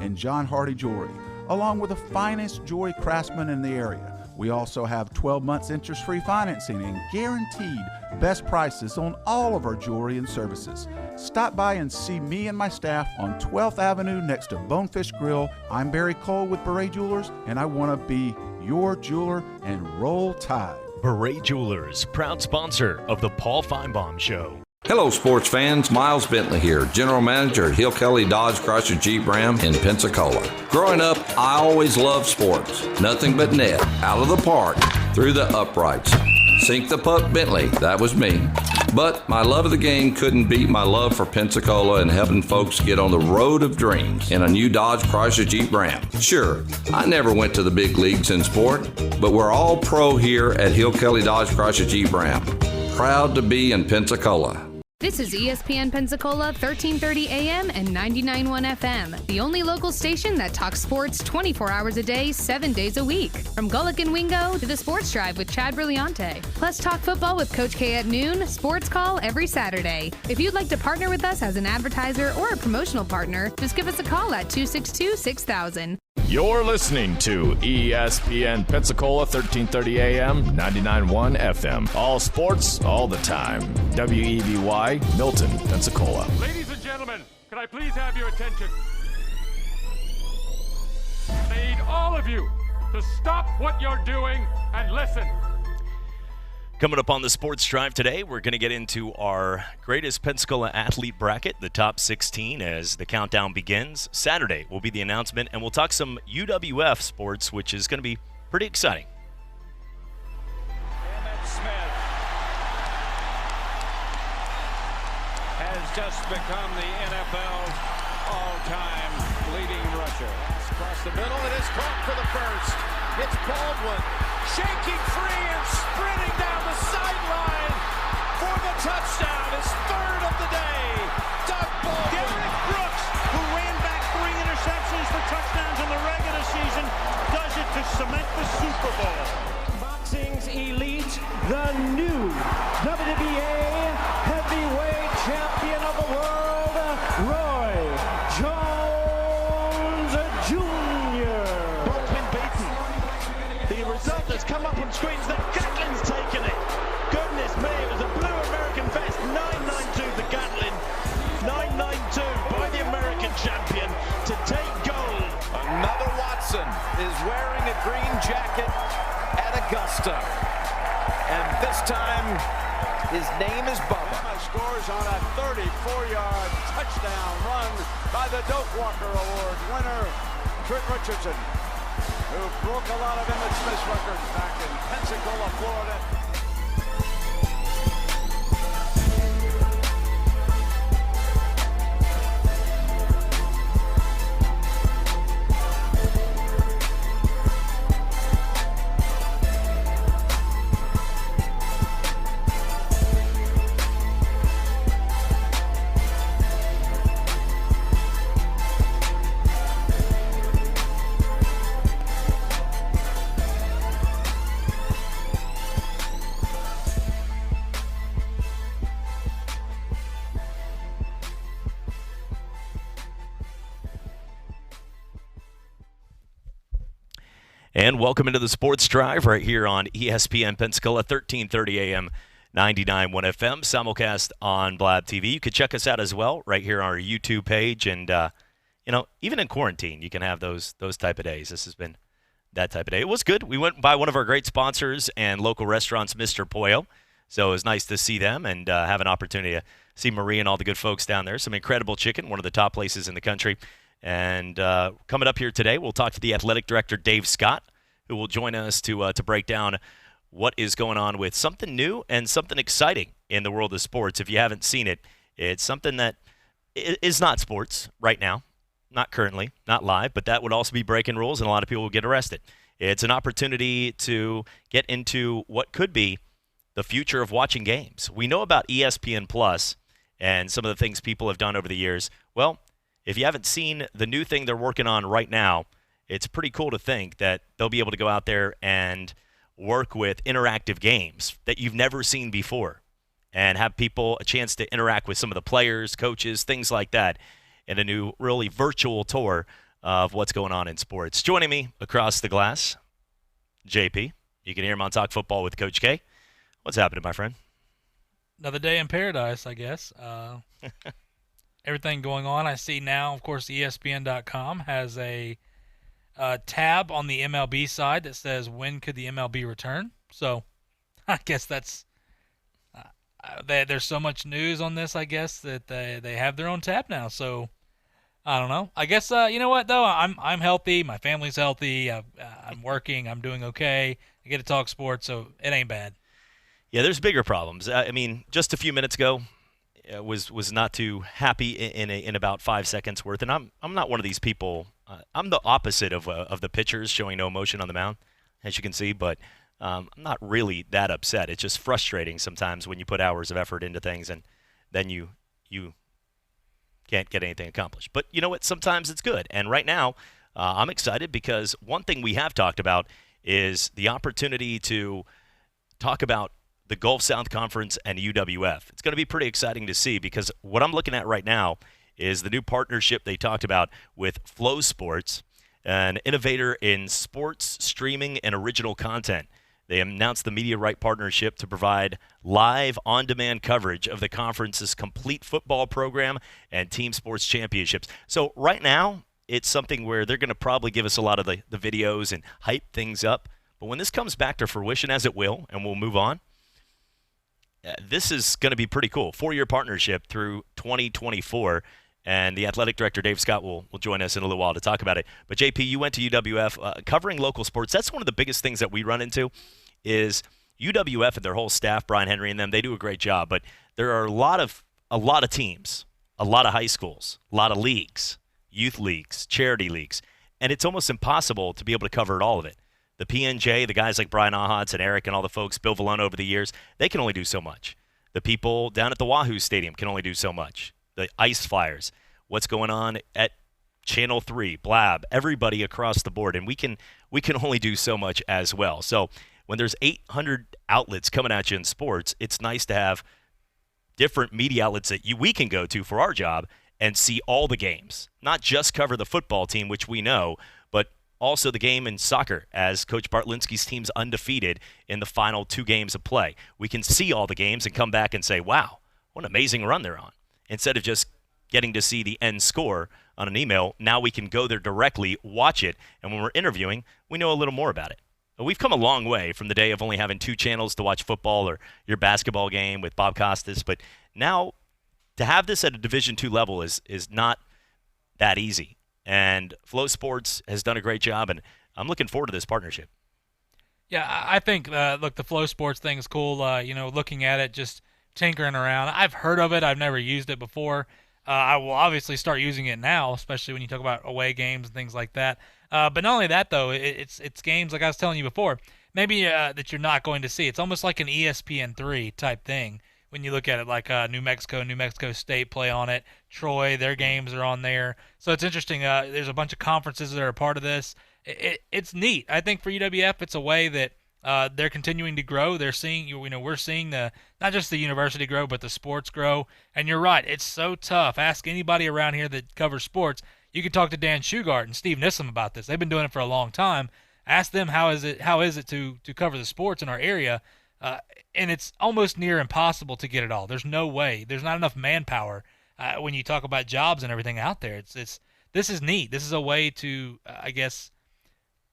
and John Hardy Jewelry, along with the finest jewelry craftsmen in the area. We also have 12 months interest-free financing and guaranteed best prices on all of our jewelry and services. Stop by and see me and my staff on 12th Avenue next to Bonefish Grill. I'm Barry Cole with Beret Jewelers, and I want to be your jeweler and roll tide. Beret Jewelers, proud sponsor of the Paul Feinbaum Show. Hello, sports fans. Miles Bentley here, General Manager at Hill Kelly Dodge Chrysler Jeep Ram in Pensacola. Growing up, I always loved sports. Nothing but net, out of the park, through the uprights. Sink the puck Bentley, that was me. But my love of the game couldn't beat my love for Pensacola and helping folks get on the road of dreams in a new Dodge Chrysler Jeep Ram. Sure, I never went to the big leagues in sport, but we're all pro here at Hill Kelly Dodge Chrysler Jeep Ram. Proud to be in Pensacola. This is ESPN Pensacola 1330 AM and 99.1 FM, the only local station that talks sports 24 hours a day, 7 days a week. From Gullick and Wingo to the Sports Drive with Chad Brillante. Plus talk football with Coach K at noon, sports call every Saturday. If you'd like to partner with us as an advertiser or a promotional partner, just give us a call at 262-6000. You're listening to ESPN Pensacola 1330 AM, 99.1 FM. All sports, all the time. WEBY, Milton, Pensacola. Ladies and gentlemen, can I please have your attention? I need all of you to stop what you're doing and listen. Coming up on the Sports Drive today, we're going to get into our greatest Pensacola athlete bracket, the top 16, as the countdown begins. Saturday will be the announcement, and we'll talk some UWF sports, which is going to be pretty exciting. Emmett Smith has just become the NFL's all-time leading rusher. Across the middle, it is caught for the first. It's Baldwin shaking free and sprinting down the sideline for the touchdown. His third of the day. Doug Baldwin. Derek Brooks, who ran back 3 interceptions for touchdowns in the regular season, does it to cement the Super Bowl. Boxing's elite, the new WBA heavyweight champion of the world, Roy Jones Jr. Baldwin beaten. The result has come up on screens that Gatlin's taken it. Goodness me, it was a blue American vest. 992 the Gatlin. 992 by the American champion to take gold. Another Watson is wearing a green jacket at Augusta. And this time, his name is Bubba. Scores on a 34-yard touchdown run by the Doak Walker Award winner, Trent Richardson, who broke a lot of Emmett Smith's records back in Pensacola, Florida. And welcome into the Sports Drive right here on ESPN Pensacola, 1330 AM, 99.1 FM, simulcast on Blab TV. You can check us out as well right here on our YouTube page. And, even in quarantine, you can have those type of days. This has been that type of day. It was good. We went by one of our great sponsors and local restaurants, Mr. Pollo. So it was nice to see them and have an opportunity to see Marie and all the good folks down there. Some incredible chicken, one of the top places in the country. And coming up here today, we'll talk to the athletic director, Dave Scott, who will join us to break down what is going on with something new and something exciting in the world of sports. If you haven't seen it, it's something that is not sports right now, not currently, not live, but that would also be breaking rules, and a lot of people will get arrested. It's an opportunity to get into what could be the future of watching games. We know about ESPN Plus and some of the things people have done over the years. Well, if you haven't seen the new thing they're working on right now, it's pretty cool to think that they'll be able to go out there and work with interactive games that you've never seen before and have people a chance to interact with some of the players, coaches, things like that in a new, really virtual tour of what's going on in sports. Joining me across the glass, JP. You can hear him on Talk Football with Coach K. What's happening, my friend? Another day in paradise, I guess. Everything going on. I see now, of course, ESPN.com has a tab on the MLB side that says, when could the MLB return? So I guess that's there's so much news on this, I guess, that they have their own tab now. So I don't know. I guess, you know what, though? I'm healthy. My family's healthy. I'm working. I'm doing okay. I get to talk sports, so it ain't bad. Yeah, there's bigger problems. I mean, just a few minutes ago, was not too happy in about 5 seconds worth, and I'm not one of these people. I'm the opposite of the pitchers showing no emotion on the mound, as you can see. But I'm not really that upset. It's just frustrating sometimes when you put hours of effort into things and then you can't get anything accomplished. But you know what? Sometimes it's good. And right now, I'm excited because one thing we have talked about is the opportunity to talk about the Gulf South Conference and UWF. It's going to be pretty exciting to see because what I'm looking at right now is the new partnership they talked about with Flow Sports, an innovator in sports streaming and original content. They announced the media right partnership to provide live on-demand coverage of the conference's complete football program and team sports championships. So right now, it's something where they're going to probably give us a lot of the videos and hype things up. But when this comes back to fruition, as it will, and we'll move on, this is going to be pretty cool. 4-year partnership through 2024. And the athletic director, Dave Scott, will join us in a little while to talk about it. But, JP, you went to UWF covering local sports. That's one of the biggest things that we run into is UWF and their whole staff, Brian Henry and them, they do a great job. But there are a lot of teams, a lot of high schools, a lot of leagues, youth leagues, charity leagues. And it's almost impossible to be able to cover all of it. The PNJ, the guys like Brian Ahotz and Eric and all the folks, Bill Vallone over the years, they can only do so much. The people down at the Wahoo Stadium can only do so much. The Ice Flyers, what's going on at Channel 3, Blab, everybody across the board, and we can only do so much as well. So when there's 800 outlets coming at you in sports, it's nice to have different media outlets that we can go to for our job and see all the games, not just cover the football team, which we know, but also the game in soccer, as Coach Bartlinski's team's undefeated in the final 2 games of play. We can see all the games and come back and say, wow, what an amazing run they're on. Instead of just getting to see the end score on an email, now we can go there directly, watch it, and when we're interviewing, we know a little more about it. We've come a long way from the day of only having 2 channels to watch football or your basketball game with Bob Costas, but now to have this at a Division II level is not that easy. And Flow Sports has done a great job, and I'm looking forward to this partnership. Yeah, I think, look, the Flow Sports thing is cool. Looking at it, just tinkering around. I've heard of it. I've never used it before. I will obviously start using it now, especially when you talk about away games and things like that. But not only that, though, it's games, like I was telling you before, maybe that you're not going to see. It's almost like an ESPN3 type thing when you look at it, like New Mexico State play on it. Troy, their games are on there. So it's interesting. There's a bunch of conferences that are a part of this. It's neat. I think for UWF, it's a way that they're continuing to grow. They're seeing, we're seeing not just the university grow, but the sports grow. And you're right, it's so tough. Ask anybody around here that covers sports. You can talk to Dan Shugart and Steve Nissom about this. They've been doing it for a long time. Ask them how is it to cover the sports in our area, and it's almost near impossible to get it all. There's no way. There's not enough manpower when you talk about jobs and everything out there. This is neat. This is a way to, I guess,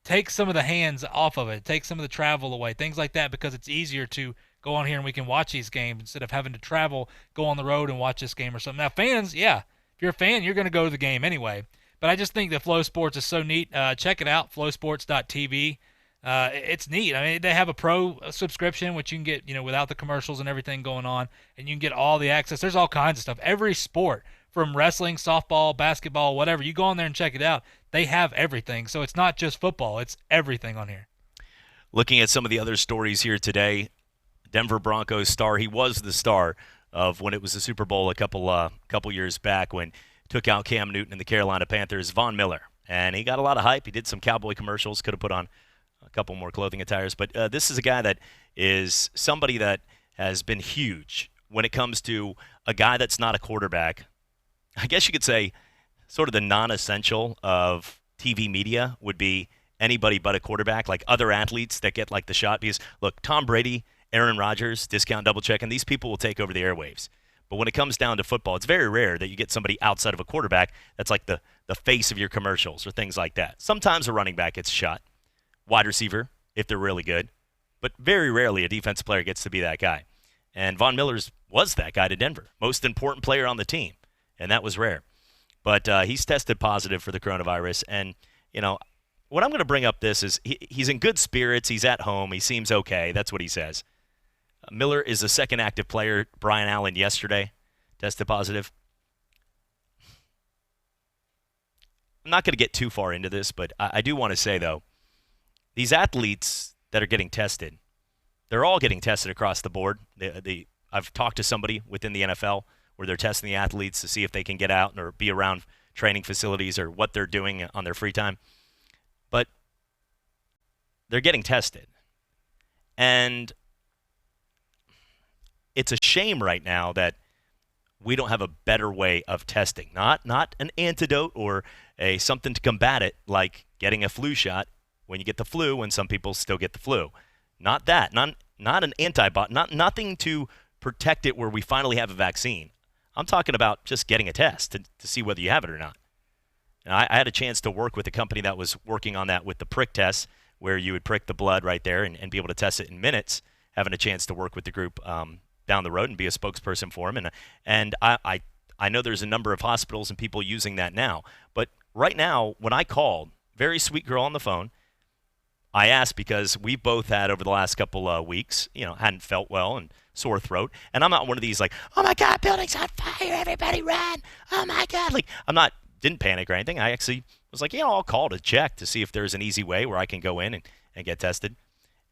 take some of the hands off of it, take some of the travel away, things like that, because it's easier to go on here and we can watch these games instead of having to travel, go on the road and watch this game or something. Now, fans, yeah, if you're a fan, you're going to go to the game anyway. But I just think that Flow Sports is so neat. Check it out, flowsports.tv. It's neat. I mean, they have a pro subscription, which you can get, without the commercials and everything going on, and you can get all the access. There's all kinds of stuff. Every sport, from wrestling, softball, basketball, whatever, you go on there and check it out. They have everything. So it's not just football. It's everything on here. Looking at some of the other stories here today, Denver Broncos star, he was the star of when it was the Super Bowl a couple years back when took out Cam Newton and the Carolina Panthers, Von Miller. And he got a lot of hype. He did some cowboy commercials, could have put on a couple more clothing attires. But this is a guy that is somebody that has been huge when it comes to a guy that's not a quarterback. I guess you could say sort of the non-essential of TV media would be anybody but a quarterback, like other athletes that get like the shot. Because look, Tom Brady, Aaron Rodgers, Discount Double Check, and these people will take over the airwaves. But when it comes down to football, it's very rare that you get somebody outside of a quarterback that's like the face of your commercials or things like that. Sometimes a running back gets a shot, wide receiver if they're really good, but very rarely a defensive player gets to be that guy. And Von Miller's was that guy to Denver, most important player on the team, and that was rare. But he's tested positive for the coronavirus, and what I'm going to bring up this is he's in good spirits. He's at home. He seems okay. That's what he says. Miller is the second active player. Brian Allen yesterday tested positive. I'm not going to get too far into this, but I do want to say, though, these athletes that are getting tested, they're all getting tested across the board. I've talked to somebody within the NFL where they're testing the athletes to see if they can get out or be around training facilities or what they're doing on their free time. But they're getting tested. And it's a shame right now that we don't have a better way of testing. Not an antidote or something to combat it, like getting a flu shot when you get the flu, when some people still get the flu. Not that. Not an antibody. Nothing to protect it where we finally have a vaccine. I'm talking about just getting a test to see whether you have it or not. And I had a chance to work with a company that was working on that with the prick test, where you would prick the blood right there and be able to test it in minutes, having a chance to work with the group down the road and be a spokesperson for them. And I know there's a number of hospitals and people using that now. But right now, when I called, very sweet girl on the phone, I asked because we both had over the last couple of weeks, hadn't felt well and sore throat. And I'm not one of these like, oh my God, building's on fire, everybody run. Oh my God. Like, didn't panic or anything. I actually was like, I'll call to check to see if there's an easy way where I can go in and get tested.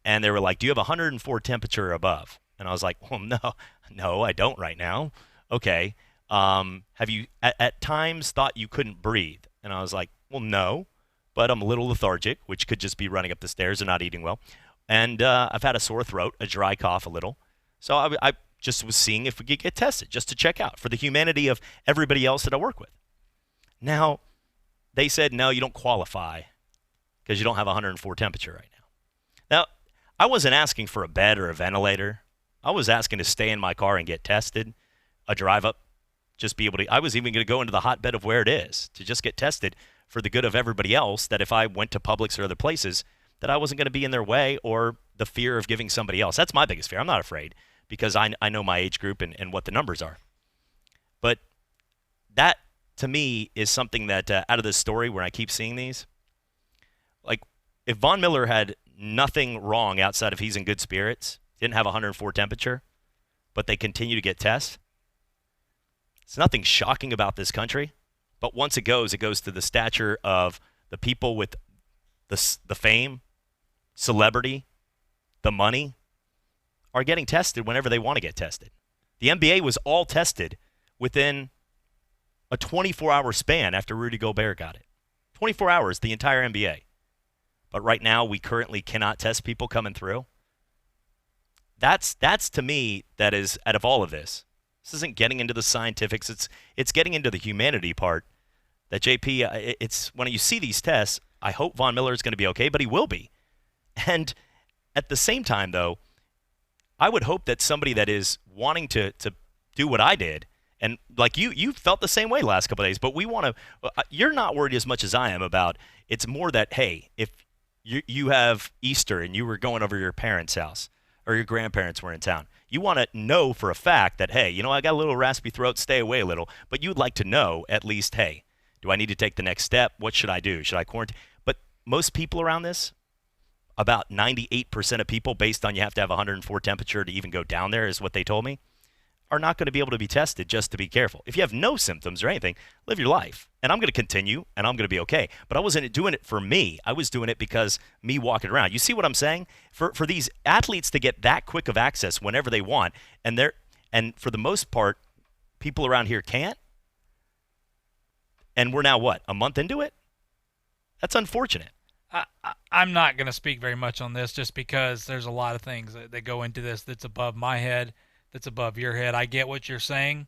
And they were like, do you have 104 temperature or above? And I was like, well, no, I don't right now. Okay. Have you at times thought you couldn't breathe? And I was like, well, no, but I'm a little lethargic, which could just be running up the stairs and not eating well. And I've had a sore throat, a dry cough a little. So I just was seeing if we could get tested just to check out for the humanity of everybody else that I work with. Now, they said, no, you don't qualify because you don't have 104 temperature right now. Now, I wasn't asking for a bed or a ventilator. I was asking to stay in my car and get tested, a drive up, just be able to. I was even going to go into the hotbed of where it is to just get tested for the good of everybody else, that if I went to Publix or other places, that I wasn't going to be in their way or the fear of giving somebody else. That's my biggest fear. I'm not afraid because I know my age group and what the numbers are. But that, to me, is something that out of this story where I keep seeing these, like if Von Miller had nothing wrong outside of he's in good spirits, didn't have 104 temperature, but they continue to get tests, it's nothing shocking about this country. But once it goes to the stature of the people with the fame, celebrity, the money, are getting tested whenever they want to get tested. The NBA was all tested within a 24-hour span after Rudy Gobert got it. 24 hours, the entire NBA. But right now, we currently cannot test people coming through. That's to me, that is, out of all of this isn't getting into the scientifics. It's getting into the humanity part. That JP, it's when you see these tests, I hope Von Miller is going to be okay, but he will be. And at the same time, though, I would hope that somebody that is wanting to do what I did, and like you felt the same way last couple of days, but we want to. You're not worried as much as I am about. It's more that, hey, if you have Easter and you were going over to your parents' house or your grandparents were in town, you want to know for a fact that, hey, I got a little raspy throat, stay away a little. But you'd like to know at least, hey, do I need to take the next step? What should I do? Should I quarantine? But most people around this, about 98% of people, based on you have to have 104 temperature to even go down there, is what they told me, are not going to be able to be tested just to be careful. If you have no symptoms or anything, live your life. And I'm going to continue, and I'm going to be okay. But I wasn't doing it for me. I was doing it because me walking around. You see what I'm saying? For these athletes to get that quick of access whenever they want, and for the most part, people around here can't. And we're now, what, a month into it? That's unfortunate. I'm not going to speak very much on this just because there's a lot of things that go into this that's above my head, that's above your head. I get what you're saying,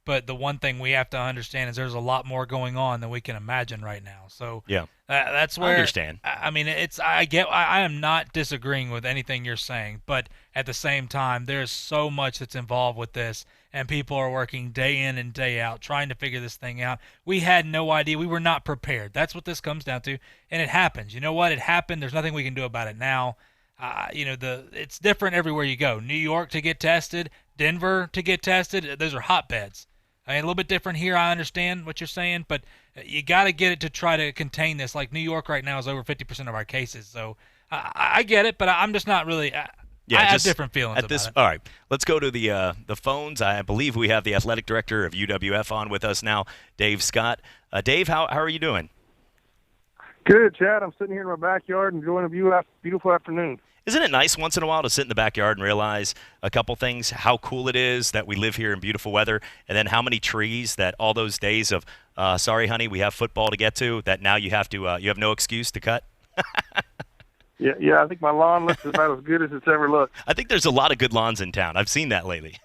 But the one thing we have to understand is there's a lot more going on than we can imagine right now. So that's where I understand. I mean, I am not disagreeing with anything you're saying, but at the same time, there's so much that's involved with this, and people are working day in and day out trying to figure this thing out. We had no idea. We were not prepared. That's what this comes down to, and it happens. You know what? It happened. There's nothing we can do about it now. It's different everywhere you go. New York to get tested, Denver to get tested. Those are hotbeds. I mean, a little bit different here. I understand what you're saying, but you got to get it to try to contain this. Like New York right now is over 50% of our cases, so I get it, but I'm just not really. I have different feelings about it. All right, let's go to the phones. I believe we have the athletic director of UWF on with us now, Dave Scott. Dave, how are you doing? Good, Chad. I'm sitting here in my backyard enjoying a beautiful afternoon. Isn't it nice once in a while to sit in the backyard and realize a couple things, how cool it is that we live here in beautiful weather, and then how many trees that all those days of, sorry, honey, we have football to get to, that now you have no excuse to cut? Yeah, I think my lawn looks about as good as it's ever looked. I think there's a lot of good lawns in town. I've seen that lately.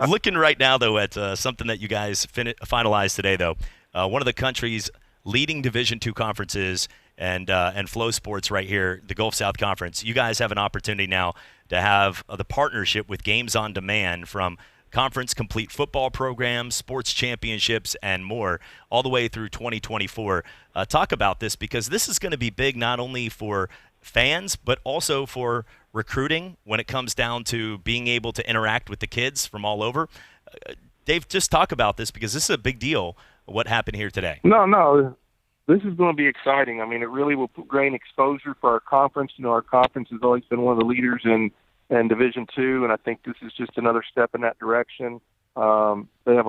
Looking right now, though, at something that you guys finalized today, though, one of the country's leading Division II conferences and Flow Sports right here, the Gulf South Conference. You guys have an opportunity now to have the partnership with Games on Demand from conference complete football programs, sports championships, and more, all the way through 2024. Talk about this, because this is going to be big not only for fans, but also for recruiting when it comes down to being able to interact with the kids from all over. Dave, just talk about this, because this is a big deal, what happened here today. No. This is going to be exciting. I mean, it really will gain exposure for our conference. You know, our conference has always been one of the leaders in Division II, and I think this is just another step in that direction. They have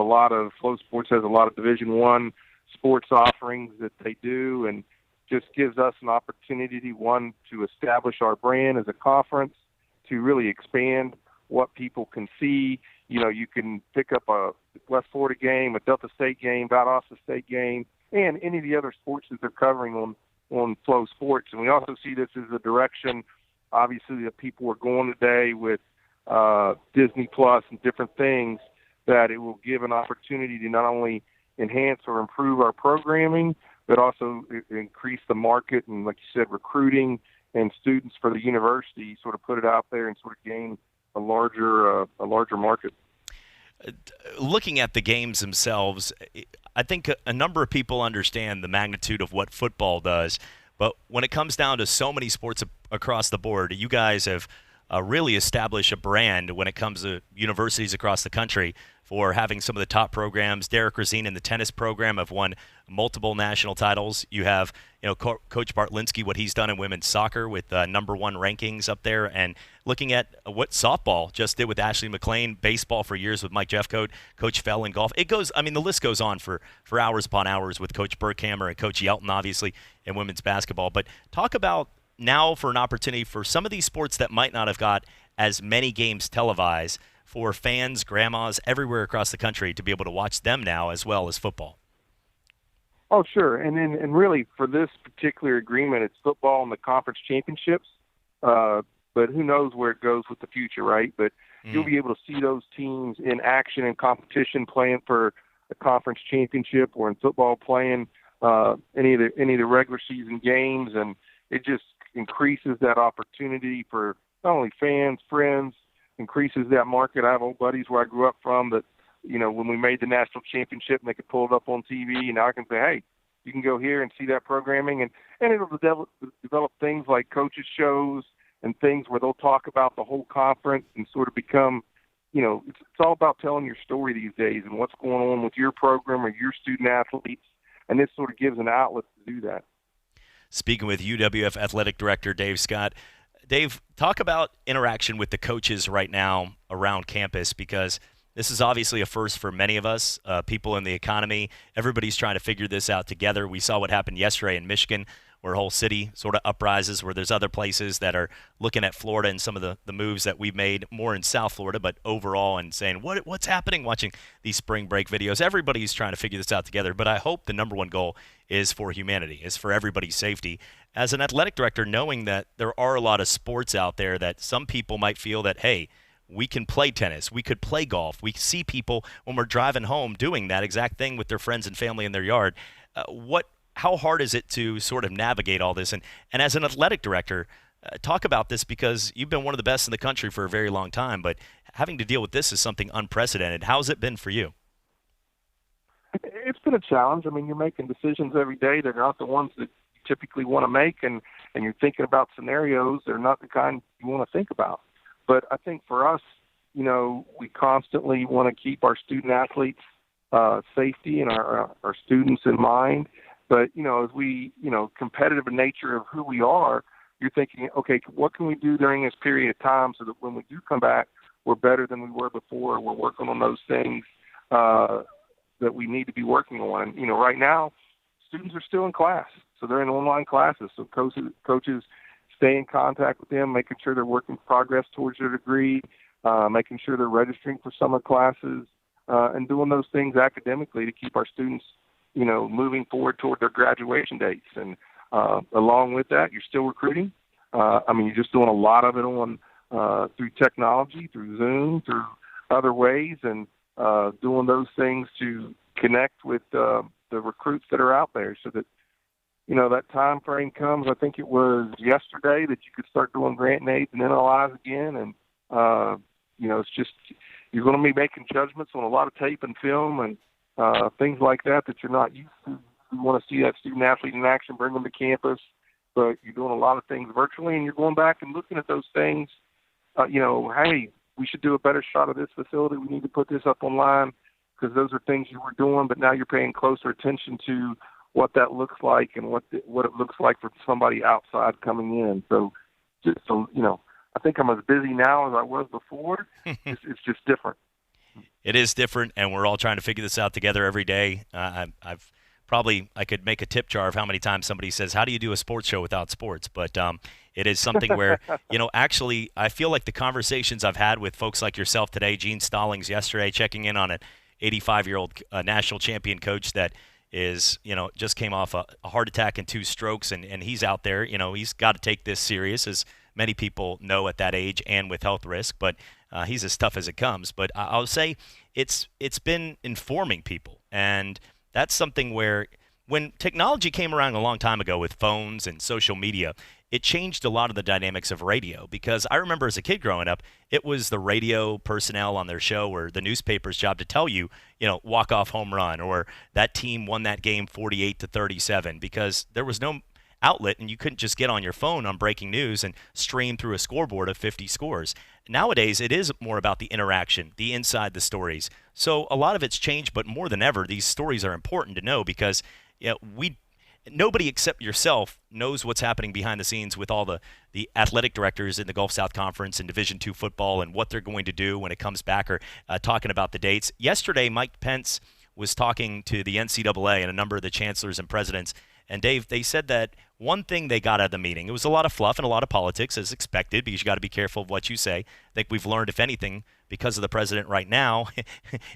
Flow Sports has a lot of Division I sports offerings that they do, and just gives us an opportunity, one, to establish our brand as a conference, to really expand what people can see. You know, you can pick up a West Florida game, a Delta State game, Valdosta State game, and any of the other sports that they're covering on Flow Sports. And we also see this as a direction, obviously, that people are going today with Disney Plus and different things, that it will give an opportunity to not only enhance or improve our programming, but also increase the market and, like you said, recruiting and students for the university, sort of put it out there and sort of gain a larger market. Looking at the games themselves, I think a number of people understand the magnitude of what football does, but when it comes down to so many sports across the board, you guys have really established a brand when it comes to universities across the country for having some of the top programs. Derek Razine in the tennis program have won multiple national titles. You have, Coach Bartlinski, what he's done in women's soccer with number one rankings up there, and looking at what softball just did with Ashley McLean, baseball for years with Mike Jeffcoat, Coach Fell in golf. The list goes on for hours upon hours with Coach Burkhammer and Coach Yelton, obviously, in women's basketball. But talk about now for an opportunity for some of these sports that might not have got as many games televised, for fans, grandmas, everywhere across the country to be able to watch them now as well as football. Oh, sure. And really for this particular agreement, it's football and the conference championships. But who knows where it goes with the future, right? But you'll be able to see those teams in action and competition playing for the conference championship, or in football playing any of the regular season games. And it just increases that opportunity for not only fans, friends, increases that market. I have old buddies where I grew up from that, when we made the national championship and they could pull it up on TV, and now I can say, hey, you can go here and see that programming, and it'll develop things like coaches shows and things where they'll talk about the whole conference and sort of become, it's all about telling your story these days and what's going on with your program or your student athletes, and this sort of gives an outlet to do that. Speaking with UWF Athletic Director Dave Scott. Dave, talk about interaction with the coaches right now around campus, because this is obviously a first for many of us, people in the economy. Everybody's trying to figure this out together. We saw what happened yesterday in Michigan, where a whole city sort of uprises, where there's other places that are looking at Florida and some of the moves that we've made more in South Florida, but overall, and saying, what's happening, watching these spring break videos. Everybody's trying to figure this out together, but I hope the number one goal is for humanity, is for everybody's safety. As an athletic director, knowing that there are a lot of sports out there that some people might feel that, hey, we can play tennis, we could play golf. We see people when we're driving home doing that exact thing with their friends and family in their yard. How hard is it to sort of navigate all this? And as an athletic director, talk about this, because you've been one of the best in the country for a very long time, but having to deal with this is something unprecedented. How's it been for you? It's been a challenge. I mean, you're making decisions every day that are not the ones that you typically want to make, and you're thinking about scenarios that are not the kind you want to think about. But I think for us, we constantly want to keep our student athletes' safety and our students in mind. But, as we, competitive in nature of who we are, you're thinking, okay, what can we do during this period of time so that when we do come back, we're better than we were before? We're working on those things that we need to be working on. And, right now, students are still in class, so they're in online classes. So coaches stay in contact with them, making sure they're working progress towards their degree, making sure they're registering for summer classes, and doing those things academically to keep our students, moving forward toward their graduation dates. And along with that, you're still recruiting. You're just doing a lot of it on through technology, through Zoom, through other ways, and doing those things to connect with the recruits that are out there, so that that time frame comes. I think it was yesterday that you could start doing grant and aids and NLIs again, and it's just, you're going to be making judgments on a lot of tape and film and things like that you're not used to. You want to see that student athlete in action, bring them to campus, but you're doing a lot of things virtually, and you're going back and looking at those things. Hey, we should do a better shot of this facility. We need to put this up online, because those are things you were doing, but now you're paying closer attention to what that looks like and what it looks like for somebody outside coming in. So, I think I'm as busy now as I was before. It's just different. It is different, and we're all trying to figure this out together every day. I could make a tip jar of how many times somebody says, how do you do a sports show without sports? But it is something where, actually, I feel like the conversations I've had with folks like yourself today, Gene Stallings yesterday, checking in on an 85-year-old national champion coach that is, just came off a heart attack and 2 strokes, and he's out there. He's got to take this serious, as many people know at that age and with health risk, but he's as tough as it comes. But I'll say it's been informing people, and that's something where, when technology came around a long time ago with phones and social media, it changed a lot of the dynamics of radio. Because I remember as a kid growing up, it was the radio personnel on their show or the newspaper's job to tell you, walk-off home run, or that team won that game 48-37, because there was no outlet, and you couldn't just get on your phone on breaking news and stream through a scoreboard of 50 scores. Nowadays, it is more about the interaction, the inside the stories. So a lot of it's changed, but more than ever, these stories are important to know, because nobody except yourself knows what's happening behind the scenes with all the athletic directors in the Gulf South Conference and Division II football, and what they're going to do when it comes back, or talking about the dates. Yesterday, Mike Pence was talking to the NCAA and a number of the chancellors and presidents. And Dave, they said that one thing they got out of the meeting, it was a lot of fluff and a lot of politics, as expected, because you got to be careful of what you say. I think we've learned, if anything, because of the president right now,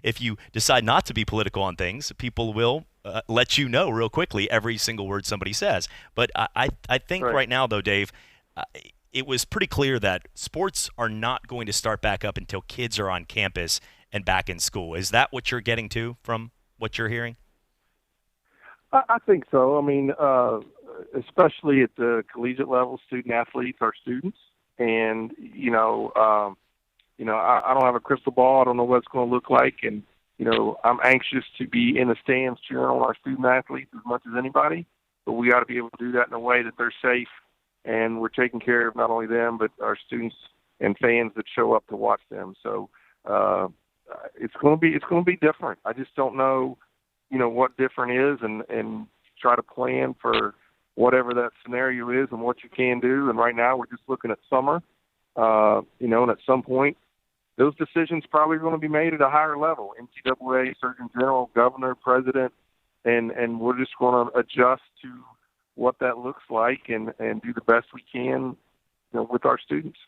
if you decide not to be political on things, people will let you know real quickly every single word somebody says. But I think right now, though, Dave, it was pretty clear that sports are not going to start back up until kids are on campus and back in school. Is that what you're getting to from what you're hearing? I think so. Especially at the collegiate level, student athletes are students, and I don't have a crystal ball. I don't know what it's going to look like, and I'm anxious to be in the stands cheering on our student athletes as much as anybody. But we got to be able to do that in a way that they're safe, and we're taking care of not only them but our students and fans that show up to watch them. So it's going to be different. I just don't know, what different is, and try to plan for whatever that scenario is and what you can do. And right now we're just looking at summer, and at some point those decisions probably are going to be made at a higher level, NCAA, Surgeon General, Governor, President, and we're just going to adjust to what that looks like and do the best we can with our students.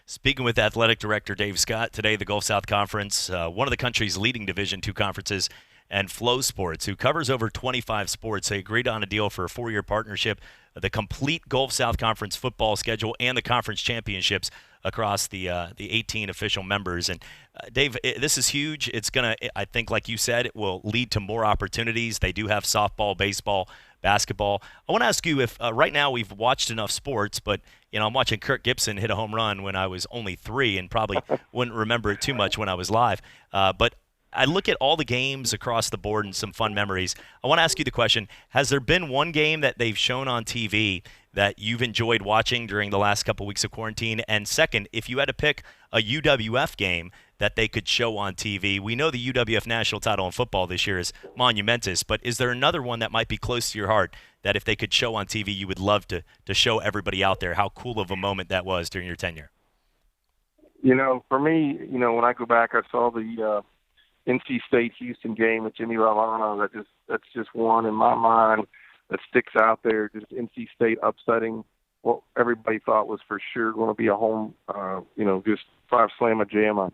Speaking with Athletic Director Dave Scott, today the Gulf South Conference, one of the country's leading Division II conferences, and Flow Sports, who covers over 25 sports. They agreed on a deal for a 4-year partnership, the complete Gulf South Conference football schedule, and the conference championships across the 18 official members. And Dave, this is huge. It's going to, I think, like you said, it will lead to more opportunities. They do have softball, baseball, basketball. I want to ask you if right now we've watched enough sports, but I'm watching Kirk Gibson hit a home run when I was only 3 and probably wouldn't remember it too much when I was live. But I look at all the games across the board and some fun memories. I want to ask you the question, has there been one game that they've shown on TV that you've enjoyed watching during the last couple weeks of quarantine? And second, if you had to pick a UWF game that they could show on TV, we know the UWF national title in football this year is monumentous, but is there another one that might be close to your heart that if they could show on TV, you would love to show everybody out there how cool of a moment that was during your tenure? For me, when I go back, I saw the NC State Houston game with Jimmy Valvano. That's just one in my mind that sticks out there. Just NC State upsetting what everybody thought was for sure going to be a home, just 5 slamma jamma.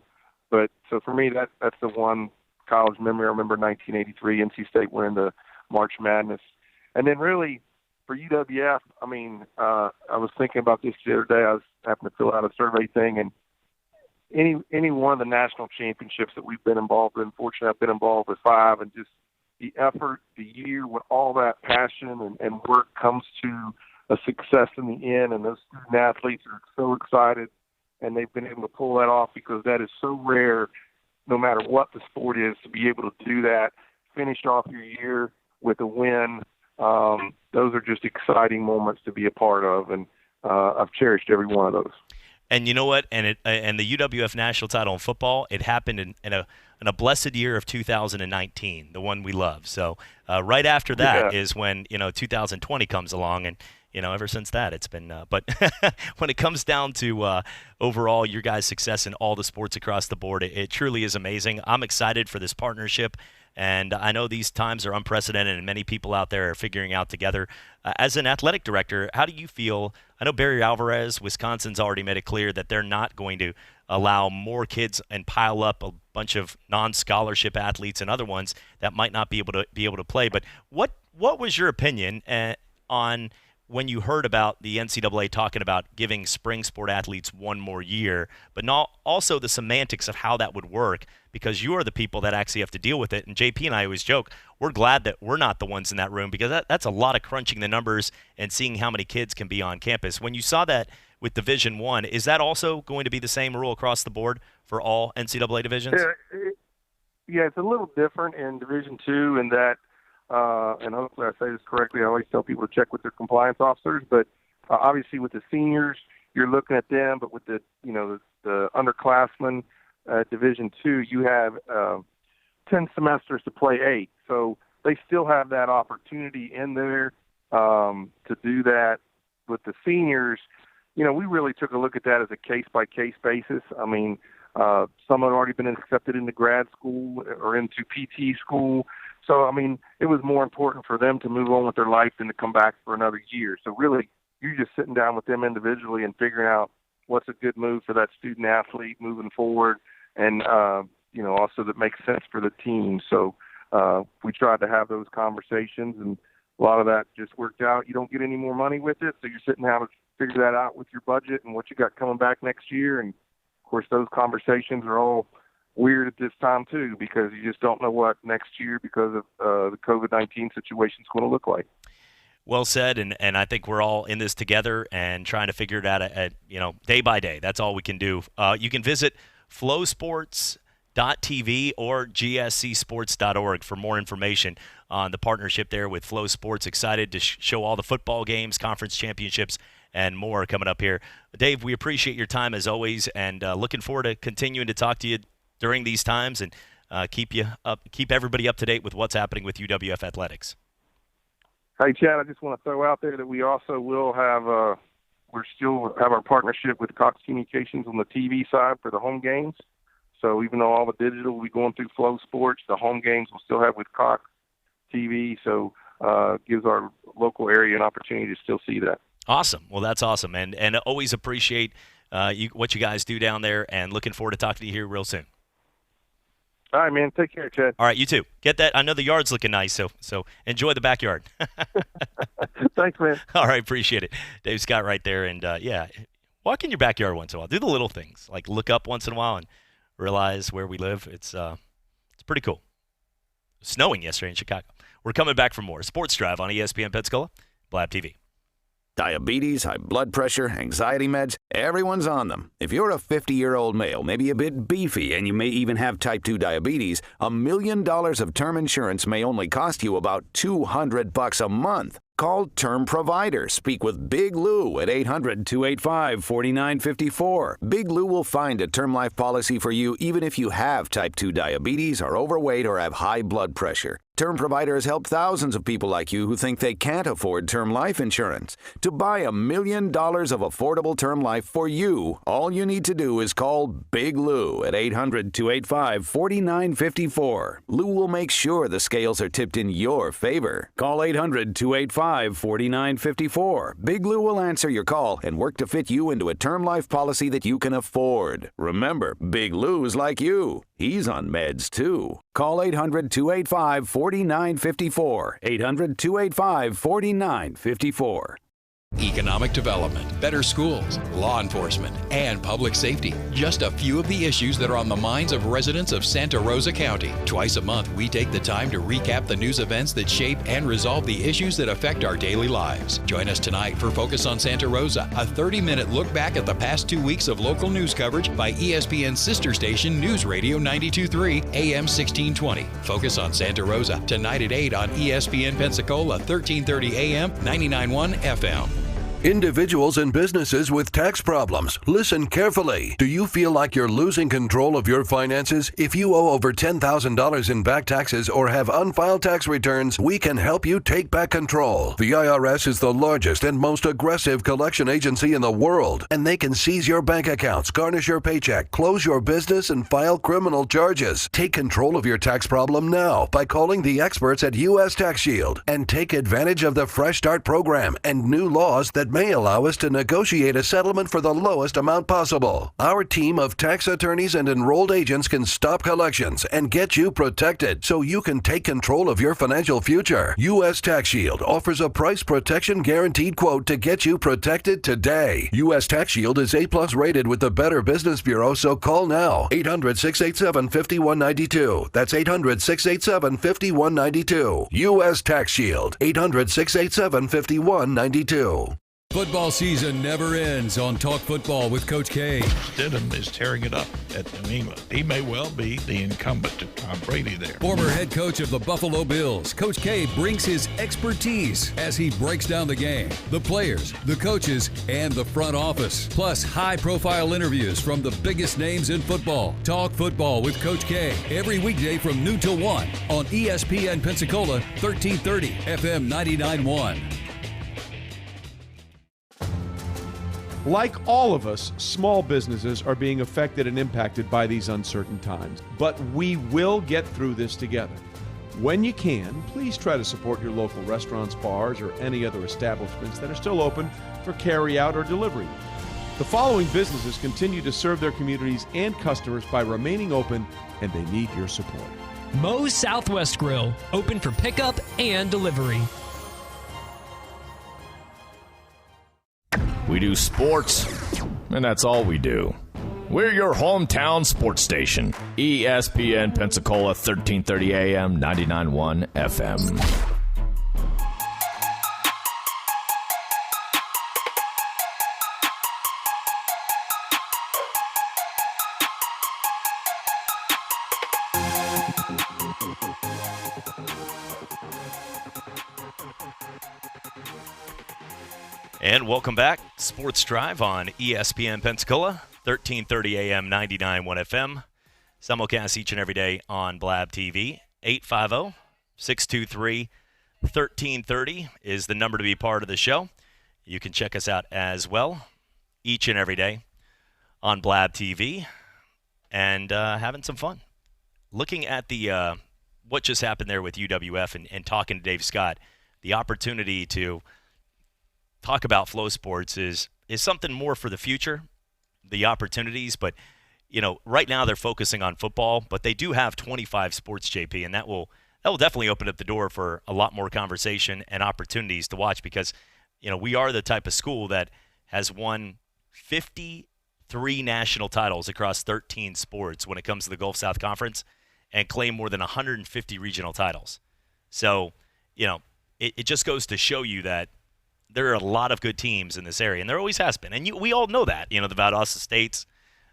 But so for me, that's the one college memory. I remember 1983, NC State winning the March Madness. And then really for UWF, I was thinking about this the other day. I was having to fill out a survey thing, and any one of the national championships that we've been involved in, fortunately I've been involved with 5, and just the effort, the year, when all that passion and work comes to a success in the end, and those student athletes are so excited, and they've been able to pull that off because that is so rare, no matter what the sport is, to be able to do that, finish off your year with a win. Those are just exciting moments to be a part of, and I've cherished every one of those. And you know what? And the UWF national title in football, it happened in a blessed year of 2019, the one we love. So right after that is when 2020 comes along, and ever since that it's been. But when it comes down to overall your guys' success in all the sports across the board, it truly is amazing. I'm excited for this partnership. And I know these times are unprecedented, and many people out there are figuring out together. As an athletic director, how do you feel? I know Barry Alvarez, Wisconsin's already made it clear that they're not going to allow more kids and pile up a bunch of non-scholarship athletes and other ones that might not be able to play. But what was your opinion on when you heard about the NCAA talking about giving spring sport athletes one more year, but not also the semantics of how that would work, because you are the people that actually have to deal with it. And JP and I always joke, we're glad that we're not the ones in that room, because that's a lot of crunching the numbers and seeing how many kids can be on campus. When you saw that with Division I, is that also going to be the same rule across the board for all NCAA divisions? Yeah, it's a little different in Division II in that, and hopefully I say this correctly, I always tell people to check with their compliance officers, but obviously with the seniors, you're looking at them, but with the underclassmen, Division II, you have 10 semesters to play 8. So they still have that opportunity in there to do that. With the seniors, we really took a look at that as a case-by-case basis. Some had already been accepted into grad school or into PT school. So, it was more important for them to move on with their life than to come back for another year. So really, you're just sitting down with them individually and figuring out what's a good move for that student athlete moving forward, and also that makes sense for the team. So we tried to have those conversations, and a lot of that just worked out. You don't get any more money with it, so you're sitting down to figure that out with your budget and what you got coming back next year. And of course, those conversations are all weird at this time too, because you just don't know what next year, because of the COVID-19 situation, is going to look like. Well said, and I think we're all in this together and trying to figure it out at day by day. That's all we can do. You can visit flowsports.tv or gscsports.org for more information on the partnership there with Flow Sports. Excited to show all the football games, conference championships, and more coming up here. Dave, we appreciate your time as always, and looking forward to continuing to talk to you during these times, and keep everybody up to date with what's happening with UWF athletics. Hey, Chad, I just want to throw out there that we also will have still have our partnership with Cox Communications on the TV side for the home games. So even though all the digital will be going through Flow Sports, the home games we'll still have with Cox TV. So gives our local area an opportunity to still see that. Awesome. Well, that's awesome, and always appreciate what you guys do down there, and looking forward to talking to you here real soon. All right, man. Take care, Chad. All right, you too. Get that. I know the yard's looking nice, so enjoy the backyard. Thanks, man. All right, appreciate it. Dave Scott right there. And, walk in your backyard once in a while. Do the little things, like look up once in a while and realize where we live. It's pretty cool. Snowing yesterday in Chicago. We're coming back for more Sports Drive on ESPN Pensacola, Blab TV. Diabetes, high blood pressure, anxiety meds, everyone's on them. If you're a 50-year-old male, maybe a bit beefy, and you may even have type 2 diabetes, $1 million of term insurance may only cost you about $200 a month. Call Term Provider. Speak with Big Lou at 800-285-4954. Big Lou will find a term life policy for you even if you have type 2 diabetes, are overweight, or have high blood pressure. Term Provider has helped thousands of people like you who think they can't afford term life insurance. To buy $1 million of affordable term life for you, all you need to do is call Big Lou at 800-285-4954. Lou will make sure the scales are tipped in your favor. Call 800-285-4954. Big Lou will answer your call and work to fit you into a term life policy that you can afford. Remember, Big Lou's like you. He's on meds, too. Call 800-285-4954. 800-285-4954. Economic development, better schools, law enforcement, and public safety. Just a few of the issues that are on the minds of residents of Santa Rosa County. Twice a month, we take the time to recap the news events that shape and resolve the issues that affect our daily lives. Join us tonight for Focus on Santa Rosa, a 30-minute look back at the past 2 weeks of local news coverage by ESPN's sister station, News Radio 92.3 AM 1620. Focus on Santa Rosa, tonight at 8 on ESPN Pensacola, 1330 AM, 99.1 FM. Individuals and businesses with tax problems, listen carefully. Do you feel like you're losing control of your finances? If you owe over $10,000 in back taxes or have unfiled tax returns, we can help you take back control. The IRS is the largest and most aggressive collection agency in the world, and they can seize your bank accounts, garnish your paycheck, close your business, and file criminal charges. Take control of your tax problem now by calling the experts at U.S. Tax Shield and take advantage of the Fresh Start program and new laws that may allow us to negotiate a settlement for the lowest amount possible. Our team of tax attorneys and enrolled agents can stop collections and get you protected so you can take control of your financial future. U.S. Tax Shield offers a price protection guaranteed quote to get you protected today. U.S. Tax Shield is A+ rated with the Better Business Bureau, so call now. 800-687-5192. That's 800-687-5192. U.S. Tax Shield. 800-687-5192. Football season never ends on Talk Football with Coach K. Stidham is tearing it up at New England. He may well be the incumbent to Tom Brady there. Former head coach of the Buffalo Bills, Coach K brings his expertise as he breaks down the game, the players, the coaches, and the front office. Plus, high-profile interviews from the biggest names in football. Talk Football with Coach K every weekday from noon till 1 on ESPN Pensacola, 1330 FM 99.1. Like all of us, small businesses are being affected and impacted by these uncertain times. But we will get through this together. When you can, please try to support your local restaurants, bars, or any other establishments that are still open for carry-out or delivery. The following businesses continue to serve their communities and customers by remaining open, and they need your support. Moe's Southwest Grill, open for pickup and delivery. We do sports, and that's all we do. We're your hometown sports station, ESPN Pensacola, 1330 AM, 99.1 FM. And welcome back. Sports Drive on ESPN Pensacola, 1330 AM, 99.1 FM. Simulcast each and every day on Blab TV. 850-623-1330 is the number to be part of the show. You can check us out as well each and every day on Blab TV and having some fun. Looking at the what just happened there with UWF and talking to Dave Scott, the opportunity to talk about Flow Sports is something more for the future, the opportunities, but right now they're focusing on football, but they do have 25 sports, JP, and that will definitely open up the door for a lot more conversation and opportunities to watch because, we are the type of school that has won 53 national titles across 13 sports when it comes to the Gulf South Conference and claim more than 150 regional titles. So, it just goes to show you that there are a lot of good teams in this area, and there always has been. And we all know that. The Valdosta States,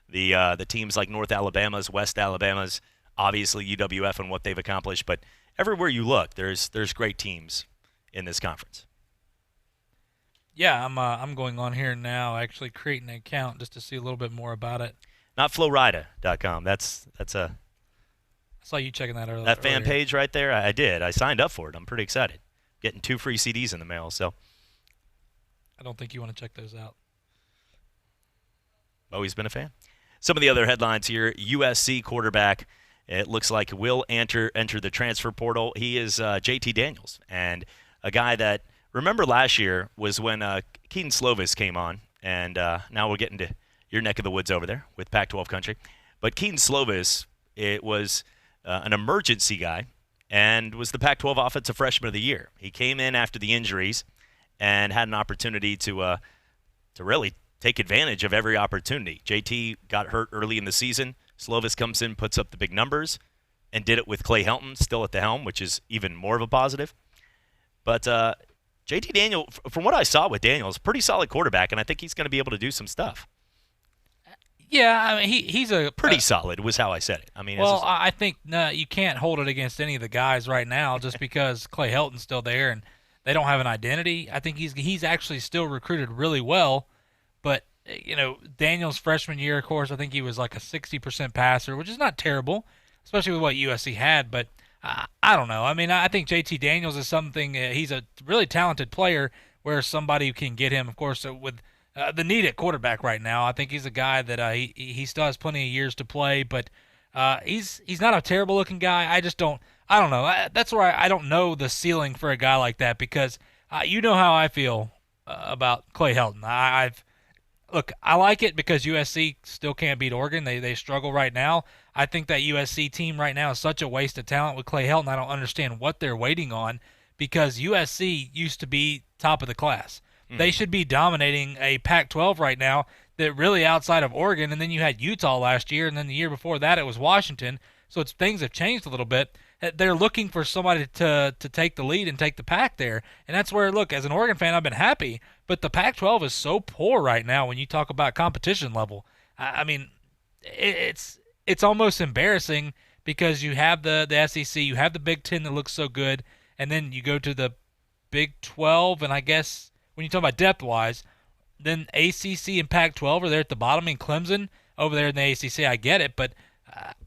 the teams like North Alabama's, West Alabama's, obviously UWF and what they've accomplished. But everywhere you look, there's great teams in this conference. Yeah, I'm going on here now, actually creating an account just to see a little bit more about it. Not flowrida.com. That's I saw you checking that earlier. That fan page right there, I did. I signed up for it. I'm pretty excited. Getting 2 free CDs in the mail, so. I don't think you want to check those out. Always been a fan. Some of the other headlines here. USC quarterback, it looks like will enter the transfer portal. He is JT Daniels, and a guy that, remember last year was when Keaton Slovis came on, and now we're getting to your neck of the woods over there with Pac-12 country. But Keaton Slovis, it was an emergency guy and was the Pac-12 Offensive Freshman of the Year. He came in after the injuries and had an opportunity to really take advantage of every opportunity. JT got hurt early in the season. Slovis comes in, puts up the big numbers, and did it with Clay Helton still at the helm, which is even more of a positive. But JT Daniel, from what I saw with Daniel, is a pretty solid quarterback, and I think he's going to be able to do some stuff. Yeah, I mean, he's a pretty solid was how I said it. I mean, well, I think you can't hold it against any of the guys right now just because Clay Helton's still there and they don't have an identity. I think he's actually still recruited really well, but Daniel's freshman year, of course, I think he was like a 60% passer, which is not terrible, especially with what USC had. But I don't know. I mean, I think JT Daniels is something. He's a really talented player. Where somebody can get him, of course, with the need at quarterback right now. I think he's a guy that he still has plenty of years to play, but he's not a terrible looking guy. I don't know. That's where I don't know the ceiling for a guy like that because you know how I feel about Clay Helton. Look, I like it because USC still can't beat Oregon. They struggle right now. I think that USC team right now is such a waste of talent with Clay Helton. I don't understand what they're waiting on because USC used to be top of the class. They should be dominating a Pac-12 right now that really outside of Oregon, and then you had Utah last year, and then the year before that it was Washington. So things have changed a little bit. They're looking for somebody to take the lead and take the pack there. And that's where, look, as an Oregon fan, I've been happy. But the Pac-12 is so poor right now when you talk about competition level. I mean, it's almost embarrassing because you have the SEC, you have the Big Ten that looks so good, and then you go to the Big 12, and I guess when you talk about depth-wise, then ACC and Pac-12 are there at the bottom, and Clemson over there in the ACC, I get it, but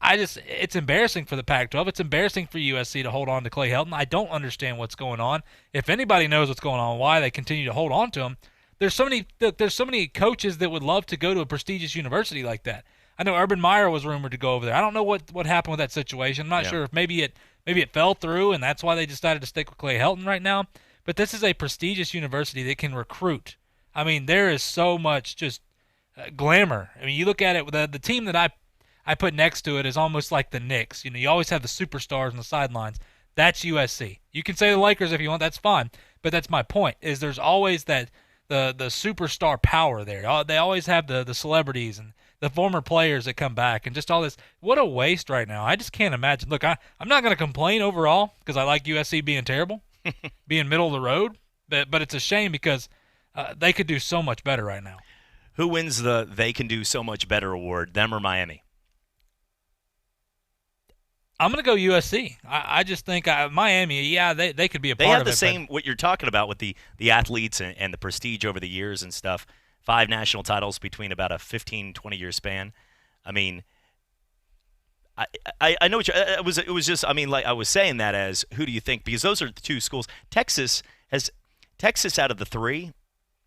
it's embarrassing for the Pac-12. It's embarrassing for USC to hold on to Clay Helton. I don't understand what's going on. If anybody knows what's going on, why they continue to hold on to him, there's so many coaches that would love to go to a prestigious university like that. I know Urban Meyer was rumored to go over there. I don't know what happened with that situation. I'm not sure if maybe it fell through and that's why they decided to stick with Clay Helton right now. But this is a prestigious university that can recruit. I mean, there is so much just glamour. I mean, you look at it, the team that I put next to it is almost like the Knicks. You always have the superstars on the sidelines. That's USC. You can say the Lakers if you want. That's fine. But that's my point, is there's always that the superstar power there. They always have the celebrities and the former players that come back and just all this. What a waste right now. I just can't imagine. Look, I'm not going to complain overall because I like USC being terrible, being middle of the road. But it's a shame because they could do so much better right now. Who wins the They Can Do So Much Better award, them or Miami? I'm going to go USC. I just think Miami, they could be a part of it. They have the same, what you're talking about with the athletes and the prestige over the years and stuff. 5 national titles between about a 15, 20-year span. I mean, I know what it was just, I mean, like I was saying that as, who do you think? Because those are the 2 schools. Texas out of the 3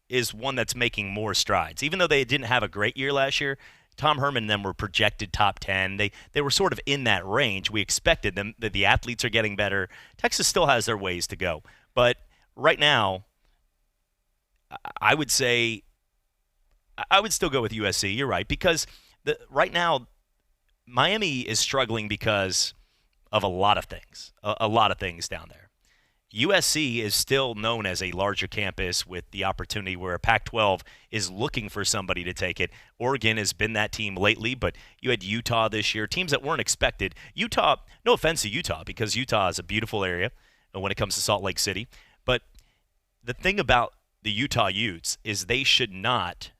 is one that's making more strides. Even though they didn't have a great year last year, Tom Herman and them were projected top 10. They were sort of in that range. We expected them. That the athletes are getting better. Texas still has their ways to go. But right now, I would say I would still go with USC. You're right, because right now, Miami is struggling because of a lot of things, a lot of things down there. USC is still known as a larger campus with the opportunity where a Pac-12 is looking for somebody to take it. Oregon has been that team lately, but you had Utah this year, teams that weren't expected. Utah, no offense to Utah, because Utah is a beautiful area when it comes to Salt Lake City. But the thing about the Utah Utes is they should not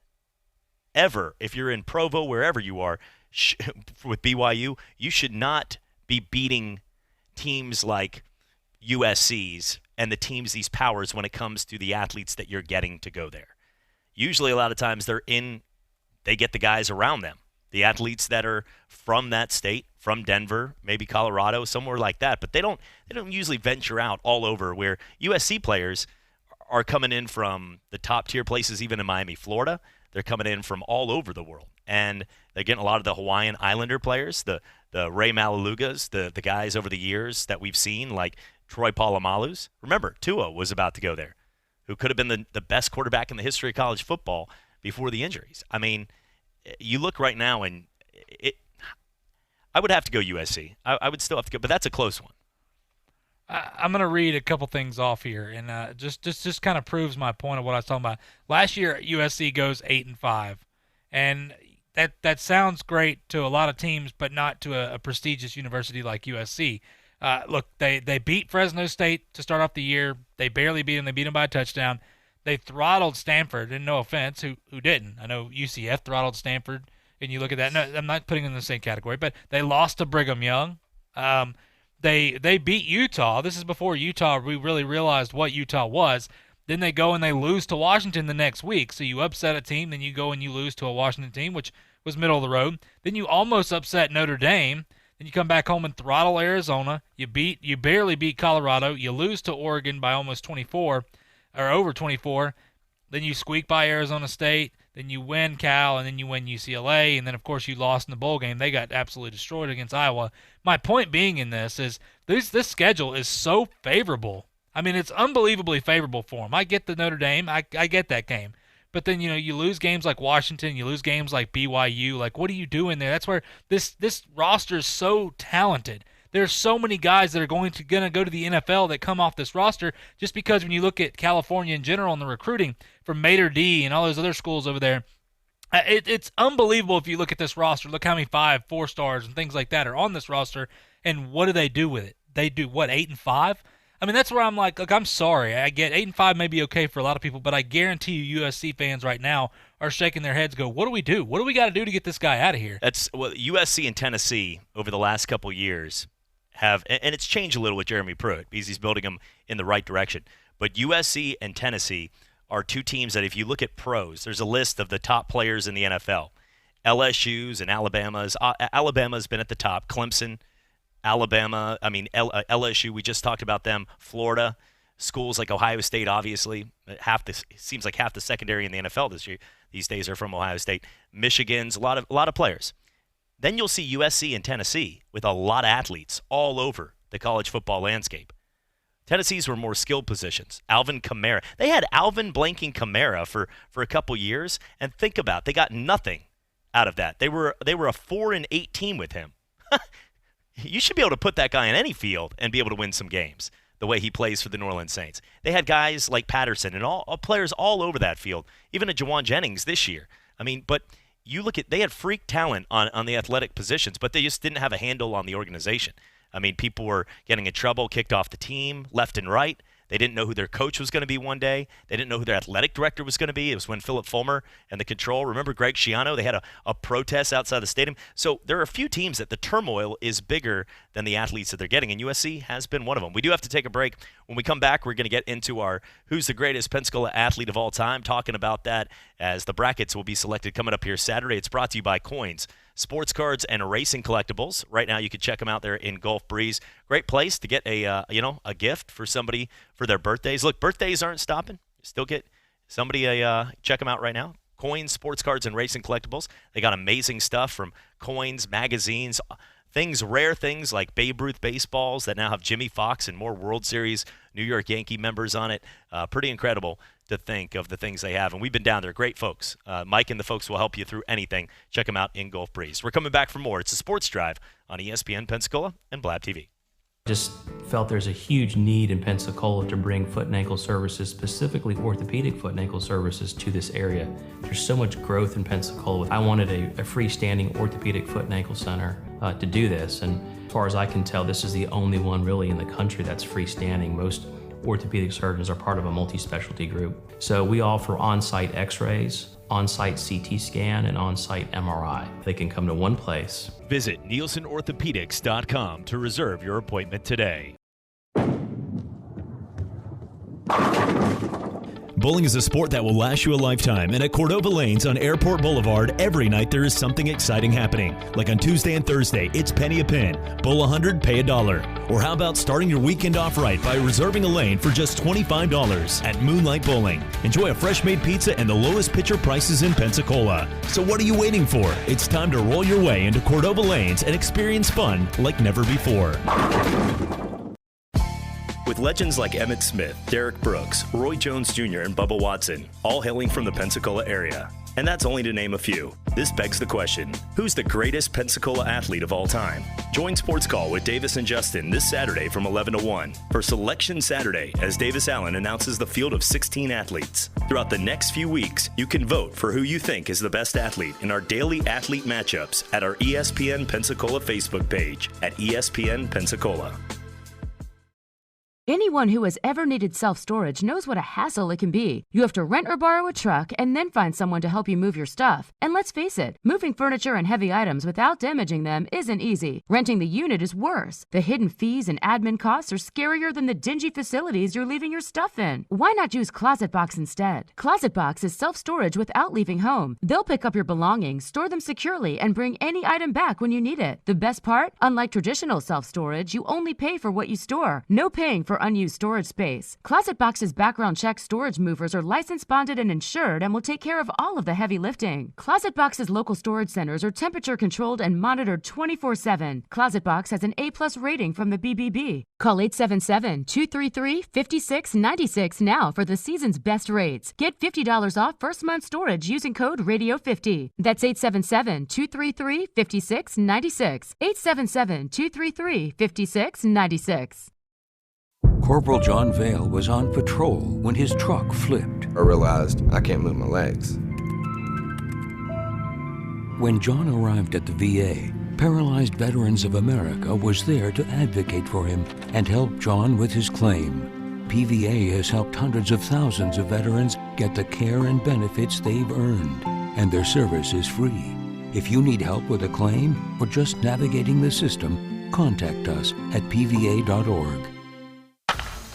ever, if you're in Provo, wherever you are, with BYU, you should not be beating teams like USC's and the teams, these powers, when it comes to the athletes that you're getting to go there. Usually a lot of times they get the guys around them, the athletes that are from that state, from Denver, maybe Colorado, somewhere like that. But they don't usually venture out all over, where USC players are coming in from the top tier places, even in Miami, Florida. They're coming in from all over the world. And they're getting a lot of the Hawaiian Islander players, the Ray Malalugas, the guys over the years that we've seen, like Troy Polamalu's. Remember, Tua was about to go there, who could have been the best quarterback in the history of college football before the injuries. I mean, you look right now, and I would have to go USC. I would still have to go, but that's a close one. I'm going to read a couple things off here, and just kind of proves my point of what I was talking about. Last year, USC goes 8-5, and that sounds great to a lot of teams, but not to a prestigious university like USC. Look, they beat Fresno State to start off the year. They barely beat them. They beat them by a touchdown. They throttled Stanford, and no offense, who didn't. I know UCF throttled Stanford, and you look at that. No, I'm not putting them in the same category, but they lost to Brigham Young. They beat Utah. This is before Utah we really realized what Utah was. Then they go and they lose to Washington the next week. So you upset a team, then you go and you lose to a Washington team, which was middle of the road. Then you almost upset Notre Dame. Then you come back home and throttle Arizona. You barely beat Colorado. You lose to Oregon by almost 24 or over 24. Then you squeak by Arizona State. Then you win Cal, and then you win UCLA, and then, of course, you lost in the bowl game. They got absolutely destroyed against Iowa. My point being in this is this schedule is so favorable. I mean, it's unbelievably favorable for them. I get the Notre Dame. I get that game. But then, you lose games like Washington. You lose games like BYU. Like, what are you doing there? That's where this roster is so talented. There's so many guys that are going to go to the NFL that come off this roster just because when you look at California in general and the recruiting from Mater D and all those other schools over there, it's unbelievable if you look at this roster. Look how many 5, 4 stars and things like that are on this roster, and what do they do with it? They do, 8-5? I mean, that's where I'm like, look, I'm sorry. I get 8-5 may be okay for a lot of people, but I guarantee you USC fans right now are shaking their heads, go, what do we do? What do we got to do to get this guy out of here? USC and Tennessee over the last couple years have, and it's changed a little with Jeremy Pruitt because he's building them in the right direction. But USC and Tennessee are two teams that if you look at pros, there's a list of the top players in the NFL. LSU's and Alabama's. Alabama's been at the top. Clemson, Alabama, LSU, we just talked about them. Florida, schools like Ohio State, obviously. It seems like half the secondary in the NFL these days are from Ohio State. Michigan's, a lot of players. Then you'll see USC and Tennessee with a lot of athletes all over the college football landscape. Tennessee's were more skilled positions. Alvin Kamara. They had Alvin blanking Kamara for a couple years, and think about it, they got nothing out of that. They were a 4-8 team with him. You should be able to put that guy in any field and be able to win some games the way he plays for the New Orleans Saints. They had guys like Patterson and all players all over that field, even a Jawan Jennings this year. But you look at, they had freak talent on the athletic positions, but they just didn't have a handle on the organization. People were getting in trouble, kicked off the team left and right. They didn't know who their coach was going to be one day. They didn't know who their athletic director was going to be. It was when Philip Fulmer and the control, remember Greg Schiano, they had a protest outside the stadium. So there are a few teams that the turmoil is bigger than the athletes that they're getting, and USC has been one of them. We do have to take a break. When we come back, we're going to get into our Who's the Greatest Pensacola Athlete of All Time, talking about that as the brackets will be selected coming up here Saturday. It's brought to you by Coins, sports cards, and racing collectibles. Right now, you can check them out there in Gulf Breeze. Great place to get a gift for somebody for their birthdays. Look, birthdays aren't stopping. Still get somebody check them out right now. Coins, sports cards, and racing collectibles. They got amazing stuff from coins, magazines, rare things like Babe Ruth baseballs that now have Jimmy Fox and more World Series New York Yankee members on it. Pretty incredible to think of the things they have. And we've been down there. Great folks. Mike and the folks will help you through anything. Check them out in Gulf Breeze. We're coming back for more. It's a Sports Drive on ESPN Pensacola and Blab TV. Just felt there's a huge need in Pensacola to bring foot and ankle services, specifically orthopedic foot and ankle services, to this area. There's so much growth in Pensacola. I wanted a freestanding orthopedic foot and ankle center to do this, and as far as I can tell, this is the only one really in the country that's freestanding. Most orthopedic surgeons are part of a multi-specialty group. So we offer on-site x-rays, on-site CT scan, and on-site MRI. They can come to one place. Visit NielsenOrthopedics.com to reserve your appointment today. Bowling is a sport that will last you a lifetime, and at Cordova Lanes on Airport Boulevard, every night there is something exciting happening. Like on Tuesday and Thursday, it's penny a pin. Bowl 100, pay $1. Or how about starting your weekend off right by reserving a lane for just $25 at Moonlight Bowling. Enjoy a fresh-made pizza and the lowest pitcher prices in Pensacola. So what are you waiting for? It's time to roll your way into Cordova Lanes and experience fun like never before. With legends like Emmitt Smith, Derek Brooks, Roy Jones Jr., and Bubba Watson, all hailing from the Pensacola area. And that's only to name a few. This begs the question, who's the greatest Pensacola athlete of all time? Join Sports Call with Davis and Justin this Saturday from 11 to 1 for Selection Saturday as Davis Allen announces the field of 16 athletes. Throughout the next few weeks, you can vote for who you think is the best athlete in our daily athlete matchups at our ESPN Pensacola Facebook page at ESPN Pensacola. Anyone who has ever needed self-storage knows what a hassle it can be. You have to rent or borrow a truck and then find someone to help you move your stuff. And let's face it, moving furniture and heavy items without damaging them isn't easy. Renting the unit is worse. The hidden fees and admin costs are scarier than the dingy facilities you're leaving your stuff in. Why not use Closet Box instead? Closet Box is self-storage without leaving home. They'll pick up your belongings, store them securely, and bring any item back when you need it. The best part? Unlike traditional self-storage, you only pay for what you store. No paying for unused storage space. Closet Box's background check storage movers are licensed, bonded, and insured and will take care of all of the heavy lifting. Closet Box's local storage centers are temperature controlled and monitored 24/7. Closet Box has an A+ rating from the BBB. Call 877-233-5696 now for the season's best rates. Get $50 off first month storage using code RADIO50. That's 877-233-5696. 877-233-5696. Corporal John Vale was on patrol when his truck flipped. I realized I can't move my legs. When John arrived at the VA, Paralyzed Veterans of America was there to advocate for him and help John with his claim. PVA has helped hundreds of thousands of veterans get the care and benefits they've earned, and their service is free. If you need help with a claim or just navigating the system, contact us at pva.org.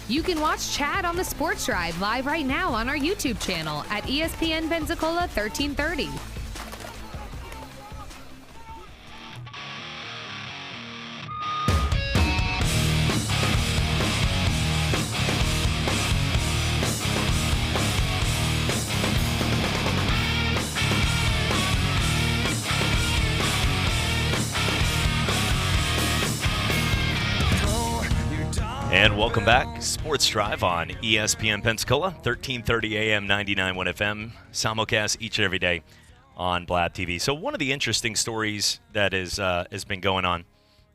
You can watch Chad on the Sports Drive live right now on our YouTube channel at ESPN Pensacola 1330. And welcome back. Sports Drive on ESPN Pensacola, 1330 AM, 99.1 FM. Simulcast each and every day on Blab TV. So one of the interesting stories that has been going on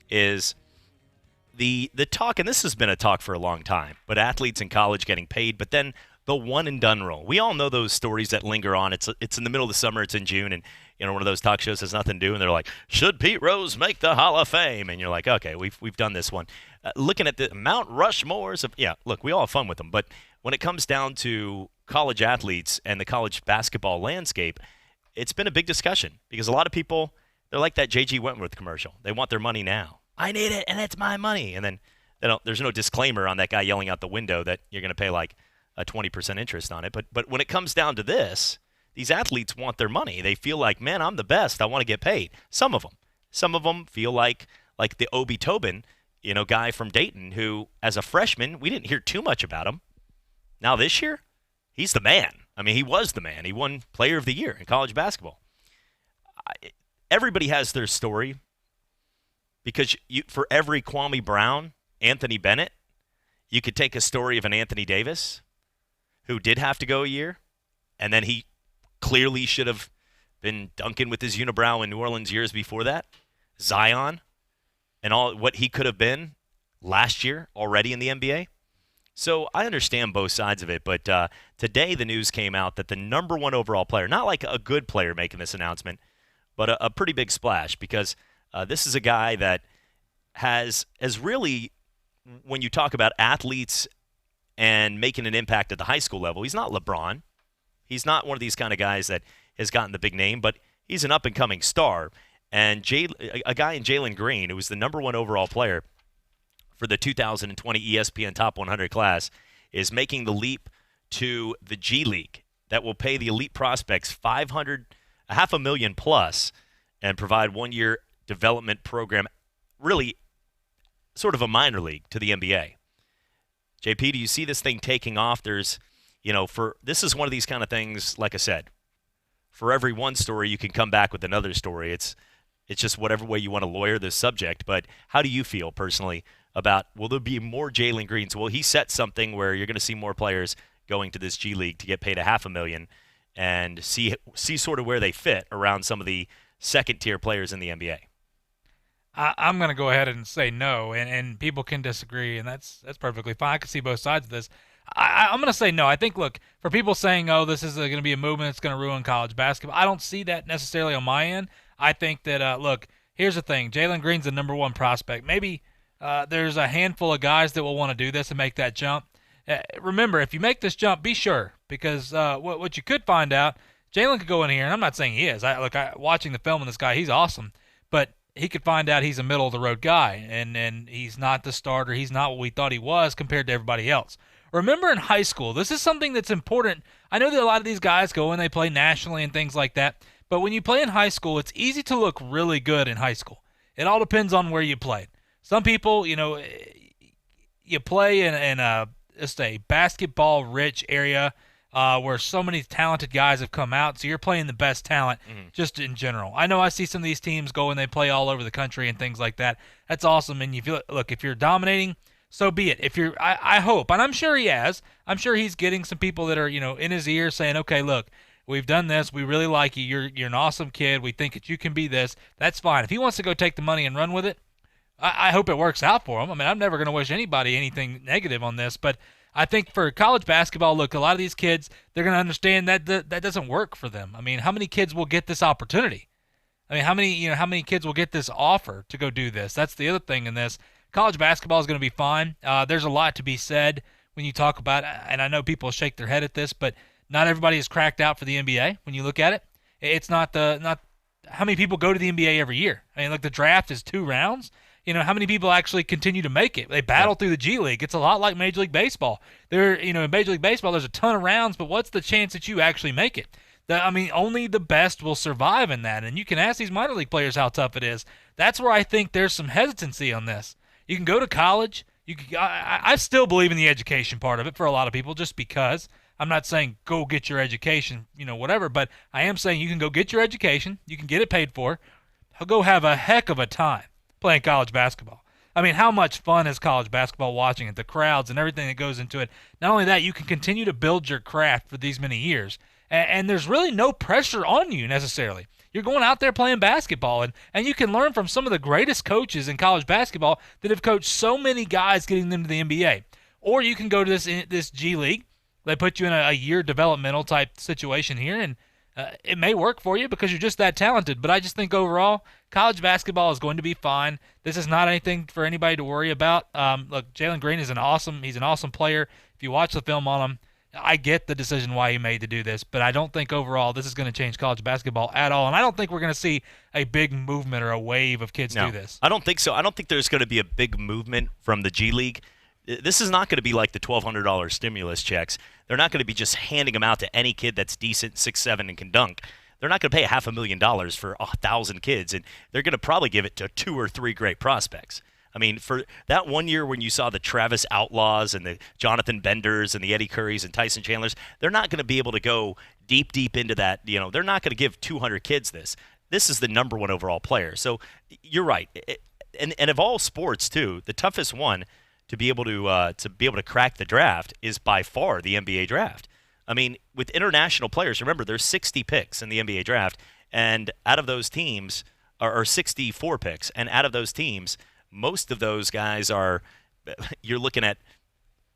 is the talk, and this has been a talk for a long time, but athletes in college getting paid, but then the one-and-done rule. We all know those stories that linger on. It's in the middle of the summer. It's in June, and one of those talk shows has nothing to do, and they're like, should Pete Rose make the Hall of Fame? And you're like, okay, we've done this one. Looking at the Mount Rushmores of, look, we all have fun with them, but when it comes down to college athletes and the college basketball landscape, it's been a big discussion because a lot of people, they're like that J.G. Wentworth commercial. They want their money now. I need it, and it's my money. And then there's no disclaimer on that guy yelling out the window that you're going to pay like a 20% interest on it. But when it comes down to this, these athletes want their money. They feel like, man, I'm the best. I want to get paid. Some of them feel like the Obi Tobin, guy from Dayton who, as a freshman, we didn't hear too much about him. Now this year, he's the man. I mean, he was the man. He won Player of the Year in college basketball. Everybody has their story because for every Kwame Brown, Anthony Bennett, you could take a story of an Anthony Davis who did have to go a year, and then he clearly should have been dunking with his unibrow in New Orleans years before that. Zion and all what he could have been last year already in the NBA. So I understand both sides of it, but today the news came out that the number 1 overall player, not like a good player making this announcement, but a pretty big splash, because this is a guy that has really, when you talk about athletes and making an impact at the high school level, he's not LeBron. He's not one of these kind of guys that has gotten the big name, but he's an up-and-coming star. And a guy in Jalen Green, who was the number 1 overall player for the 2020 ESPN Top 100 class, is making the leap to the G League that will pay the elite prospects $500,000 plus and provide 1-year development program, really sort of a minor league to the NBA. JP, do you see this thing taking off? There's, this is one of these kind of things, like I said, for every one story, you can come back with another story. It's just whatever way you want to lawyer this subject. But how do you feel personally about, will there be more Jalen Greens? Will he set something where you're going to see more players going to this G League to get paid $500,000 and see sort of where they fit around some of the second-tier players in the NBA? I'm going to go ahead and say no, and people can disagree, and that's perfectly fine. I can see both sides of this. I'm going to say no. I think, look, for people saying, oh, this is going to be a movement that's going to ruin college basketball, I don't see that necessarily on my end. I think that, look, here's the thing. Jalen Green's the number 1 prospect. Maybe there's a handful of guys that will want to do this and make that jump. Remember, if you make this jump, be sure, because what you could find out, Jalen could go in here, and I'm not saying he is. Watching the film on this guy, he's awesome. But he could find out he's a middle-of-the-road guy, and he's not the starter. He's not what we thought he was compared to everybody else. Remember in high school, this is something that's important. I know that a lot of these guys go and they play nationally and things like that, but when you play in high school, it's easy to look really good in high school. It all depends on where you played. Some people, you play in just a basketball-rich area where so many talented guys have come out, so you're playing the best talent just in general. I know I see some of these teams go and they play all over the country and things like that. That's awesome, and you feel, look, if you're dominating, so be it. If you're, I hope, and I'm sure he has. I'm sure he's getting some people that are, in his ear saying, okay, look, we've done this. We really like you. You're an awesome kid. We think that you can be this. That's fine. If he wants to go take the money and run with it, I hope it works out for him. I mean, I'm never going to wish anybody anything negative on this, but I think for college basketball, look, a lot of these kids, they're going to understand that that doesn't work for them. I mean, how many kids will get this opportunity? I mean, how many kids will get this offer to go do this? That's the other thing in this. College basketball is going to be fine. There's a lot to be said when you talk about, and I know people shake their head at this, but not everybody is cracked out for the NBA. When you look at it, it's not how many people go to the NBA every year. I mean, like the draft is 2 rounds. How many people actually continue to make it? They battle through the G League. It's a lot like Major League Baseball. In Major League Baseball, there's a ton of rounds, but what's the chance that you actually make it? Only the best will survive in that, and you can ask these minor league players how tough it is. That's where I think there's some hesitancy on this. You can go to college. I still believe in the education part of it for a lot of people, just because. I'm not saying go get your education, whatever, but I am saying you can go get your education. You can get it paid for. Go have a heck of a time playing college basketball. I mean, how much fun is college basketball watching it, the crowds and everything that goes into it? Not only that, you can continue to build your craft for these many years, and there's really no pressure on you necessarily. You're going out there playing basketball, and you can learn from some of the greatest coaches in college basketball that have coached so many guys getting them to the NBA. Or you can go to this G League. They put you in a year developmental type situation here, and it may work for you because you're just that talented. But I just think overall, college basketball is going to be fine. This is not anything for anybody to worry about. Look, Jalen Green is he's an awesome player. If you watch the film on him, I get the decision why he made to do this, but I don't think overall this is going to change college basketball at all, and I don't think we're going to see a big movement or a wave of kids do this. I don't think so. I don't think there's going to be a big movement from the G League. This is not going to be like the $1,200 stimulus checks. They're not going to be just handing them out to any kid that's decent, 6'7", and can dunk. They're not going to pay $500,000 for 1,000 kids, and they're going to probably give it to 2 or 3 great prospects. I mean, for that one year when you saw the Travis Outlaws and the Jonathan Benders and the Eddie Currys and Tyson Chandlers, they're not going to be able to go deep into that. They're not going to give 200 kids this. This is the number 1 overall player. So you're right. And of all sports, too, the toughest one to be able to crack the draft is by far the NBA draft. I mean, with international players, remember, there's 60 picks in the NBA draft, and out of those teams, or 64 picks, and out of those teams, most of those guys are, you're looking at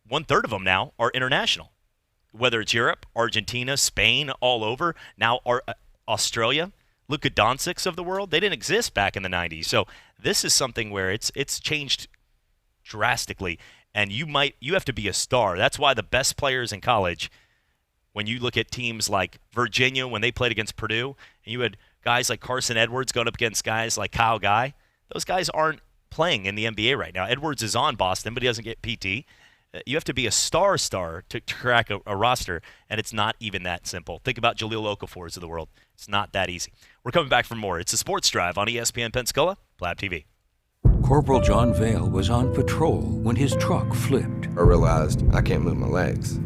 1/3 of them now are international. Whether it's Europe, Argentina, Spain, all over, now Australia, Luka Doncic of the world, they didn't exist back in the 90s. So this is something where it's changed drastically, and you have to be a star. That's why the best players in college, when you look at teams like Virginia when they played against Purdue, and you had guys like Carson Edwards going up against guys like Kyle Guy, those guys aren't playing in the NBA right now. Edwards is on Boston, but he doesn't get PT. You have to be a star to crack a roster, and it's not even that simple. Think about Jahlil Okafors of the world. It's not that easy. We're coming back for more. It's a Sports Drive on ESPN Pensacola, Blab TV. Corporal John Vale was on patrol when his truck flipped. I realized I can't move my legs.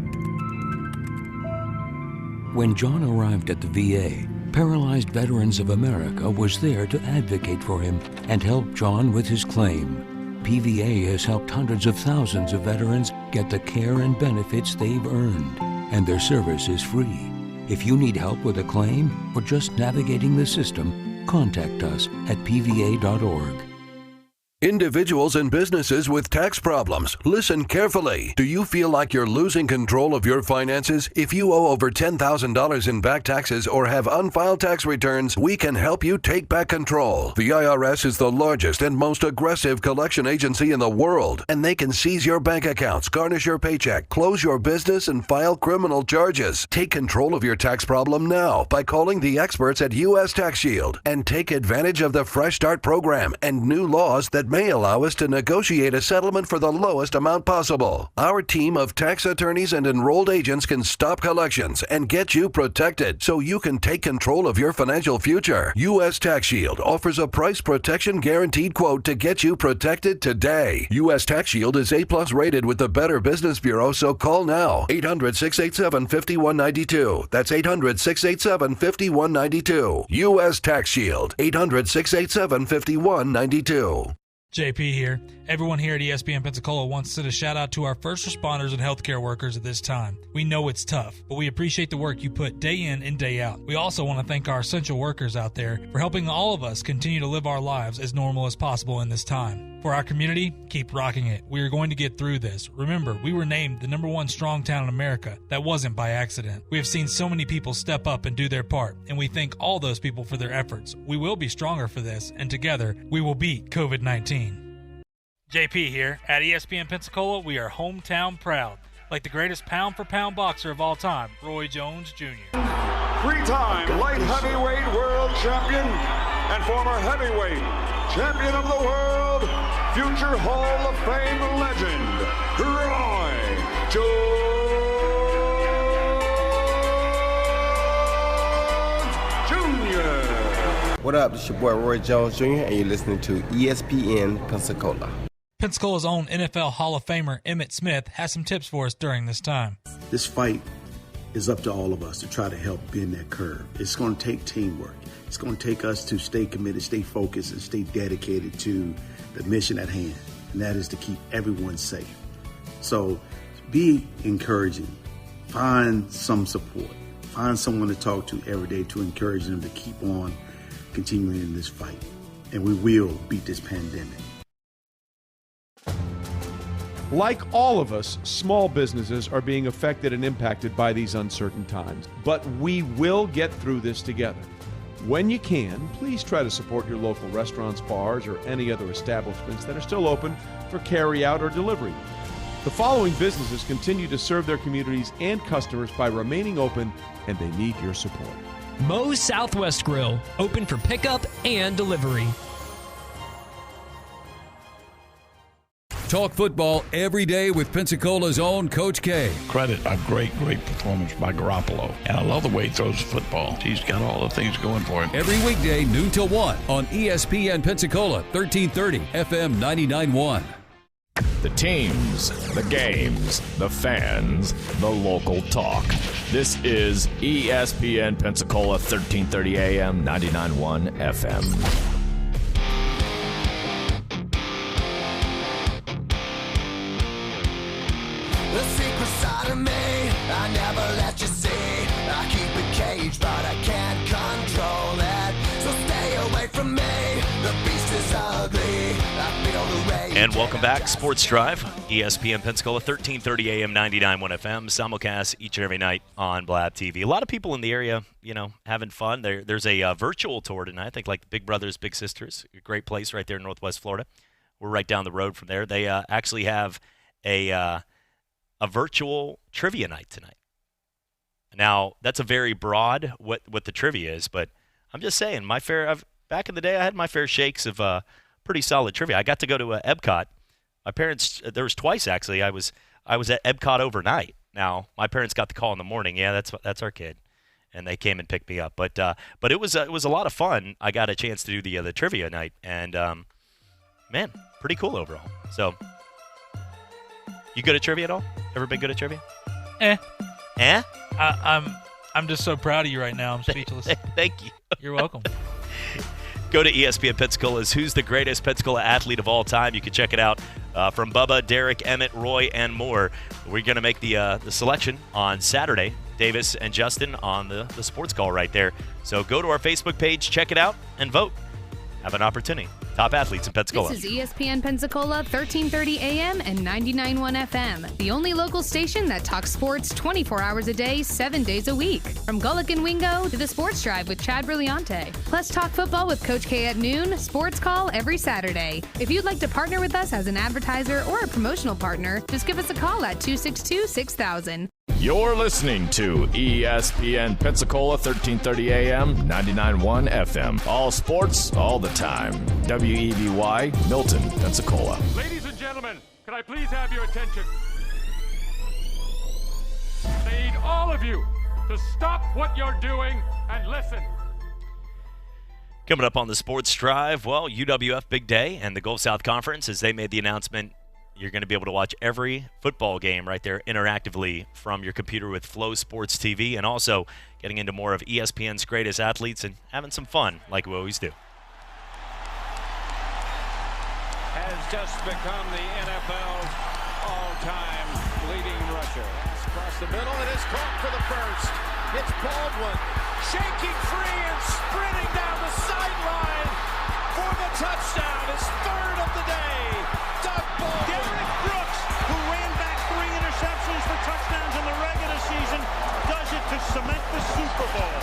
When John arrived at the VA, Paralyzed Veterans of America was there to advocate for him and help John with his claim. PVA has helped hundreds of thousands of veterans get the care and benefits they've earned, and their service is free. If you need help with a claim or just navigating the system, contact us at pva.org. Individuals and businesses with tax problems, listen carefully. Do you feel like you're losing control of your finances? If you owe over $10,000 in back taxes or have unfiled tax returns, we can help you take back control. The IRS is the largest and most aggressive collection agency in the world, and they can seize your bank accounts, garnish your paycheck, close your business, and file criminal charges. Take control of your tax problem now by calling the experts at U.S. Tax Shield and take advantage of the Fresh Start program and new laws that may allow us to negotiate a settlement for the lowest amount possible. Our team of tax attorneys and enrolled agents can stop collections and get you protected so you can take control of your financial future. U.S. Tax Shield offers a price protection guaranteed quote to get you protected today. U.S. Tax Shield is A+ rated with the Better Business Bureau, so call now. 800-687-5192. That's 800-687-5192. U.S. Tax Shield. 800-687-5192. JP here. Everyone here at ESPN Pensacola wants to send a shout out to our first responders and healthcare workers at this time. We know it's tough, but we appreciate the work you put day in and day out. We also want to thank our essential workers out there for helping all of us continue to live our lives as normal as possible in this time. For our community, keep rocking it. We are going to get through this. Remember, we were named the #1 strong town in America. That wasn't by accident. We have seen so many people step up and do their part, and we thank all those people for their efforts. We will be stronger for this, and together, we will beat COVID-19. JP here. At ESPN Pensacola, we are hometown proud. Like the greatest pound-for-pound boxer of all time, Roy Jones Jr. Three-time light heavyweight world champion and former heavyweight champion of the world, future Hall of Fame legend, Roy Jones Jr. What up? It's your boy Roy Jones Jr. and you're listening to ESPN Pensacola. Pensacola's own NFL Hall of Famer Emmitt Smith has some tips for us during this time. This fight is up to all of us to try to help bend that curve. It's going to take teamwork. It's going to take us to stay committed, stay focused, and stay dedicated to the mission at hand, and that is to keep everyone safe. So be encouraging. Find some support. Find someone to talk to every day to encourage them to keep on continuing in this fight. And we will beat this pandemic. Like all of us, small businesses are being affected and impacted by these uncertain times. But we will get through this together. When you can, please try to support your local restaurants, bars, or any other establishments that are still open for carry-out or delivery. The following businesses continue to serve their communities and customers by remaining open, and they need your support. Moe's Southwest Grill, open for pickup and delivery. Talk football every day with Pensacola's own Coach K. Credit a great performance by Garoppolo. And I love the way he throws the football. He's got all the things going for him. Every weekday, noon till 1 on ESPN Pensacola, 1330 FM 99.1. The teams, the games, the fans, the local talk. This is ESPN Pensacola, 1330 AM, 99.1 FM. The secret side of me, I never let you see. rage, but I can't control it. So stay away from me. The beast is ugly. I feel the rage. And welcome back, Sports Drive, ESPN Pensacola, 1330 AM, 99.1 FM, simulcast each and every night on Blab TV. A lot of people in the area, having fun. There's a virtual tour tonight, I think like Big Brothers Big Sisters, a great place right there in Northwest Florida. We're right down the road from there. They actually have a virtual trivia night tonight. Now, that's a very broad what the trivia is, but I'm just saying, back in the day, I had my fair shakes of pretty solid trivia. I got to go to Epcot. My parents, there was twice actually. I was at Epcot overnight. Now, my parents got the call in the morning. Yeah, that's our kid, and they came and picked me up. But it was a lot of fun. I got a chance to do the trivia night, and man, pretty cool overall. So, you good at trivia at all? Ever been good at trivia? Eh? I'm just so proud of you right now. I'm speechless. Thank you. You're welcome. Go to ESPN Pensacola's Who's the Greatest Pensacola Athlete of All Time. You can check it out from Bubba, Derek, Emmett, Roy, and more. We're going to make the selection on Saturday. Davis and Justin on the sports call right there. So go to our Facebook page, check it out, and vote. Have an opportunity. Top athletes in Pensacola. This is ESPN Pensacola, 1330 AM and 99.1 FM, the only local station that talks sports 24 hours a day, 7 days a week. From Gullick and Wingo to the Sports Drive with Chad Brillante. Plus talk football with Coach K at noon, sports call every Saturday. If you'd like to partner with us as an advertiser or a promotional partner, just give us a call at 262-6000. You're listening to ESPN Pensacola, 1330 AM, 99.1 FM. All sports, all the time. WEBY, Milton, Pensacola. Ladies and gentlemen, can I please have your attention? I need all of you to stop what you're doing and listen. Coming up on the Sports Drive, well, UWF big day and the Gulf South Conference, as they made the announcement, you're going to be able to watch every football game right there interactively from your computer with Flow Sports TV, and also getting into more of ESPN's greatest athletes and having some fun like we always do. Has just become the NFL's all-time leading rusher. Across the middle, it is caught for the first. It's Baldwin shaking free and sprinting down the sideline for the touchdown. His third of the day. Doug Baldwin. Derek Brooks, who ran back 3 interceptions for touchdowns in the regular season, does it to cement the Super Bowl.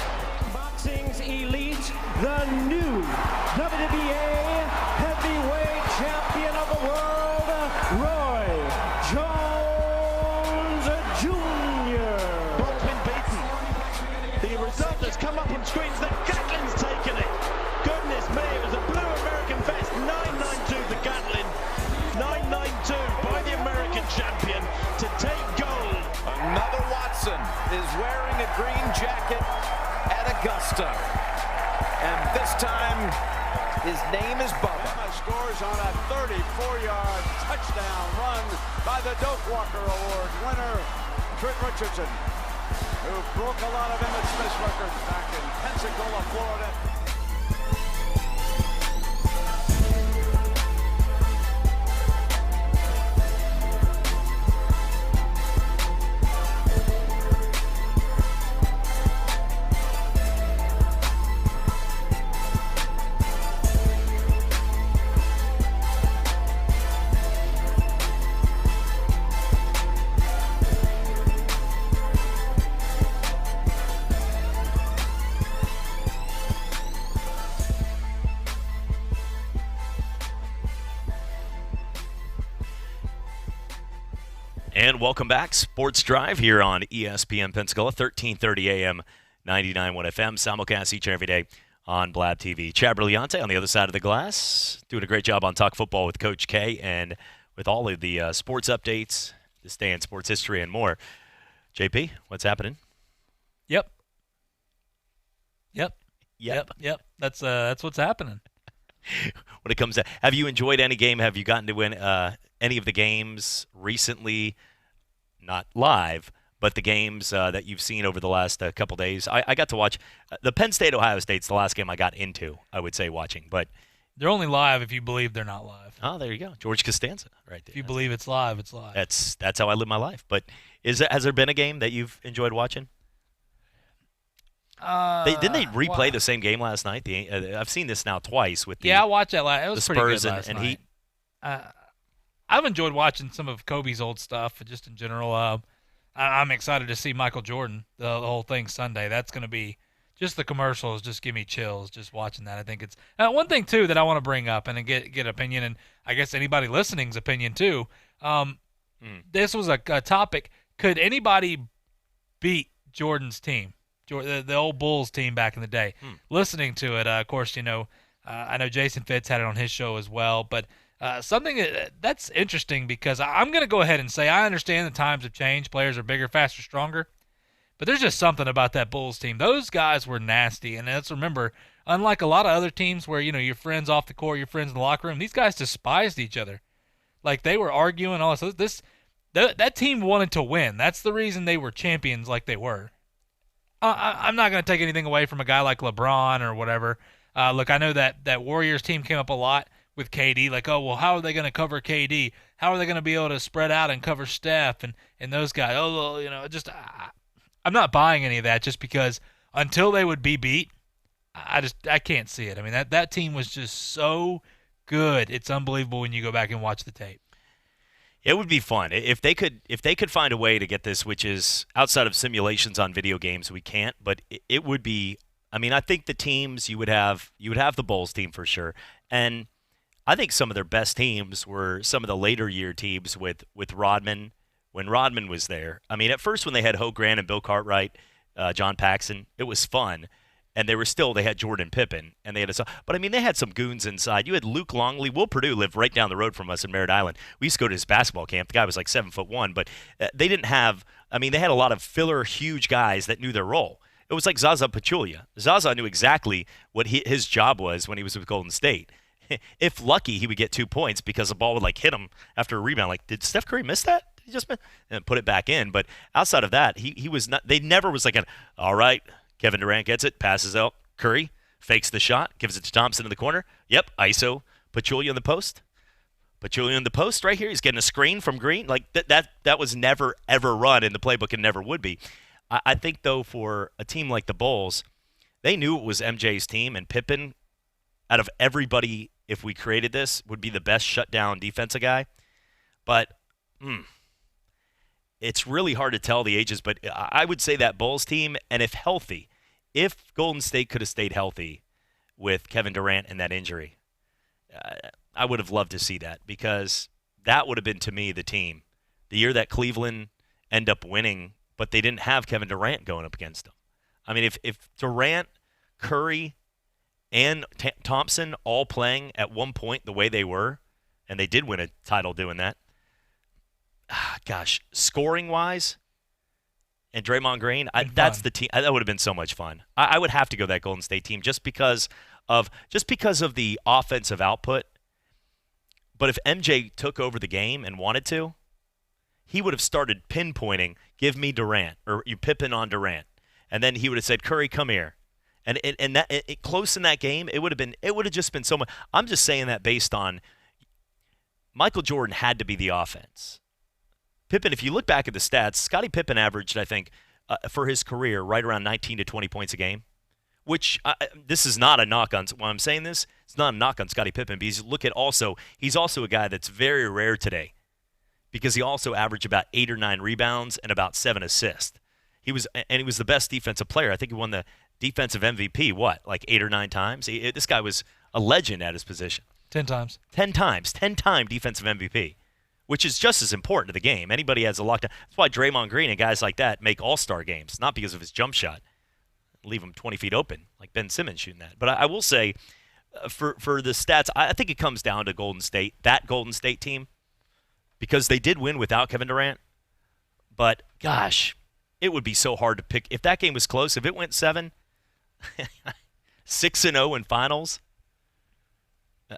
Boxing's elite, the new WBA heavyweight champion of the world, Roy Jones Jr. Both been beaten. The result has come up on screens that Gatlin's taken it. Goodness me, it was a blue American vest, 992 for Gatlin. 992 by the American champion to take gold. Another Watson is wearing a green jacket at Augusta. And this time, his name is Bubba. Scores on a 34-yard touchdown run by the Doak Walker Award winner, Trent Richardson, who broke a lot of Emmett Smith's records back in Pensacola, Florida. And welcome back, Sports Drive here on ESPN Pensacola, 1330 AM, 99.1 FM, simulcast each and every day on Blab TV. Chad Brillante on the other side of the glass, doing a great job on Talk Football with Coach K and with all of the sports updates, this day in sports history and more. JP, what's happening? Yep. That's what's happening. When it comes to, have you enjoyed any game? Have you gotten to win any of the games recently? Not live, but the games that you've seen over the last couple days. I got to watch the Penn State-Ohio State's the last game I got into, I would say, watching. But they're only live if you believe they're not live. Oh, there you go. George Costanza right there. If you believe it's live, it's live. That's how I live my life. But has there been a game that you've enjoyed watching? Didn't they replay the same game last night? I've seen this now twice with I watched that last. It was the pretty Spurs good last and night. Heat. I've enjoyed watching some of Kobe's old stuff, just in general. I'm excited to see Michael Jordan, the whole thing Sunday. That's going to be just the commercials. Just give me chills just watching that. I think it's one thing too that I want to bring up and get opinion, and I guess anybody listening's opinion too. This was a topic. Could anybody beat Jordan's team, the old Bulls team back in the day? Listening to it, of course, I know Jason Fitz had it on his show as well, but something that's interesting because I'm going to go ahead and say I understand the times have changed. Players are bigger, faster, stronger. But there's just something about that Bulls team. Those guys were nasty. And let's remember, unlike a lot of other teams where, your friends off the court, your friends in the locker room, these guys despised each other. Like, they were arguing all this. That team wanted to win. That's the reason they were champions like they were. I'm not going to take anything away from a guy like LeBron or whatever. Look, I know that Warriors team came up a lot with KD, like, oh, well, how are they going to cover KD? How are they going to be able to spread out and cover Steph and those guys? Oh, well, I'm not buying any of that just because until they would be beat, I can't see it. I mean, that team was just so good. It's unbelievable when you go back and watch the tape. It would be fun if they could find a way to get this, which is outside of simulations on video games. We can't, but it would be. I mean, I think the teams you would have the Bulls team for sure, and I think some of their best teams were some of the later year teams with Rodman, when Rodman was there. I mean, at first when they had Ho Grant and Bill Cartwright, John Paxson, it was fun. And they had Jordan Pippen, and they had but I mean, they had some goons inside. You had Luke Longley. Will Purdue lived right down the road from us in Merritt Island. We used to go to his basketball camp. The guy was like 7'1", but they didn't have. I mean, they had a lot of filler, huge guys that knew their role. It was like Zaza Pachulia. Zaza knew exactly what his job was when he was with Golden State. If lucky, he would get 2 points because the ball would like hit him after a rebound. Like, did Steph Curry miss that? Did he just miss? And put it back in. But outside of that, he was not. They never was like all right. Kevin Durant gets it, passes out. Curry fakes the shot, gives it to Thompson in the corner. Yep, ISO. Pachulia in the post. Pachulia in the post right here. He's getting a screen from Green. Like that was never ever run in the playbook and never would be. I think though for a team like the Bulls, they knew it was MJ's team, and Pippen, out of everybody, if we created this, would be the best shutdown defensive guy. But it's really hard to tell the ages, but I would say that Bulls team, and if healthy, if Golden State could have stayed healthy with Kevin Durant and that injury, I would have loved to see that, because that would have been, to me, the team. The year that Cleveland ended up winning, but they didn't have Kevin Durant going up against them. I mean, if Durant, Curry, and Thompson all playing at one point the way they were, and they did win a title doing that, gosh, scoring-wise, and Draymond Green, that's the team. That would have been so much fun. I would have to go that Golden State team just because of the offensive output. But if MJ took over the game and wanted to, he would have started pinpointing, give me Durant, or you Pippen on Durant. And then he would have said, Curry, come here. And close in that game, it would have just been so much. I'm just saying that based on Michael Jordan had to be the offense. Pippen, if you look back at the stats, Scottie Pippen averaged, I think, for his career, right around 19 to 20 points a game, which this is not a knock on. When I'm saying this, it's not a knock on Scottie Pippen, because he's also a guy that's very rare today, because he also averaged about 8 or 9 rebounds and about 7 assists. He was the best defensive player. I think he won the defensive MVP, like 8 or 9 times? This guy was a legend at his position. 10 times. 10-time defensive MVP, which is just as important to the game. Anybody has a lockdown. That's why Draymond Green and guys like that make all-star games, not because of his jump shot. Leave him 20 feet open, like Ben Simmons shooting that. But I will say, for the stats, I think it comes down to Golden State, that Golden State team, because they did win without Kevin Durant. But, gosh, it would be so hard to pick. If that game was close, if it went 7, 6-0 in finals,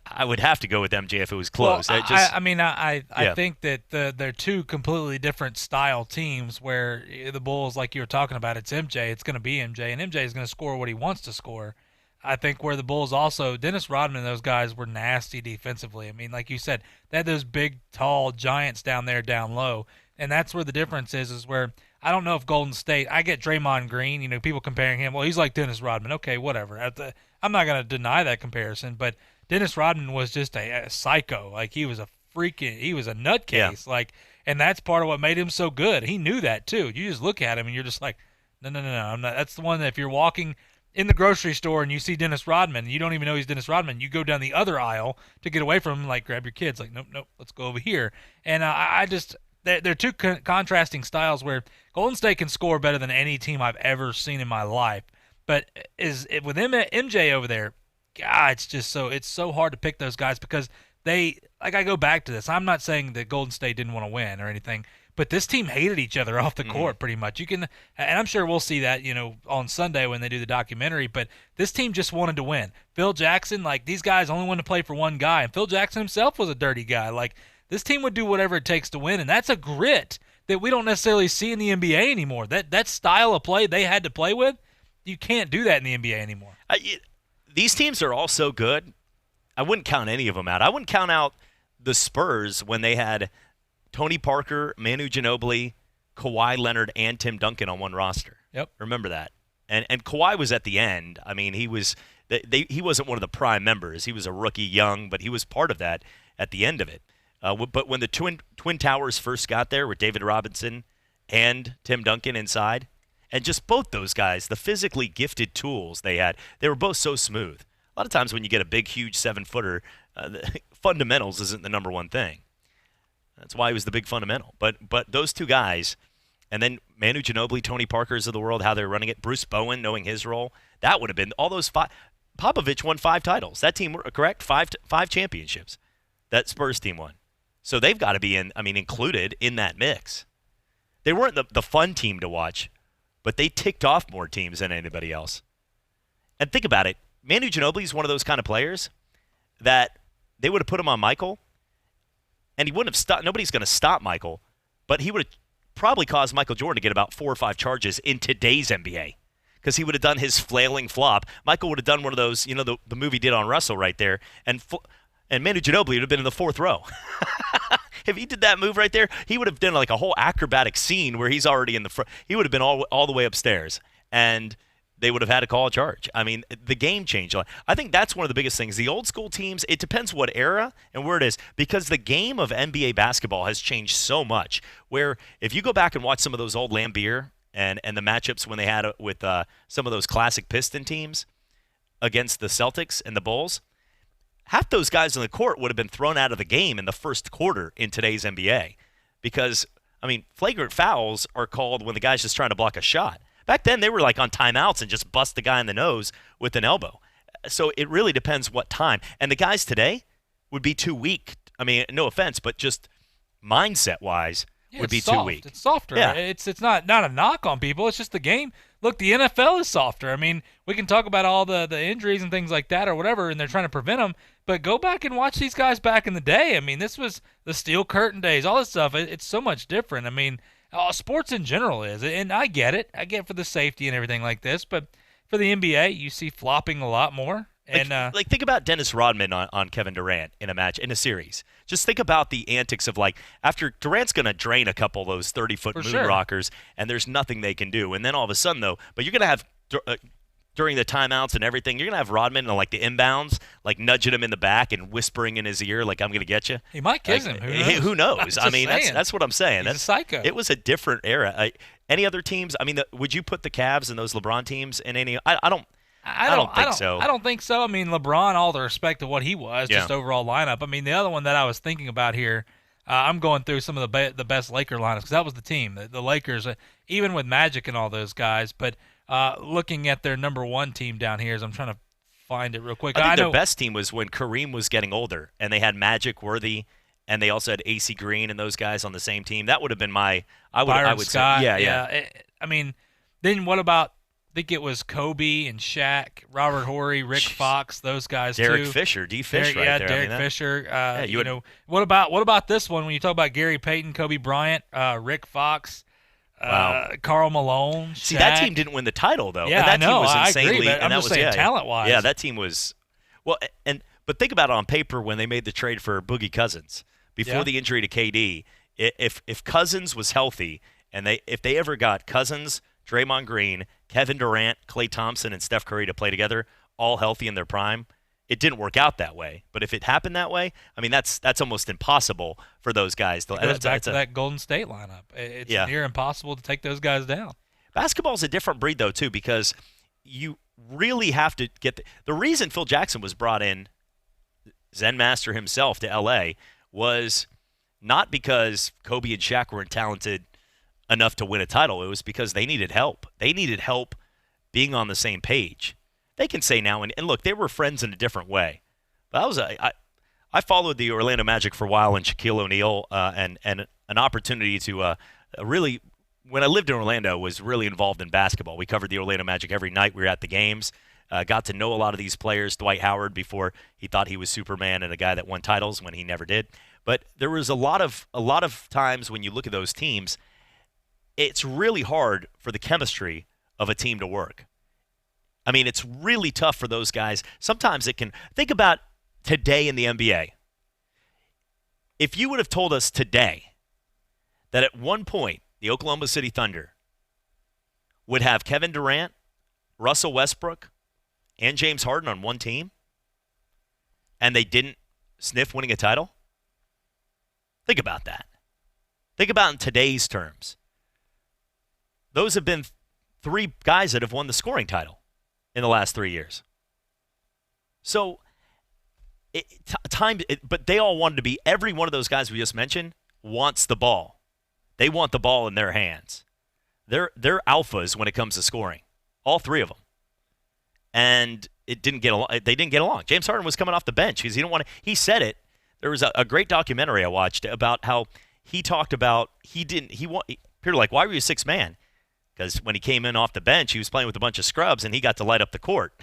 I would have to go with MJ if it was close. Well, I think that they're two completely different style teams, where the Bulls, like you were talking about, it's MJ. It's going to be MJ, and MJ is going to score what he wants to score. I think where the Bulls also, Dennis Rodman and those guys were nasty defensively. I mean, like you said, they had those big, tall giants down there down low, and that's where the difference is where I don't know if Golden State. I get Draymond Green. You know, people comparing him. Well, he's like Dennis Rodman. Okay, whatever. I'm not going to deny that comparison, but Dennis Rodman was just a psycho. Like he was a nutcase. Yeah. Like, and that's part of what made him so good. He knew that too. You just look at him and you're just like, no, I'm not. That's the one that if you're walking in the grocery store and you see Dennis Rodman, you don't even know he's Dennis Rodman. You go down the other aisle to get away from him, like grab your kids, like nope, let's go over here. And they're two contrasting styles where Golden State can score better than any team I've ever seen in my life. But with MJ over there, God, it's so hard to pick those guys because I go back to this. I'm not saying that Golden State didn't want to win or anything, but this team hated each other off the court pretty much. And I'm sure we'll see that, on Sunday when they do the documentary, but this team just wanted to win. Phil Jackson, these guys only wanted to play for one guy, and Phil Jackson himself was a dirty guy. This team would do whatever it takes to win, and that's a grit that we don't necessarily see in the NBA anymore. That style of play they had to play with, you can't do that in the NBA anymore. These teams are all so good. I wouldn't count any of them out. I wouldn't count out the Spurs when they had Tony Parker, Manu Ginobili, Kawhi Leonard, and Tim Duncan on one roster. Yep. Remember that. And Kawhi was at the end. I mean, he wasn't one of the prime members. He was a rookie, young, but he was part of that at the end of it. But when the Twin Towers first got there with David Robinson and Tim Duncan inside, and just both those guys, the physically gifted tools they had, they were both so smooth. A lot of times when you get a big, huge 7-footer, fundamentals isn't the number one thing. That's why he was the big fundamental. But those two guys, and then Manu Ginobili, Tony Parkers of the world, how they're running it, Bruce Bowen knowing his role, that would have been all those five. Popovich won 5 titles. That team, correct? Five championships. That Spurs team won. So they've got to be included in that mix. They weren't the fun team to watch, but they ticked off more teams than anybody else. And think about it. Manu Ginobili is one of those kind of players that they would have put him on Michael, and he wouldn't have stopped. Nobody's going to stop Michael, but he would have probably caused Michael Jordan to get about 4 or 5 charges in today's NBA because he would have done his flailing flop. Michael would have done one of those, the movie did on Russell right there, and Manu Ginobili would have been in the 4th row. If he did that move right there, he would have done like a whole acrobatic scene where he's already in the front. He would have been all the way upstairs, and they would have had to call a charge. I mean, the game changed. I think that's one of the biggest things. The old school teams, it depends what era and where it is, because the game of NBA basketball has changed so much, where if you go back and watch some of those old Lambeer and the matchups when they had with some of those classic Piston teams against the Celtics and the Bulls, half those guys on the court would have been thrown out of the game in the first quarter in today's NBA because, flagrant fouls are called when the guy's just trying to block a shot. Back then, they were like on timeouts and just bust the guy in the nose with an elbow. So it really depends what time. And the guys today would be too weak. No offense, but just mindset-wise would be too weak. It's softer. Yeah. It's not a knock on people. It's just the game. Look, the NFL is softer. We can talk about all the injuries and things like that or whatever, and they're trying to prevent them. But go back and watch these guys back in the day. This was the Steel Curtain days, all this stuff. It's so much different. Sports in general is, and I get it. I get it for the safety and everything like this, but for the NBA, you see flopping a lot more. And think about Dennis Rodman on Kevin Durant in a match, in a series. Just think about the antics of after Durant's going to drain a couple of those 30-foot moon rockers, and there's nothing they can do. And then all of a sudden, though, but you're going to have during the timeouts and everything, you're going to have Rodman on the inbounds, nudging him in the back and whispering in his ear, I'm going to get you. He might kiss him. Who knows? That's what I'm saying. He's a psycho. It was a different era. Any other teams? Would you put the Cavs and those LeBron teams in any? I don't think so. I don't think so. LeBron, all the respect to what he was, just overall lineup. The other one that I was thinking about here, I'm going through some of the best Laker lineups because that was the team, the Lakers, even with Magic and all those guys. But looking at their number 1 team down here, as I'm trying to find it real quick. I think their best team was when Kareem was getting older, and they had Magic, Worthy, and they also had AC Green and those guys on the same team. That would have been I would Scott, say, yeah. Then what about? I think it was Kobe and Shaq, Robert Horry, Rick Fox, those guys Derek too. Fisher, Fish, right there. Derek Fisher. What about this one? When you talk about Gary Payton, Kobe Bryant, Rick Fox. Karl Malone. Shaq. See, that team didn't win the title though. Yeah, that I know. Team was I insanely, agree, but I'm just saying talent-wise. Yeah, that team was but think about it on paper when they made the trade for Boogie Cousins before the injury to KD. If Cousins was healthy And if they ever got Cousins, Draymond Green, Kevin Durant, Klay Thompson, and Steph Curry to play together, all healthy in their prime, it didn't work out that way. But if it happened that way, I mean, that's almost impossible for those guys. It goes back to that Golden State lineup. It's near impossible to take those guys down. Basketball's a different breed, though, too, because you really have to get the reason Phil Jackson was brought in, Zen Master himself, to L.A. was not because Kobe and Shaq weren't talented enough to win a title. It was because they needed help. They needed help being on the same page. They can say now, and look, they were friends in a different way. But I followed the Orlando Magic for a while, and Shaquille O'Neal, and an opportunity to really, when I lived in Orlando, was really involved in basketball. We covered the Orlando Magic every night. We were at the games. Got to know a lot of these players. Dwight Howard, before he thought he was Superman and a guy that won titles when he never did. But there was a lot of times when you look at those teams, it's really hard for the chemistry of a team to work. I mean, it's really tough for those guys. Sometimes it can. Think about today in the NBA. If you would have told us today that at one point the Oklahoma City Thunder would have Kevin Durant, Russell Westbrook, and James Harden on one team, and they didn't sniff winning a title, think about that. Think about in today's terms. Those have been three guys that have won the scoring title in the last 3 years. So, but they all wanted to be, every one of those guys we just mentioned wants the ball. They want the ball in their hands. They're alphas when it comes to scoring, all three of them. And it didn't get along. They didn't get along. James Harden was coming off the bench because he didn't want to. He said it. There was a great documentary I watched about how he talked about people were like, why were you a sixth man? Because when he came in off the bench, he was playing with a bunch of scrubs, and he got to light up the court.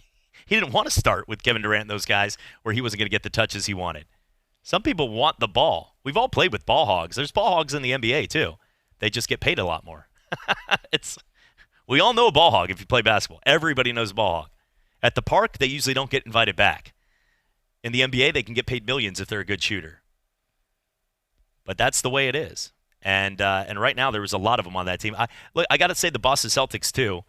He didn't want to start with Kevin Durant and those guys where he wasn't going to get the touches he wanted. Some people want the ball. We've all played with ball hogs. There's ball hogs in the NBA, too. They just get paid a lot more. We all know a ball hog if you play basketball. Everybody knows a ball hog. At the park, they usually don't get invited back. In the NBA, they can get paid millions if they're a good shooter. But that's the way it is. And right now, there was a lot of them on that team. I got to say the Boston Celtics, too.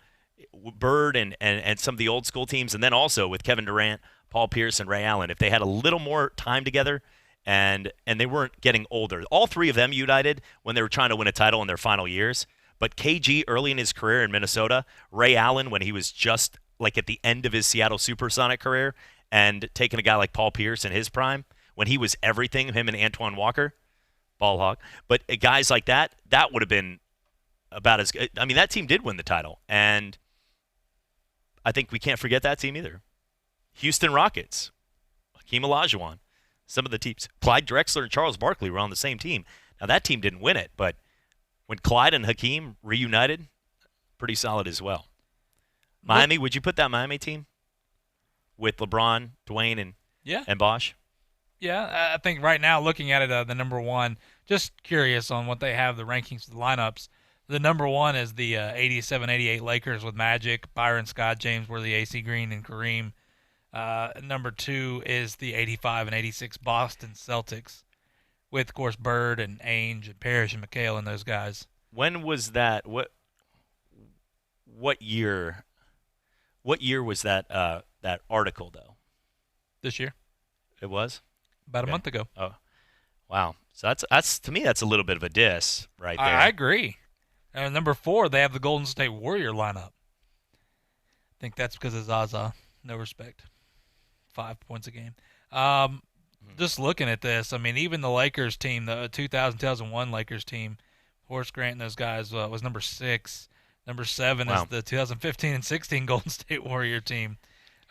Bird and some of the old school teams, and then also with Kevin Durant, Paul Pierce, and Ray Allen, if they had a little more time together and they weren't getting older. All three of them united when they were trying to win a title in their final years. But KG early in his career in Minnesota, Ray Allen when he was just like at the end of his Seattle Supersonic career, and taking a guy like Paul Pierce in his prime, when he was everything, him and Antoine Walker, ball hog. But guys like that would have been about as good. I mean, that team did win the title, and I think we can't forget that team either. Houston Rockets, Hakeem Olajuwon, some of the teams. Clyde Drexler and Charles Barkley were on the same team. Now, that team didn't win it, but when Clyde and Hakeem reunited, pretty solid as well. Miami, would you put that Miami team with LeBron, Dwayne, and Bosh? Yeah, I think right now, looking at it, the number one, just curious on what they have, the rankings, the lineups. The number one is the 87-88 Lakers with Magic, Byron Scott, James Worthy, AC Green, and Kareem. Number two is the 85 and 86 Boston Celtics with, of course, Bird and Ainge and Parrish and McHale and those guys. When was that? What year? What year was that that article, though? This year. It was? About a month ago. Oh, wow. So that's to me, that's a little bit of a diss right there. I agree. Number four, they have the Golden State Warrior lineup. I think that's because of Zaza. No respect. 5 points a game. Just looking at this, I mean, even the Lakers team, the 2000-2001 Lakers team, Horace Grant and those guys was number 6. Number 7 is the 2015 and 16 Golden State Warrior team.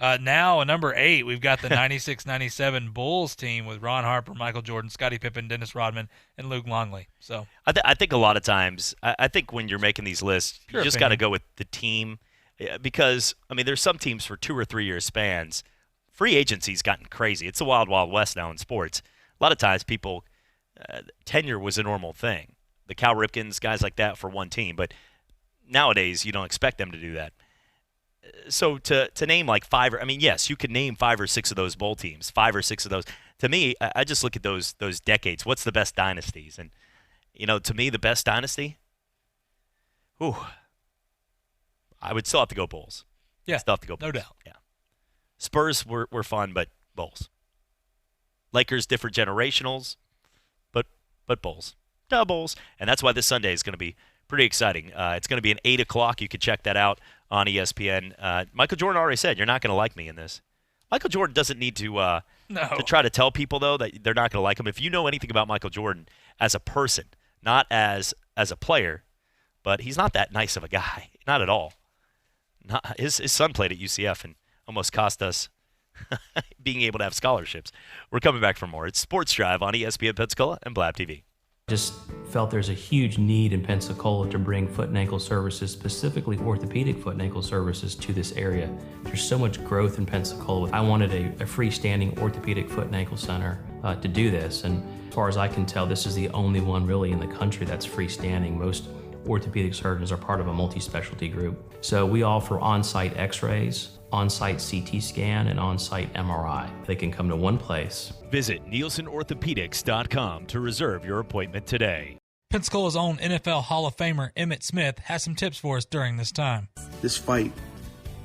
Now, number 8, we've got the 96-97 Bulls team with Ron Harper, Michael Jordan, Scottie Pippen, Dennis Rodman, and Luke Longley. So I think a lot of times, I think when you're making these lists, you just got to go with the team because, I mean, there's some teams for 2 or 3 year spans. Free agency's gotten crazy. It's the wild, wild west now in sports. A lot of times people, tenure was a normal thing. The Cal Ripkens, guys like that for one team. But nowadays, you don't expect them to do that. So to name like 5, I mean, yes, you could name 5 or 6 of those bowl teams, 5 or 6 of those. To me, I just look at those decades. What's the best dynasties? And, you know, to me, the best dynasty Ooh. I would still have to go Bulls. Yeah, still have to go Bulls. No doubt. Yeah. Spurs were fun, but Bulls. Lakers, different generationals, but Bulls. Bulls. And that's why this Sunday is going to be pretty exciting. It's going to be an 8 o'clock. You can check that out on ESPN. Michael Jordan already said, you're not going to like me in this. Michael Jordan doesn't need to try to tell people, though, that they're not going to like him. If you know anything about Michael Jordan as a person, not as a player, but he's not that nice of a guy. Not at all. His son played at UCF and almost cost us being able to have scholarships. We're coming back for more. It's Sports Drive on ESPN Pensacola and Blab TV. Just felt there's a huge need in Pensacola to bring foot and ankle services, specifically orthopedic foot and ankle services, to this area. There's so much growth in Pensacola. I wanted a freestanding orthopedic foot and ankle center to do this, and as far as I can tell, this is the only one really in the country that's freestanding. Most orthopedic surgeons are part of a multi-specialty group. So we offer on-site x-rays, on-site CT scan, and on-site MRI. They can come to one place. Visit NielsenOrthopedics.com to reserve your appointment today. Pensacola's own NFL Hall of Famer Emmitt Smith has some tips for us during this time. This fight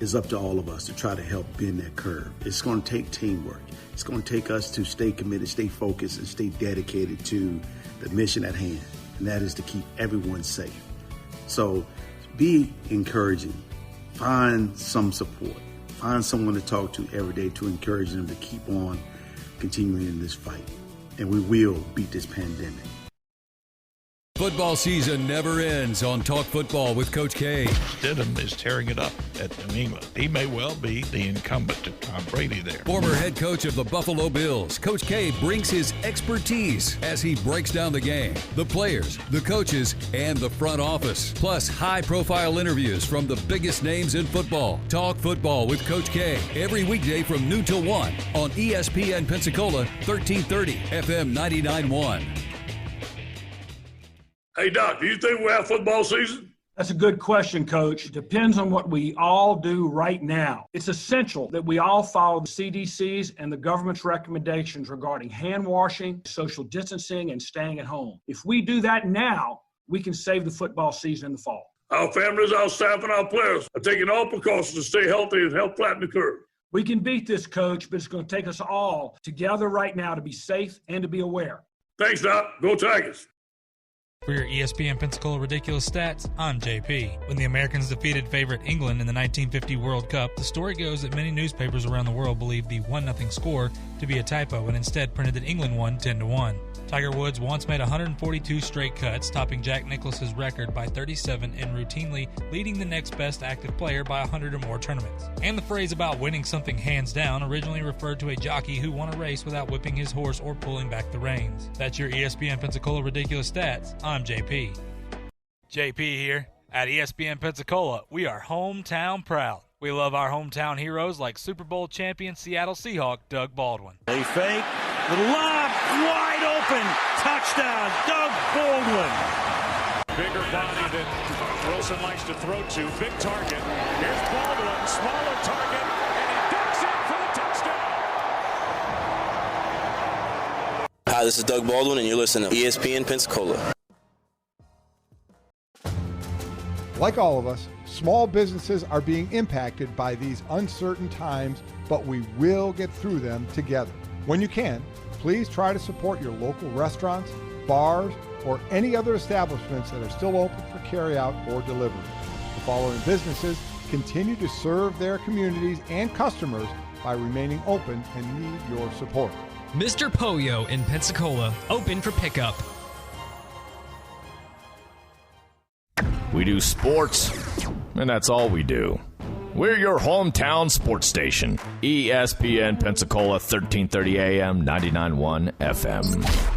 is up to all of us to try to help bend that curve. It's going to take teamwork. It's going to take us to stay committed, stay focused, and stay dedicated to the mission at hand, and that is to keep everyone safe. So be encouraging. Find some support. Find someone to talk to every day to encourage them to keep on continuing in this fight. And we will beat this pandemic. Football season never ends on Talk Football with Coach K. Stidham is tearing it up at New England. He may well be the incumbent to Tom Brady there. Former head coach of the Buffalo Bills, Coach K brings his expertise as he breaks down the game, the players, the coaches, and the front office. Plus high-profile interviews from the biggest names in football. Talk Football with Coach K every weekday from noon till 1 on ESPN Pensacola 1330 FM 99.1. Hey, Doc, do you think we'll have football season? That's a good question, Coach. It depends on what we all do right now. It's essential that we all follow the CDC's and the government's recommendations regarding hand washing, social distancing, and staying at home. If we do that now, we can save the football season in the fall. Our families, our staff, and our players are taking all precautions to stay healthy and help flatten the curve. We can beat this, Coach, but it's going to take us all together right now to be safe and to be aware. Thanks, Doc. Go Tigers. For your ESPN Pensacola Ridiculous Stats, I'm JP. When the Americans defeated favorite England in the 1950 World Cup, the story goes that many newspapers around the world believed the 1-0 score to be a typo and instead printed that England won 10-1. Tiger Woods once made 142 straight cuts, topping Jack Nicklaus's record by 37 and routinely leading the next best active player by 100 or more tournaments. And the phrase about winning something hands down originally referred to a jockey who won a race without whipping his horse or pulling back the reins. That's your ESPN Pensacola Ridiculous Stats. I'm JP. JP here. At ESPN Pensacola, we are hometown proud. We love our hometown heroes like Super Bowl champion Seattle Seahawk Doug Baldwin. They fake, the lob, wide open, touchdown, Doug Baldwin. Bigger body than Wilson likes to throw to, big target. Here's Baldwin, smaller target, and he ducks in for the touchdown. Hi, this is Doug Baldwin, and you're listening to ESPN Pensacola. Like all of us, small businesses are being impacted by these uncertain times, but we will get through them together. When you can, please try to support your local restaurants, bars, or any other establishments that are still open for carryout or delivery. The following businesses continue to serve their communities and customers by remaining open and need your support. Mr. Poyo in Pensacola, open for pickup. We do sports, and that's all we do. We're your hometown sports station, ESPN Pensacola 1330 AM, 99.1 FM.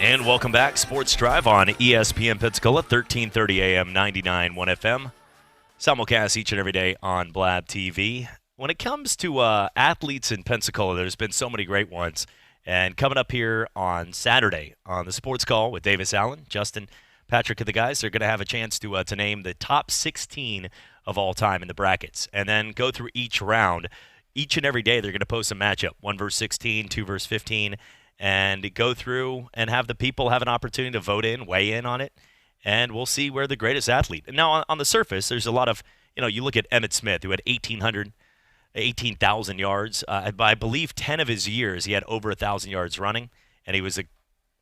And welcome back, Sports Drive on ESPN Pensacola, 1330 AM, 99.1 FM. Simulcast each and every day on Blab TV. when it comes to athletes in Pensacola, there's been so many great ones. And coming up here on Saturday on the Sports Call with Davis Allen, Justin, Patrick, and the guys, they're going to have a chance to name the top 16 of all time in the brackets, and then go through each round. Each and every day, they're going to post a matchup: 1 versus 16, 2 versus 15, and go through and have the people have an opportunity to vote in, weigh in on it, and we'll see where the greatest athlete. And now on the surface, there's a lot of, you look at Emmitt Smith, who had 18,000 yards. I believe 10 of his years he had over 1,000 yards running, and he was a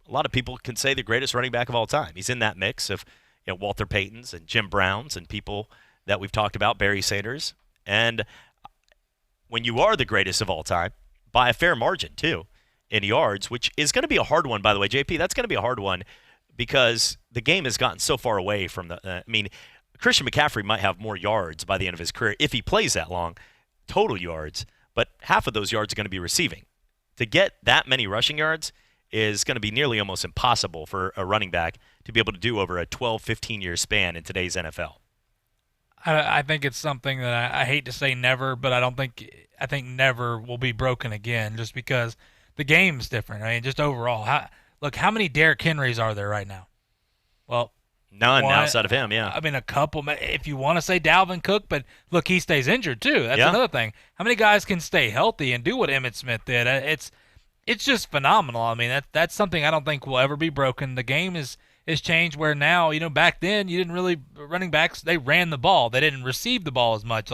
lot of people can say the greatest running back of all time. He's in that mix of Walter Paytons and Jim Browns and people that we've talked about, Barry Sanders. And when you are the greatest of all time, by a fair margin too, in yards, which is going to be a hard one, by the way, JP, that's going to be a hard one because the game has gotten so far away from the Christian McCaffrey might have more yards by the end of his career if he plays that long, total yards, but half of those yards are going to be receiving. To get that many rushing yards is going to be nearly almost impossible for a running back to be able to do over a 12, 15-year span in today's NFL. I think it's something that I hate to say never, but I think never will be broken again just because the game's different. I mean, just overall. How many Derrick Henrys are there right now? Well, none outside of him, yeah. I mean, a couple. If you want to say Dalvin Cook, but look, he stays injured too. That's another thing. How many guys can stay healthy and do what Emmitt Smith did? It's just phenomenal. I mean, that's something I don't think will ever be broken. The game is changed where now, back then you didn't really running backs. They ran the ball. They didn't receive the ball as much.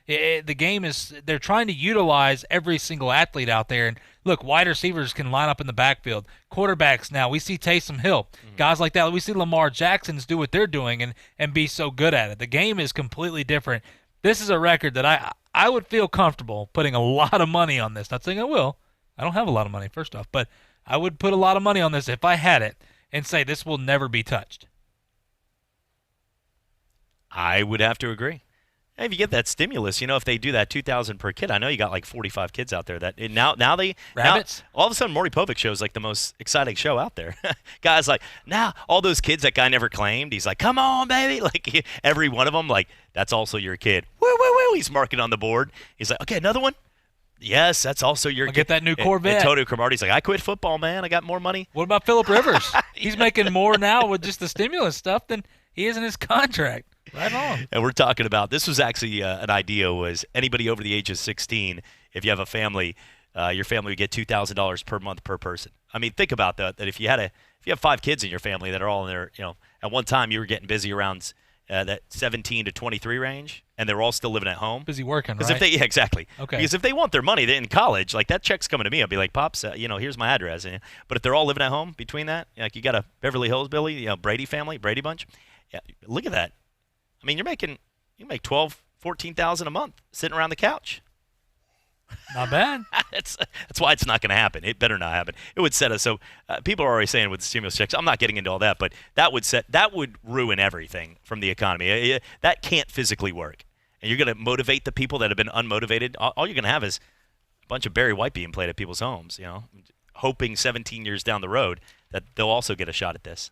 The game is they're trying to utilize every single athlete out there. And look, wide receivers can line up in the backfield. Quarterbacks now, we see Taysom Hill, guys like that. We see Lamar Jackson's do what they're doing and be so good at it. The game is completely different. This is a record that I would feel comfortable putting a lot of money on this. Not saying I will. I don't have a lot of money, first off, but I would put a lot of money on this if I had it and say this will never be touched. I would have to agree. If you get that stimulus, if they do that 2,000 per kid, I know you got like 45 kids out there that now rabbits. All of a sudden, Maury Povich show is like the most exciting show out there. Guys like now all those kids that guy never claimed. He's like, come on, baby! Like every one of them, like that's also your kid. Woo, woo, woo! He's marking on the board. He's like, okay, another one. Yes, that's also your kid. Get that new Corvette. And Toto Cromartie's like, I quit football, man. I got more money. What about Phillip Rivers? He's making more now with just the stimulus stuff than he is in his contract. Right on. And we're talking about, this was actually an idea, was anybody over the age of 16, if you have a family, your family would get $2,000 per month per person. I mean, think about that if you have 5 kids in your family that are all in their, at one time you were getting busy around that 17 to 23 range, and they're all still living at home. Busy working, right? Exactly. Okay. Because if they want their money in college, like that check's coming to me, I'll be like, Pops, here's my address. But if they're all living at home between that, like you got a Beverly Hills Billy, Brady family, Brady bunch, yeah, look at that. I mean, you make $14,000 a month sitting around the couch. Not bad. That's why it's not going to happen. It better not happen. It would set us. So people are already saying with the stimulus checks, I'm not getting into all that, but that would ruin everything from the economy. That can't physically work. And you're going to motivate the people that have been unmotivated. All you're going to have is a bunch of Barry White being played at people's homes, hoping 17 years down the road that they'll also get a shot at this.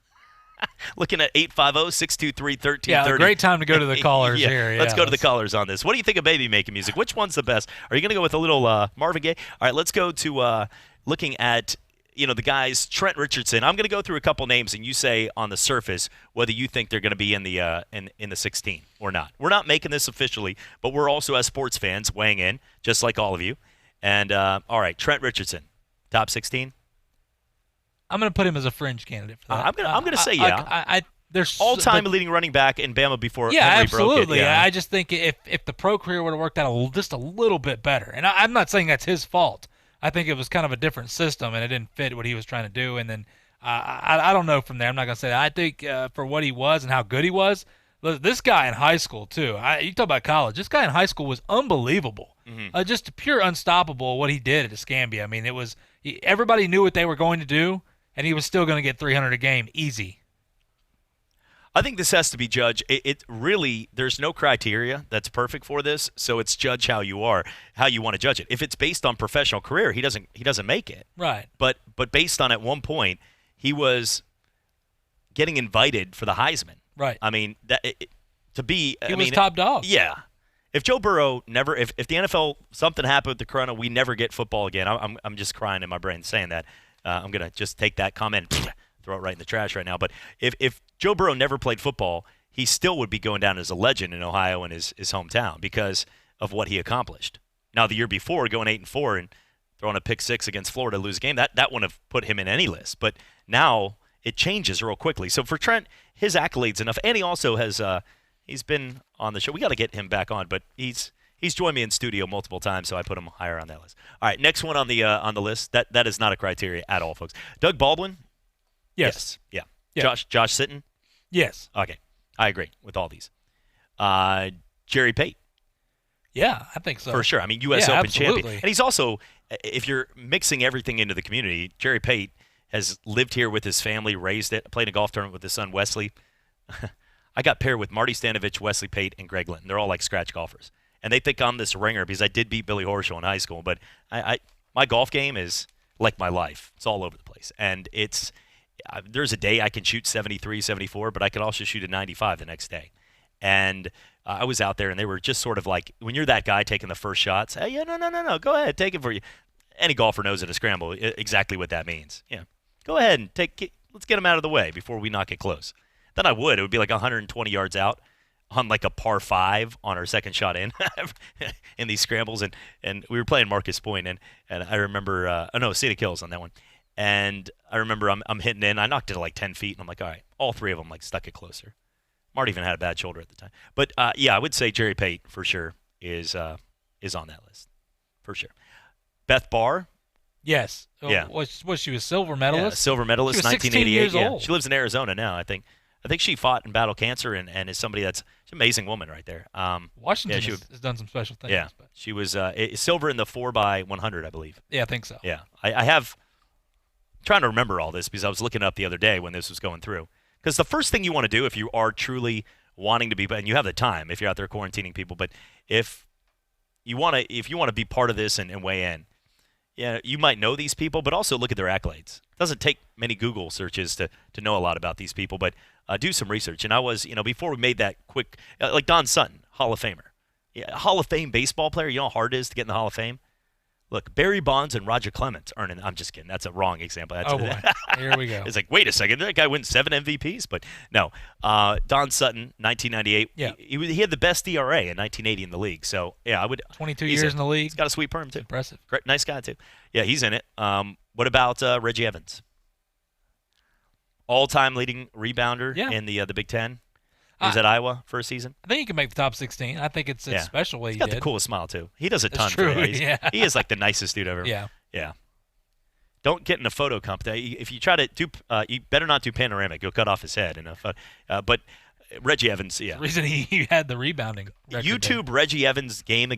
Looking at 850-623-1330. Yeah, a great time to go to the callers here. Yeah, let's go to the callers on this. What do you think of baby making music? Which one's the best? Are you going to go with a little Marvin Gaye? All right, let's go to looking at the guys. Trent Richardson. I'm going to go through a couple names, and you say on the surface whether you think they're going to be in the in the 16 or not. We're not making this officially, but we're also as sports fans weighing in, just like all of you. And all right, Trent Richardson, top 16. I'm going to put him as a fringe candidate for that. I'm going to say yeah. There's all-time leading running back in Bama before Henry absolutely. broke it. Yeah, I just think if the pro career would have worked out just a little bit better, and I'm not saying that's his fault. I think it was kind of a different system, and it didn't fit what he was trying to do. And then I don't know from there. I'm not going to say that. I think for what he was and how good he was, this guy in high school too. You talk about college. This guy in high school was unbelievable. Mm-hmm. Just pure unstoppable what he did at Escambia. I mean, everybody knew what they were going to do. And he was still going to get 300 a game, easy. I think this has to be judged. It really, there's no criteria that's perfect for this, so it's judge how you want to judge it. If it's based on professional career, he doesn't make it. Right. But based on at one point, he was getting invited for the Heisman. Right. I mean, he was top dog. Yeah. If Joe Burrow never, if the NFL, something happened with the corona, we never get football again, I'm just crying in my brain saying that. I'm going to just take that comment, throw it right in the trash right now. But if Joe Burrow never played football, he still would be going down as a legend in Ohio and his hometown because of what he accomplished. Now, the year before, going 8-4 and throwing a pick six against Florida to lose a game, that wouldn't have put him in any list. But now it changes real quickly. So for Trent, his accolades enough, and he also has he's been on the show. We got to get him back on, but he's joined me in studio multiple times, so I put him higher on that list. All right, next one on the list. That is not a criteria at all, folks. Doug Baldwin. Yes. Yeah. Yeah. Josh Sitton. Yes. Okay, I agree with all these. Jerry Pate. Yeah, I think so. For sure. I mean, U.S. Open absolutely. champion. And he's also, if you're mixing everything into the community, Jerry Pate has lived here with his family, raised it, played a golf tournament with his son, Wesley. I got paired with Marty Stanovich, Wesley Pate, and Greg Linton. They're all like scratch golfers. And they think I'm this ringer because I did beat Billy Horschel in high school. But my golf game is like my life. It's all over the place. And there's a day I can shoot 73, 74, but I can also shoot a 95 the next day. And I was out there, and they were just sort of like, when you're that guy taking the first shots, hey, yeah, no, go ahead, take it for you. Any golfer knows at a scramble exactly what that means. Yeah, go ahead and let's get them out of the way before we knock it close. Then it would be like 120 yards out on like a par 5 on our second shot in these scrambles, and we were playing Marcus Point, and I remember, Cedar Kills on that one, and I remember I'm hitting in, I knocked it at like 10 feet, and I'm like, all right, all three of them like stuck it closer. Marty even had a bad shoulder at the time. But, I would say Jerry Pate, for sure, is on that list. For sure. Beth Barr. Yes. Yeah. She was silver medalist? Yeah, silver medalist, she was 1988. 16 years yeah. old. She lives in Arizona now, I think. I think she fought and battled cancer and is somebody she's an amazing woman right there. Washington has done some special things. Yeah. But. She was silver in the 4x100, I believe. Yeah, I think so. Yeah. I have – trying to remember all this because I was looking up the other day when this was going through. Because the first thing you want to do if you are truly wanting to be, and you have the time if you're out there quarantining people, but if you want to be part of this and weigh in, yeah, you might know these people, but also look at their accolades. It doesn't take many Google searches to know a lot about these people, but do some research. And I was, before we made that quick, like Don Sutton, Hall of Famer. Yeah, Hall of Fame baseball player, you know how hard it is to get in the Hall of Fame? Look, Barry Bonds and Roger Clemens earning. I'm just kidding. That's a wrong example. Oh, boy. Here we go. It's like, wait a second. That guy wins 7 MVPs? But no. Don Sutton, 1998. Yeah. He had the best ERA in 1980 in the league. So, yeah, I would. 22 years in the league. He's got a sweet perm, too. Impressive. Great, nice guy, too. Yeah, he's in it. What about Reggie Evans? All-time leading rebounder in the Big Ten. He was at Iowa for a season. I think he can make the top 16. I think it's special what He's got the coolest smile, too. He does a ton. It's true, He is like the nicest dude ever. Yeah. Yeah. Don't get in a photo competition. If you try to do, you better not do panoramic. You'll cut off his head. But Reggie Evans, yeah. The reason he had the rebounding record YouTube there. Reggie Evans' game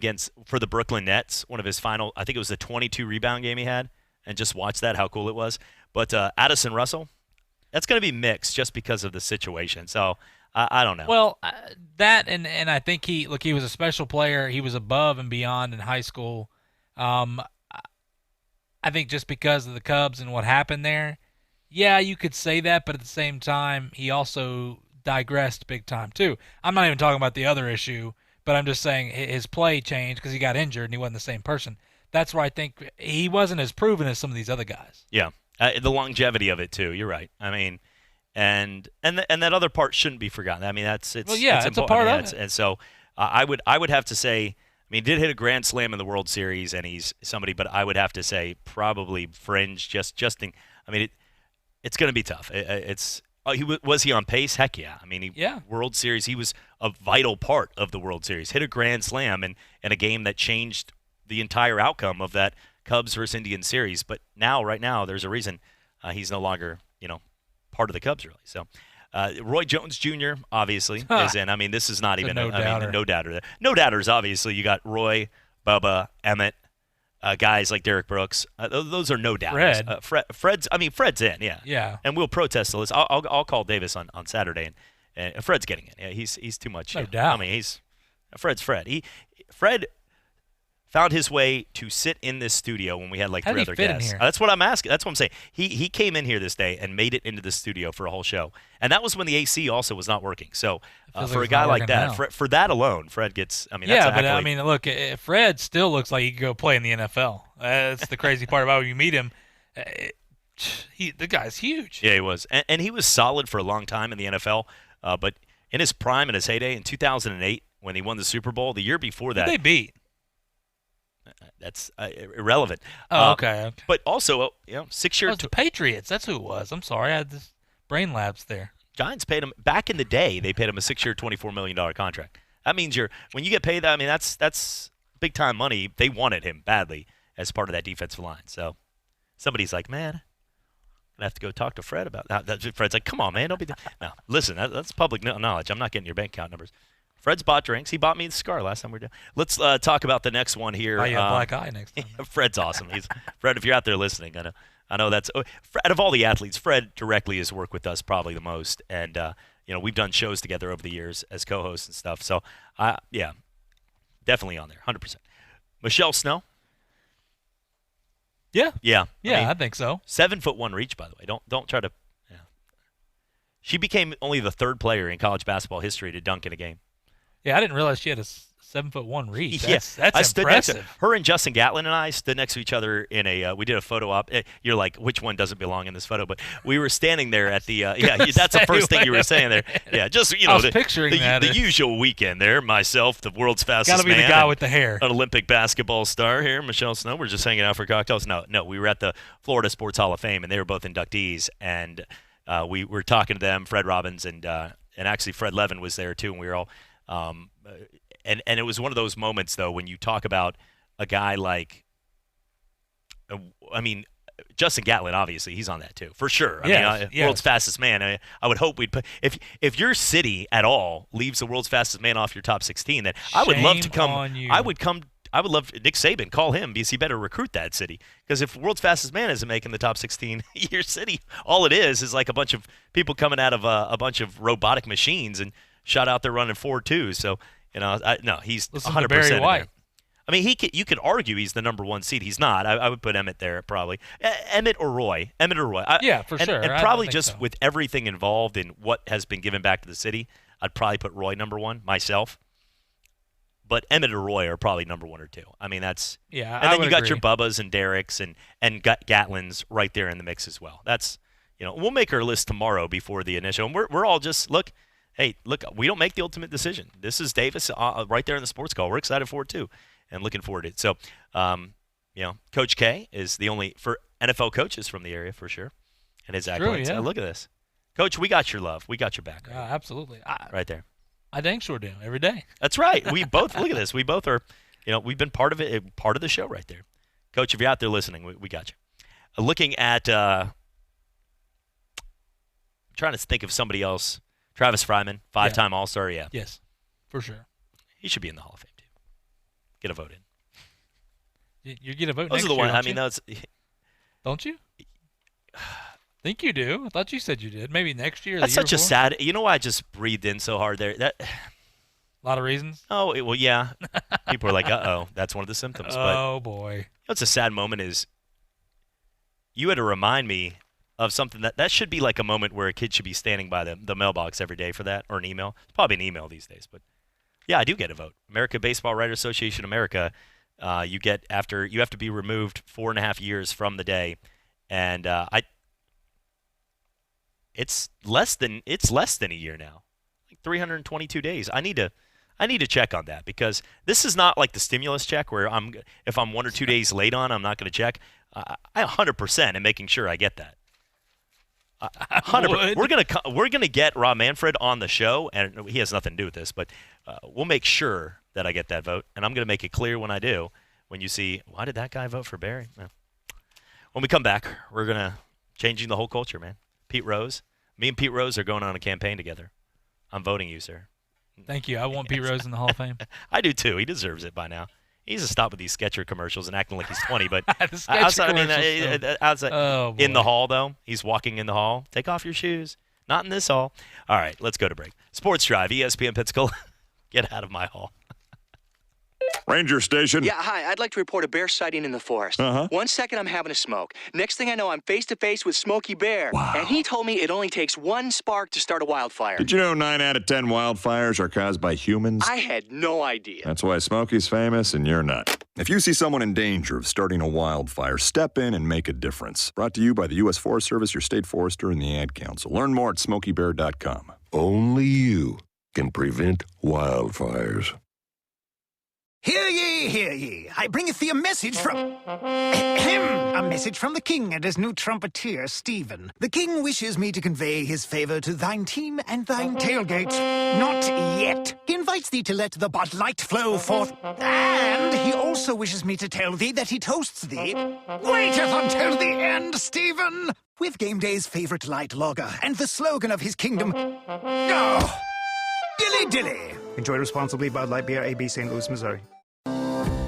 for the Brooklyn Nets, one of his final, I think it was the 22 rebound game he had, and just watch that, how cool it was. But Addison Russell, that's going to be mixed just because of the situation. So I don't know. Well, that and I think he was a special player. He was above and beyond in high school. I think just because of the Cubs and what happened there, yeah, you could say that, but at the same time, he also digressed big time too. I'm not even talking about the other issue, but I'm just saying his play changed because he got injured and he wasn't the same person. That's where I think he wasn't as proven as some of these other guys. Yeah, the longevity of it too. You're right. I mean, and that other part shouldn't be forgotten. I mean, it's a part of it. And so I would have to say. I mean, he did hit a grand slam in the World Series, and he's somebody. But I would have to say probably fringe. It's going to be tough. Was he on pace? Heck yeah. I mean, World Series. He was a vital part of the World Series. Hit a grand slam in a game that changed the entire outcome of that Cubs versus Indian series. But right now, there's a reason he's no longer, part of the Cubs really. So. Roy Jones Jr. obviously is in. I mean, this is not even no doubter. No doubter there. No doubters, obviously. You got Roy, Bubba, Emmett, guys like Derek Brooks. Those are no doubters. Fred's in. Yeah. Yeah. And we'll protest the list. I'll call Davis on Saturday, and Fred's getting in. Yeah, he's too much. No doubt. I mean, Fred's Fred. Fred found his way to sit in this studio when we had like How three did he other fit in guests. here? That's what I'm asking. That's what I'm saying. He came in here this day and made it into the studio for a whole show, and that was when the AC also was not working. So for a guy like that, for that alone, Fred gets. I mean, that's an but accolade. I mean, look, Fred still looks like he could go play in the NFL. That's the crazy part about when you meet him. The guy's huge. Yeah, he was, and he was solid for a long time in the NFL. But in his prime, in his heyday, in 2008, when he won the Super Bowl, the year before that, Who'd they beat? That's irrelevant. Oh, okay. But also, 6-year. That was the Patriots. That's who it was. I'm sorry, I had this brain lapse there. Giants paid him back in the day. They paid him a 6-year, $24 million contract. That means when you get paid that. I mean, that's big time money. They wanted him badly as part of that defensive line. So somebody's like, man, I have to go talk to Fred about that. Fred's like, come on, man, don't be. No, listen, that's public knowledge. I'm not getting your bank account numbers. Fred's bought drinks. He bought me the cigar last time we were down. Let's talk about the next one here. Oh, yeah, black eye next time. Fred's awesome. Fred, if you're out there listening, I know that's out of all the athletes, Fred directly has worked with us probably the most, and we've done shows together over the years as co-hosts and stuff. So, yeah, definitely on there, 100%. Michelle Snow. Yeah. Yeah. I think so. 7'1" reach, by the way. Don't try to. Yeah. She became only the third player in college basketball history to dunk in a game. Yeah, I didn't realize she had a 7'1" reach. That's I stood next impressive. to her and Justin Gatlin and I stood next to each other in a. We did a photo op. You're like, which one doesn't belong in this photo? But we were standing there at the. That's the first thing you were saying there. Yeah, just I was picturing that. The usual weekend there. Myself, the world's fastest man. Got to be the guy with the hair. An Olympic basketball star here, Michelle Snow. We're just hanging out for cocktails. No, we were at the Florida Sports Hall of Fame, and they were both inductees, and we were talking to them. Fred Robbins and actually Fred Levin was there too, and we were all. And it was one of those moments, though, when you talk about a guy like, Justin Gatlin, obviously, he's on that too, for sure. World's fastest man. I would hope we'd put if your city at all leaves the world's fastest man off your top 16, then I would love to come. I would love Nick Saban, call him because he better recruit that city. Because if world's fastest man isn't making the top 16, your city, all it is like a bunch of people coming out of a bunch of robotic machines and shot out there running 4.2. So. He's 100% Barry White. There. I mean, you could argue he's the number one seed. He's not. I would put Emmett there probably. Emmett or Roy. Yeah, for sure. And probably just with everything involved in what has been given back to the city, I'd probably put Roy number one myself. But Emmett or Roy are probably number one or two. I mean, that's yeah. And then you got your Bubbas and Derricks and Gatlins right there in the mix as well. That's we'll make our list tomorrow before the initial. And we're all just look. Hey, look, we don't make the ultimate decision. This is Davis right there in the sports call. We're excited for it, too, and looking forward to it. So, Coach K is the only for NFL coaches from the area, for sure, and his accolades. Yeah. Look at this. Coach, we got your love. We got your back. Right absolutely. Right there. I dang sure do, every day. That's right. We both, look at this. We both are, we've been part of it, part of the show right there. Coach, if you're out there listening, we got you. Looking at, trying to think of somebody else. Travis Fryman, 5-time All-Star, yeah. Yes, for sure. He should be in the Hall of Fame, too. Get a vote in. You get a vote Those next are the year, ones, don't you? Don't you? Think you do. I thought you said you did. Maybe next year or That's the year such a before? sad – you know why I just breathed in so hard there? A lot of reasons? Oh, well, yeah. People are like, uh-oh, that's one of the symptoms. Oh, boy. What's a sad moment is you had to remind me – of something that should be like a moment where a kid should be standing by the mailbox every day for that, or an email. It's probably an email these days, but yeah, I do get a vote. American Baseball Writers Association America, you have to be removed 4.5 years from the day, and it's less than a year now, like 322 days. I need to check on that because this is not like the stimulus check where if I'm 1 or 2 days late on, I'm not going to check. I 100% am making sure I get that. 100%. We're gonna get Rob Manfred on the show, and he has nothing to do with this, but we'll make sure that I get that vote, and I'm gonna make it clear when I do. When you see, why did that guy vote for Barry? When we come back, we're gonna changing the whole culture, man. Me and Pete Rose are going on a campaign together. I'm voting you, sir. Thank you. I want Pete Rose in the Hall of Fame. I do too. He deserves it by now. He needs to stop with these Skechers commercials and acting like he's 20. But outside in the hall, though, he's walking in the hall. Take off your shoes. Not in this hall. All right, let's go to break. Sports Drive, ESPN Pensacola. Get out of my hall. Ranger Station. Yeah, hi. I'd like to report a bear sighting in the forest. 1 second, I'm having a smoke. Next thing I know, I'm face-to-face with Smokey Bear. Wow. And he told me it only takes one spark to start a wildfire. Did you know 9 out of 10 wildfires are caused by humans? I had no idea. That's why Smokey's famous and you're not. If you see someone in danger of starting a wildfire, step in and make a difference. Brought to you by the U.S. Forest Service, your state forester, and the Ad Council. Learn more at smokeybear.com. Only you can prevent wildfires. Hear ye, hear ye. I bringeth thee a message from... a message from the king and his new trumpeter, Stephen. The king wishes me to convey his favor to thine team and thine tailgate. Not yet. He invites thee to let the Bud Light flow forth. And he also wishes me to tell thee that he toasts thee... Waiteth until the end, Stephen! With game day's favorite light lager and the slogan of his kingdom... Oh! Dilly dilly! Enjoy responsibly. Bud Light Beer, AB, St. Louis, Missouri.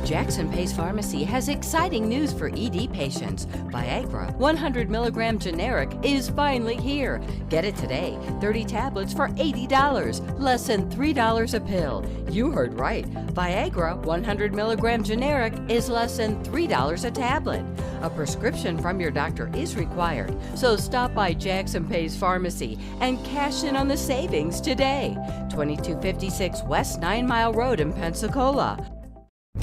Jackson Pace Pharmacy has exciting news for ED patients. Viagra 100 milligram generic is finally here. Get it today. 30 tablets for $80, less than $3 a pill. You heard right. Viagra 100 milligram generic is less than $3 a tablet. A prescription from your doctor is required, so stop by Jackson Pace Pharmacy and cash in on the savings today. 2256 West 9 Mile Road in Pensacola.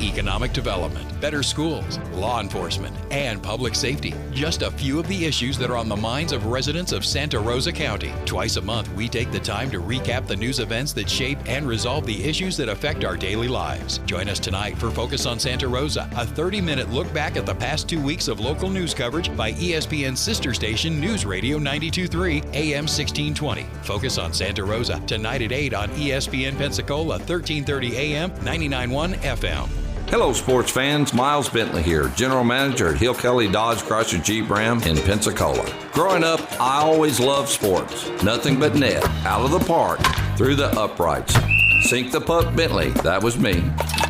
Economic development, better schools, law enforcement, and public safety. Just a few of the issues that are on the minds of residents of Santa Rosa County. Twice a month, we take the time to recap the news events that shape and resolve the issues that affect our daily lives. Join us tonight for Focus on Santa Rosa, a 30-minute look back at the past 2 weeks of local news coverage by ESPN's sister station, News Radio 92.3 AM 1620. Focus on Santa Rosa, tonight at 8 on ESPN Pensacola, 1330 AM, 99.1 FM. Hello, sports fans. Miles Bentley here, General Manager at Hill Kelly Dodge Chrysler Jeep Ram in Pensacola. Growing up, I always loved sports. Nothing but net, out of the park, through the uprights. Sink the puck Bentley, that was me.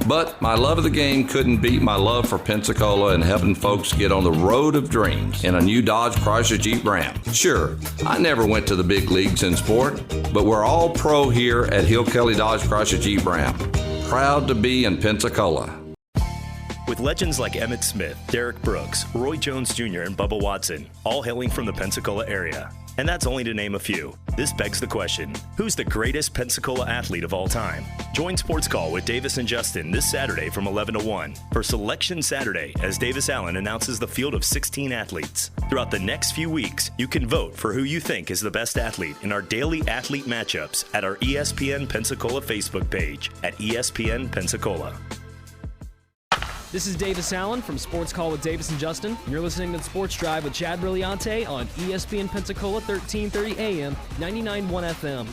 But my love of the game couldn't beat my love for Pensacola and helping folks get on the road of dreams in a new Dodge Chrysler Jeep Ram. Sure, I never went to the big leagues in sport, but we're all pro here at Hill Kelly Dodge Chrysler Jeep Ram. Proud to be in Pensacola. With legends like Emmitt Smith, Derek Brooks, Roy Jones Jr., and Bubba Watson, all hailing from the Pensacola area. And that's only to name a few. This begs the question, who's the greatest Pensacola athlete of all time? Join Sports Call with Davis and Justin this Saturday from 11 to 1 for Selection Saturday as Davis Allen announces the field of 16 athletes. Throughout the next few weeks, you can vote for who you think is the best athlete in our daily athlete matchups at our ESPN Pensacola Facebook page at ESPN Pensacola. This is Davis Allen from Sports Call with Davis and Justin. You're listening to the Sports Drive with Chad Brilliante on ESPN Pensacola 1330 AM, 99.1 FM.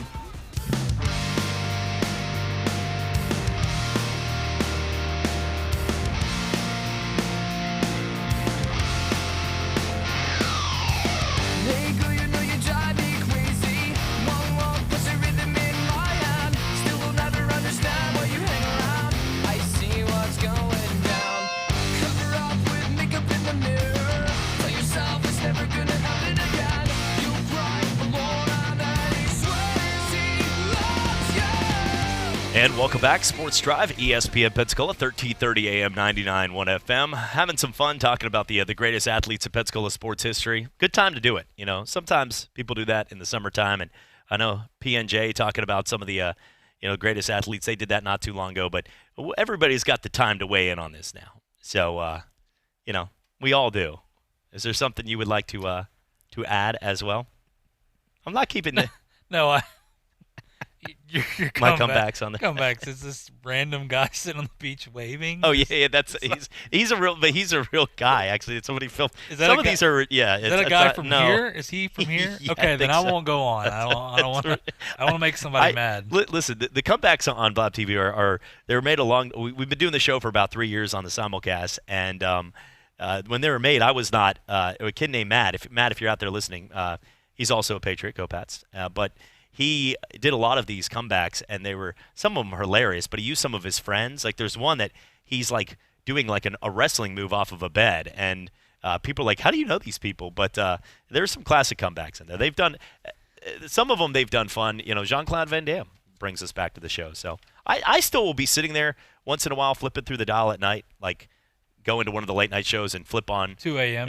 And welcome back, Sports Drive, ESPN Pensacola, 1330 AM, 99.1 FM. Having some fun talking about the greatest athletes in Pensacola sports history. Good time to do it. You know, sometimes people do that in the summertime, and I know PNJ talking about some of the greatest athletes. They did that not too long ago, but everybody's got the time to weigh in on this now. So, we all do. Is there something you would like to add as well? I'm not keeping the Your my comebacks on there. Comebacks is this random guy sitting on the beach waving. Oh yeah, he's a real guy. Actually, it's somebody filmed. Some of these are Is that a guy from here? Is he from here? Yeah, okay, then I won't go on. I don't want to make somebody mad. Listen, the comebacks on Bob TV are they were made along. We've been doing the show for about 3 years on the simulcast, and when they were made, I was not a kid named Matt. If you're out there listening, he's also a Patriot. Go Pats! But he did a lot of these comebacks, and some of them are hilarious, but he used some of his friends. Like there's one that he's like doing like a wrestling move off of a bed, and people are like, how do you know these people? But there's some classic comebacks in there. They've done some of them. They've done fun. Jean-Claude Van Damme brings us back to the show. So I still will be sitting there once in a while flipping through the dial at night, like going to one of the late night shows and flip on 2 a.m.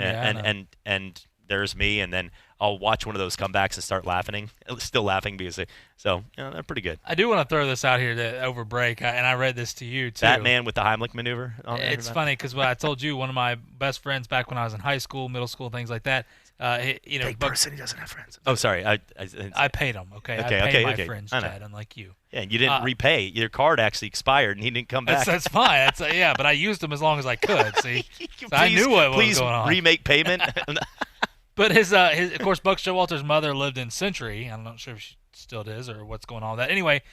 And there's me, and then I'll watch one of those comebacks and start laughing, still laughing because they're pretty good. I do want to throw this out here over break, and I read this to you too. Batman with the Heimlich maneuver. It's funny because what I told you, one of my best friends back when I was in high school, middle school, things like that. Big person, he doesn't have friends. Oh, sorry, I paid him. Okay, I paid my friends, Chad, unlike you. Yeah, and you didn't repay. Your card actually expired, and he didn't come back. That's fine. But I used them as long as I could. See, so I knew what was going on. Please remake payment. But his of course, Buck Showalter's mother lived in Century. I'm not sure if she still is or what's going on with that. Anyway,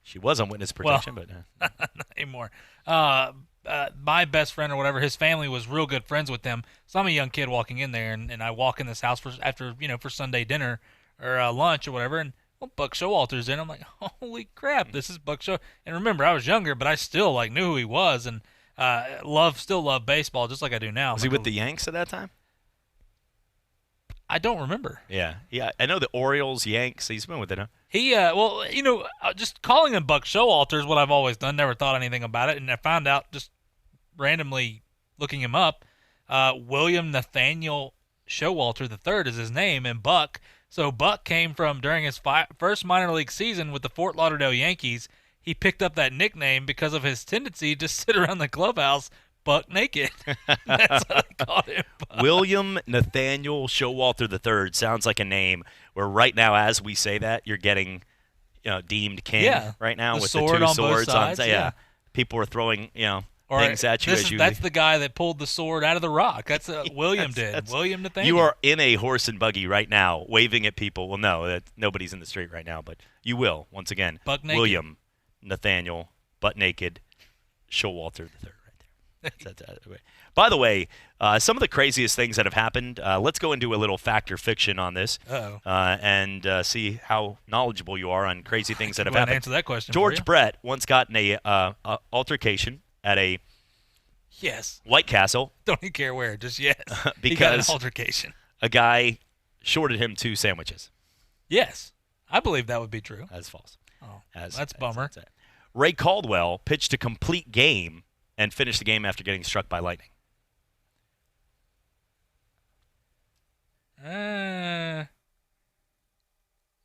she was on witness protection, but not anymore. My best friend or whatever, his family was real good friends with them. So I'm a young kid walking in there, and I walk in this house for Sunday dinner or lunch or whatever, and Buck Showalter's in. I'm like, holy crap, this is Buck Show. And remember, I was younger, but I still knew who he was, and still love baseball just like I do now. Was he with the Yanks at that time? I don't remember. Yeah. I know the Orioles, Yanks. He's been with it, huh? He, just calling him Buck Showalter is what I've always done. Never thought anything about it, and I found out just randomly looking him up. William Nathaniel Showalter III is his name, and Buck. So Buck came from during his first minor league season with the Fort Lauderdale Yankees. He picked up that nickname because of his tendency to sit around the clubhouse buck naked. That's what they called him. William Nathaniel Showalter III sounds like a name where right now, as we say that, you're getting deemed king right now with the two swords on. Yeah. People are throwing things at you. That's the guy that pulled the sword out of the rock. That's William did. William Nathaniel. You are in a horse and buggy right now, waving at people. Well, no, nobody's in the street right now, but you will once again. Buck naked. William Nathaniel, butt naked, Showalter III. By the way, some of the craziest things that have happened, let's go into a little fact or fiction on this and see how knowledgeable you are on crazy things that have happened. Answer that question. George Brett once got in a altercation at a White Castle. Don't even care where, just because he got an altercation. A guy shorted him 2 sandwiches. Yes, I believe that would be true. That's false. Oh, that's a bummer. Ray Caldwell pitched a complete game and finished the game after getting struck by lightning.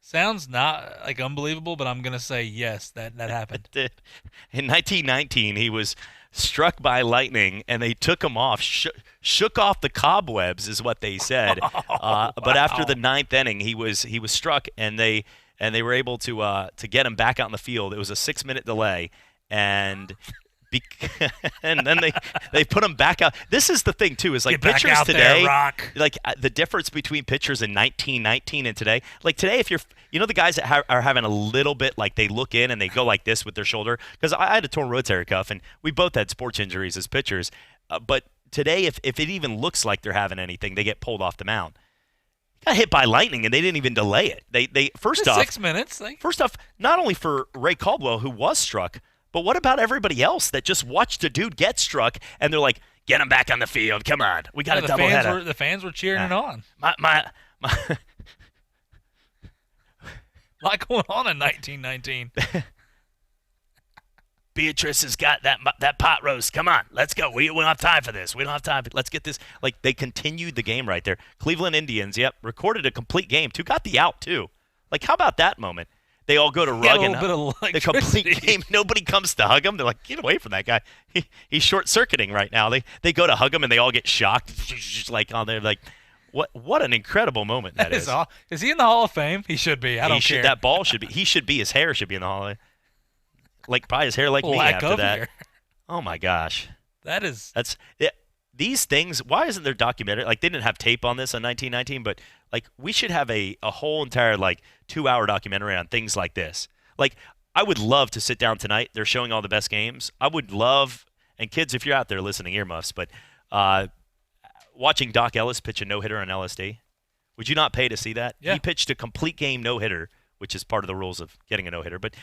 Sounds not unbelievable, but I'm going to say yes, that happened. In 1919, he was struck by lightning, and they took him off, shook off the cobwebs, is what they said. Wow. But after the 9th inning, he was struck, and they were able to get him back out in the field. It was a 6-minute delay, and and then they put him back out. This is the thing too, is pitchers today, the difference between pitchers in 1919 and today. Like today, if you're, the guys that are having a little bit, they look in and they go like this with their shoulder. Because I had a torn rotator cuff, and we both had sports injuries as pitchers. But today, if it even looks like they're having anything, they get pulled off the mound. Got hit by lightning, and they didn't even delay it. They first off 6 minutes. First off, not only for Ray Caldwell, who was struck, but what about everybody else that just watched a dude get struck, and they're like, get him back on the field. Come on. We got a doubleheader. The fans were cheering it on. My a lot going on in 1919. Beatrice has got that pot roast. Come on, let's go. We don't have time for this. We don't have time. Let's get this. They continued the game right there. Cleveland Indians, recorded a complete game. Got the out, too. How about that moment? They all go to rug and the complete game. Nobody comes to hug him. They're like, get away from that guy. He's short-circuiting right now. They go to hug him, and they all get shocked. Just on there, what an incredible moment that is. Is he in the Hall of Fame? He should be. I don't care. That ball should be. He should be. His hair should be in the Hall of Fame. Probably his hair me after that. Hair. Oh, my gosh. That's these things. Why isn't there documentary? They didn't have tape on this in 1919, but we should have a whole entire 2-hour documentary on things like this. I would love to sit down tonight. They're showing all the best games. I would love, and kids, if you're out there listening, earmuffs, but watching Doc Ellis pitch a no-hitter on LSD, would you not pay to see that? Yeah. He pitched a complete game no-hitter, which is part of the rules of getting a no-hitter. But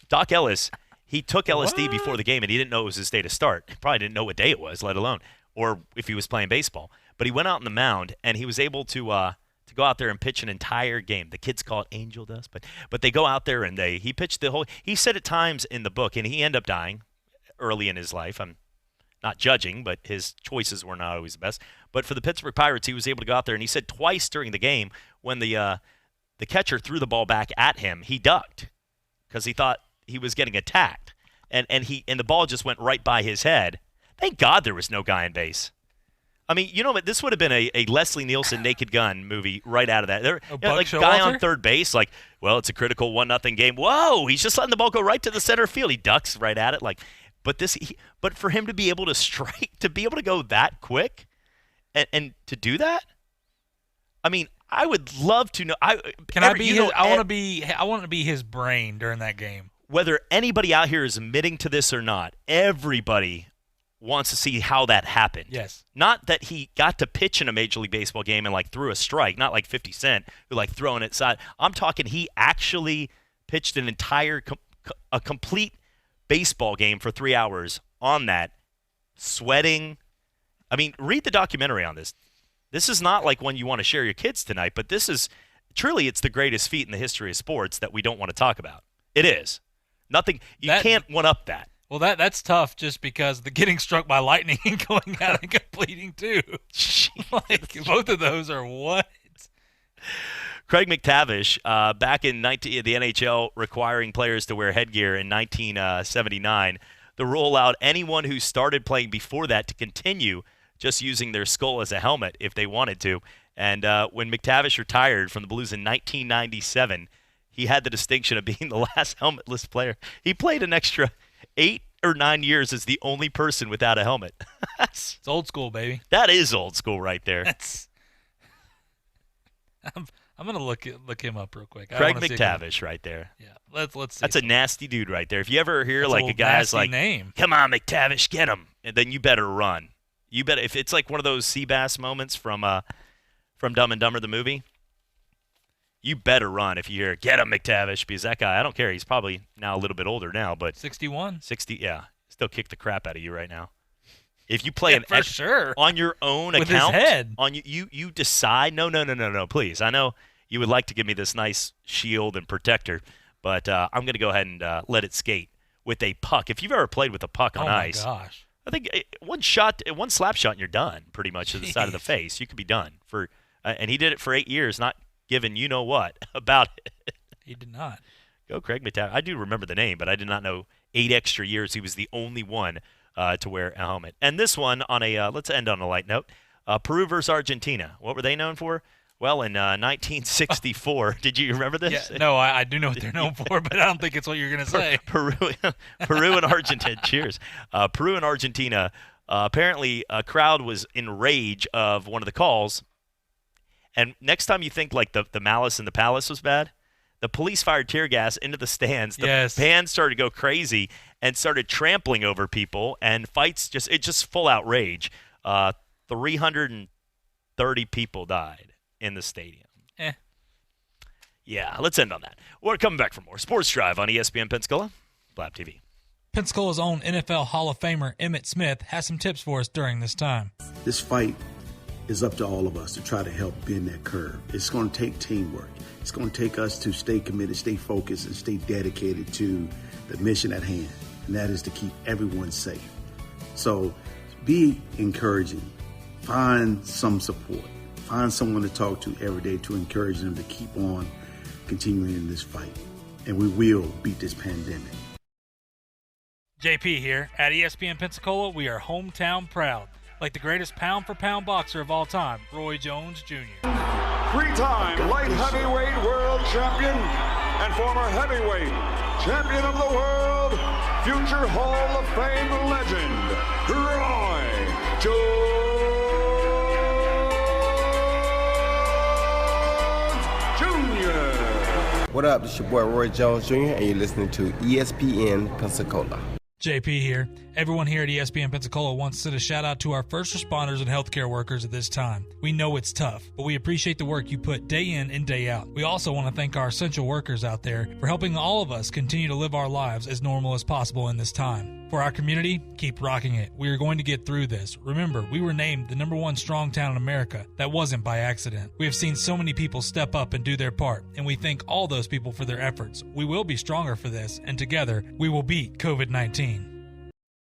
Doc Ellis, he took LSD before the game, and he didn't know it was his day to start. He probably didn't know what day it was, let alone, or if he was playing baseball. But he went out on the mound, and he was able to to go out there and pitch an entire game. The kids call it angel dust, but they go out there and he pitched the whole. He said at times in the book, and he ended up dying early in his life. I'm not judging, but his choices were not always the best. But for the Pittsburgh Pirates, he was able to go out there, and he said twice during the game when the catcher threw the ball back at him, he ducked because he thought he was getting attacked, and the ball just went right by his head. Thank God there was no guy on base. I mean, this would have been a Leslie Nielsen Naked Gun movie right out of that. Like guy on third base, like, well, it's a critical 1-0 game. Whoa, he's just letting the ball go right to the center field. He ducks right at it, like. But for him to be able to strike, to be able to go that quick, and to do that, I mean, I would love to know. I want to be his brain during that game. Whether anybody out here is admitting to this or not, everybody wants to see how that happened. Yes. Not that he got to pitch in a Major League Baseball game and like threw a strike, not like 50 Cent who like throwing it side. I'm talking he actually pitched an entire a complete baseball game for 3 hours on that, sweating. I mean, read the documentary on this. This is not like one you want to share your kids tonight, but this is truly, it's the greatest feat in the history of sports that we don't want to talk about. It is. Nothing, can't one-up that. Well, that's tough just because the getting struck by lightning and going out and completing too. Like, both of those are what? Craig McTavish, back in the NHL requiring players to wear headgear in 1979, the rule allowed anyone who started playing before that to continue just using their skull as a helmet if they wanted to. And when McTavish retired from the Blues in 1997, he had the distinction of being the last helmetless player. He played an extra 8 or 9 years as the only person without a helmet. It's old school, baby. That is old school right there. I'm gonna look him up real quick. Craig McTavish, right there. Yeah, let's see. That's a nasty dude right there. If you ever hear like a guy's like, name. "Come on, McTavish, get him," and then you better run. You better, if it's like one of those Seabass moments from Dumb and Dumber the movie. You better run if you hear, "Get him, McTavish," because that guy, I don't care. He's probably now a little bit older now, but 61, 60, yeah, still kick the crap out of you right now. If you play sure on your own with account, his head. on you decide. No, please. I know you would like to give me this nice shield and protector, but I'm going to go ahead and let it skate with a puck. If you've ever played with a puck on ice, gosh. I think one slap shot, and you're done pretty much to the side of the face. You could be done for, and he did it for 8 years, not giving you know what about it. He did not. Go Craig McTavish. I do remember the name, but I did not know 8 extra years he was the only one to wear a helmet. And this one on a let's end on a light note. Peru versus Argentina. What were they known for? Well, in 1964, did you remember this? Yeah, no, I do know what they're known for, but I don't think it's what you're going to say. Peru and Argentina. Cheers. Peru and Argentina. Apparently, a crowd was in rage of one of the calls. And next time you think like the Malice in the Palace was bad, the police fired tear gas into the stands. The fans started to go crazy and started trampling over people, and fights just full out rage. 330 people died in the stadium. Yeah, let's end on that. We're coming back for more Sports Drive on ESPN Pensacola, Blab TV. Pensacola's own NFL Hall of Famer Emmitt Smith has some tips for us during this time. This fight is up to all of us to try to help bend that curve. It's going to take teamwork. It's going to take us to stay committed, stay focused, and stay dedicated to the mission at hand, and that is to keep everyone safe. So be encouraging. Find some support. Find someone to talk to every day to encourage them to keep on continuing in this fight. And we will beat this pandemic. JP here. At ESPN Pensacola, we are hometown proud. Like the greatest pound-for-pound boxer of all time, Roy Jones Jr. Three-time light heavyweight world champion and former heavyweight champion of the world, future Hall of Fame legend, Roy Jones Jr. What up? This is your boy Roy Jones Jr. and you're listening to ESPN Pensacola. JP here. Everyone here at ESPN Pensacola wants to send a shout out to our first responders and healthcare workers at this time. We know it's tough, but we appreciate the work you put day in and day out. We also want to thank our essential workers out there for helping all of us continue to live our lives as normal as possible in this time. For our community, keep rocking it. We are going to get through this. Remember, we were named the #1 strong town in America. That wasn't by accident. We have seen so many people step up and do their part, and we thank all those people for their efforts. We will be stronger for this, and together, we will beat COVID-19.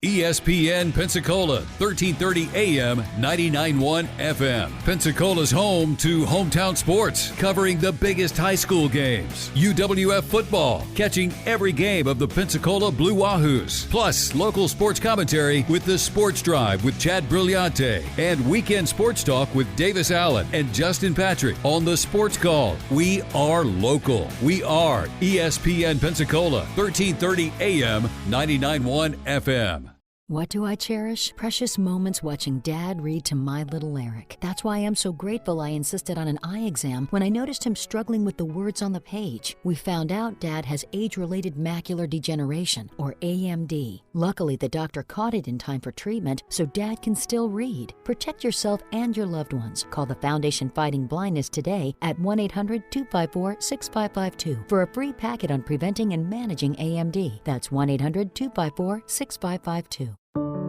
ESPN Pensacola, 1330 AM, 99.1 FM. Pensacola's home to hometown sports, covering the biggest high school games. UWF football, catching every game of the Pensacola Blue Wahoos. Plus, local sports commentary with the Sports Drive with Chad Brillante. And weekend sports talk with Davis Allen and Justin Patrick on the Sports Call. We are local. We are ESPN Pensacola, 1330 AM, 99.1 FM. What do I cherish? Precious moments watching Dad read to my little Eric. That's why I'm so grateful I insisted on an eye exam when I noticed him struggling with the words on the page. We found out Dad has age-related macular degeneration, or AMD. Luckily, the doctor caught it in time for treatment, so Dad can still read. Protect yourself and your loved ones. Call the Foundation Fighting Blindness today at 1-800-254-6552 for a free packet on preventing and managing AMD. That's 1-800-254-6552.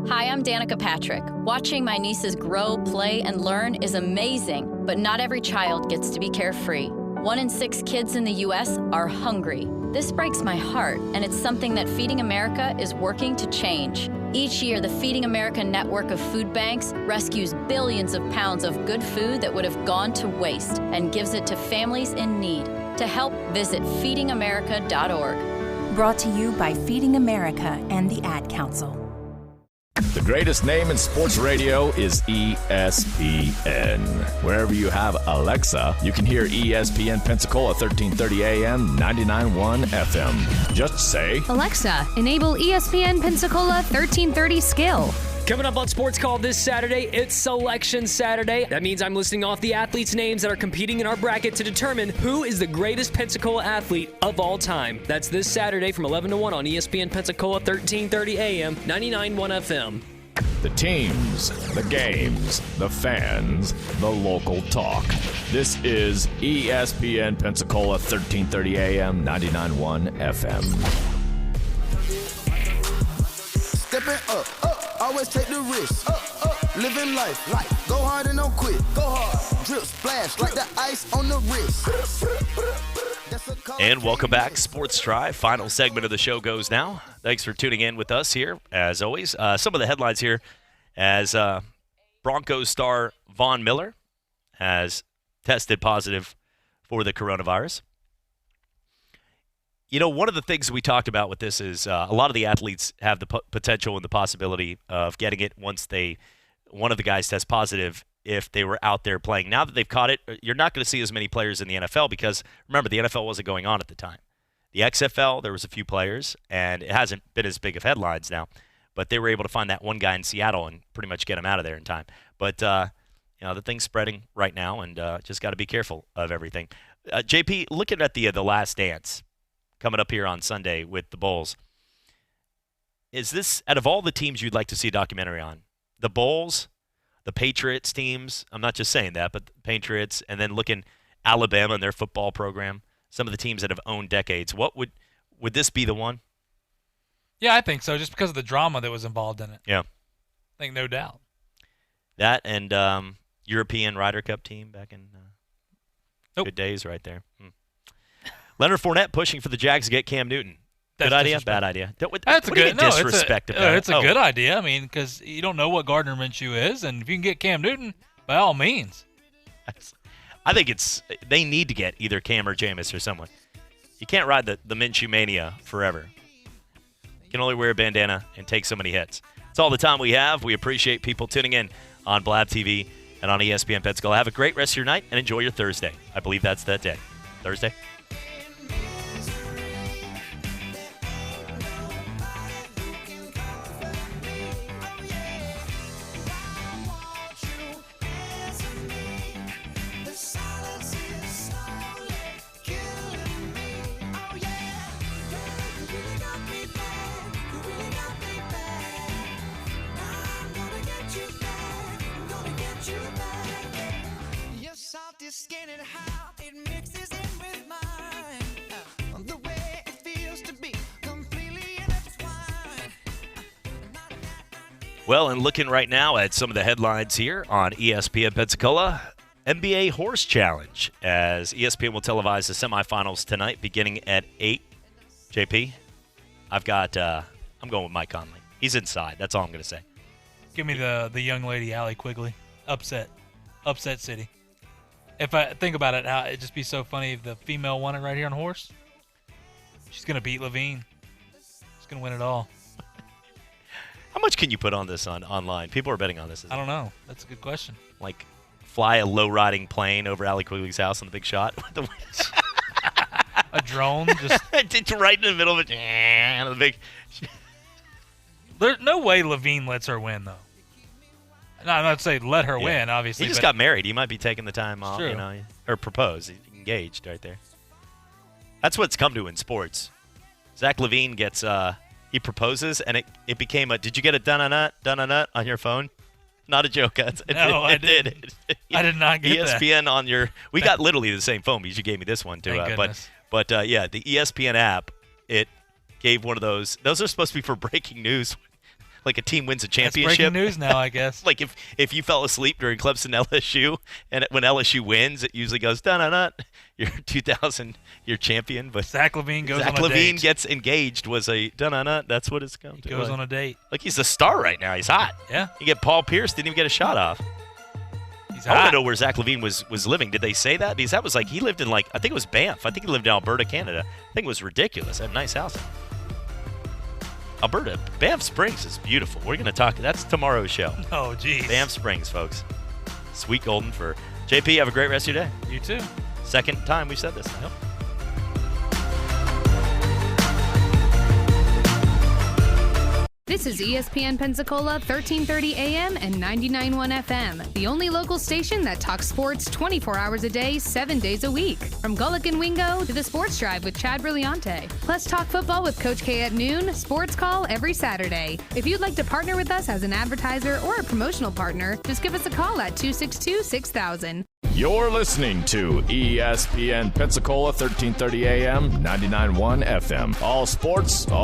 Hi, I'm Danica Patrick. Watching my nieces grow, play, and learn is amazing, but not every child gets to be carefree. 1 in 6 kids in the U.S. are hungry. This breaks my heart, and it's something that Feeding America is working to change. Each year, the Feeding America network of food banks rescues billions of pounds of good food that would have gone to waste and gives it to families in need. To help, visit feedingamerica.org. Brought to you by Feeding America and the Ad Council. The greatest name in sports radio is ESPN. Wherever you have Alexa, you can hear ESPN Pensacola 1330 AM, 99.1 FM. Just say, Alexa, enable ESPN Pensacola 1330 skill. Coming up on Sports Call this Saturday, it's Selection Saturday. That means I'm listing off the athletes' names that are competing in our bracket to determine who is the greatest Pensacola athlete of all time. That's this Saturday from 11 to 1 on ESPN Pensacola 1330 AM, 99.1 FM. the teams, the games, the fans, the local talk. This is ESPN Pensacola 1330 AM, 99.1 FM. Stepping up, always take the risk. Living life, go hard and don't quit. Go hard, drip, splash like the ice on the wrist. And welcome back, Sports Drive. Final segment of the show goes now. Thanks for tuning in with us here, as always. Some of the headlines here, as Broncos star Von Miller has tested positive for the coronavirus. You know, one of the things we talked about with this is a lot of the athletes have the potential and the possibility of getting it once one of the guys tests positive if they were out there playing. Now that they've caught it, you're not going to see as many players in the NFL because, remember, the NFL wasn't going on at the time. The XFL, there was a few players, and it hasn't been as big of headlines now, but they were able to find that one guy in Seattle and pretty much get him out of there in time. But, you know, the thing's spreading right now, and just got to be careful of everything. JP, looking at the Last Dance coming up here on Sunday with the Bulls, is this, out of all the teams you'd like to see a documentary on, the Bulls, the Patriots teams, I'm not just saying that, but the Patriots, and then looking Alabama and their football program, some of the teams that have owned decades, what would this be the one? Yeah, I think so, just because of the drama that was involved in it. Yeah. I think no doubt. That and European Ryder Cup team back in good days right there. Leonard Fournette pushing for the Jags to get Cam Newton. Good idea? Bad idea? That's a good disrespect about it. It's a good idea. I mean, because you don't know what Gardner Minshew is, and if you can get Cam Newton, by all means. I think they need to get either Cam or Jameis or someone. You can't ride the Minshew mania forever. You can only wear a bandana and take so many hits. That's all the time we have. We appreciate people tuning in on Blab TV and on ESPN Pensacola. Have a great rest of your night and enjoy your Thursday. I believe that's that day. Thursday? Your soft skin and how it mixes in with mine. Well, and looking right now at some of the headlines here on ESPN Pensacola, NBA Horse Challenge, as ESPN will televise the semifinals tonight beginning at 8. JP, I'm going with Mike Conley. He's inside. That's all I'm going to say. Give me the young lady, Allie Quigley. Upset city. If I think about it, it'd just be so funny if the female won it right here on horse. She's going to beat Levine. She's going to win it all. How much can you put on this online? People are betting on this. I don't know. That's a good question. Like fly a low-riding plane over Allie Quigley's house on the big shot? A drone? Just right in the middle of the big... There's no way Levine lets her win, though. No, I'm not saying let her win, obviously. He just got married. He might be taking the time off, true. Or proposed. He's engaged right there. That's what's come to in sports. Zach LaVine gets... he proposes, and it became a, did you get a dun-a-nut on your phone? Not a joke. No, I did. I did not get that. ESPN on your, we got literally the same phone because you gave me this one too. But yeah, the ESPN app, it gave one of those are supposed to be for breaking news. Like a team wins a championship. That's breaking news now, I guess. Like if you fell asleep during Clemson LSU, and when LSU wins, it usually goes dun-dun-dun. You're 2000, you're champion. But Zach LaVine goes on a date. Zach LaVine gets engaged was a dun-dun-dun. That's what it's come to. He goes on a date. Like he's a star right now. He's hot. Yeah. You get Paul Pierce, didn't even get a shot off. He's I want hot. to know where Zach LaVine was living. Did they say that? Because that was like he lived in I think it was Banff. I think he lived in Alberta, Canada. I think it was ridiculous. Had a nice house. Alberta, Banff Springs is beautiful. We're going to talk. That's tomorrow's show. Oh, geez. Banff Springs, folks. Sweet golden fur. JP, have a great rest of your day. You too. Second time we've said this. Yep. This is ESPN Pensacola, 1330 AM and 99.1 FM, the only local station that talks sports 24 hours a day, 7 days a week. From Gullick and Wingo to the Sports Drive with Chad Brilliante. Plus talk football with Coach K at noon, sports call every Saturday. If you'd like to partner with us as an advertiser or a promotional partner, just give us a call at 262-6000. You're listening to ESPN Pensacola, 1330 AM, 99.1 FM. All sports, all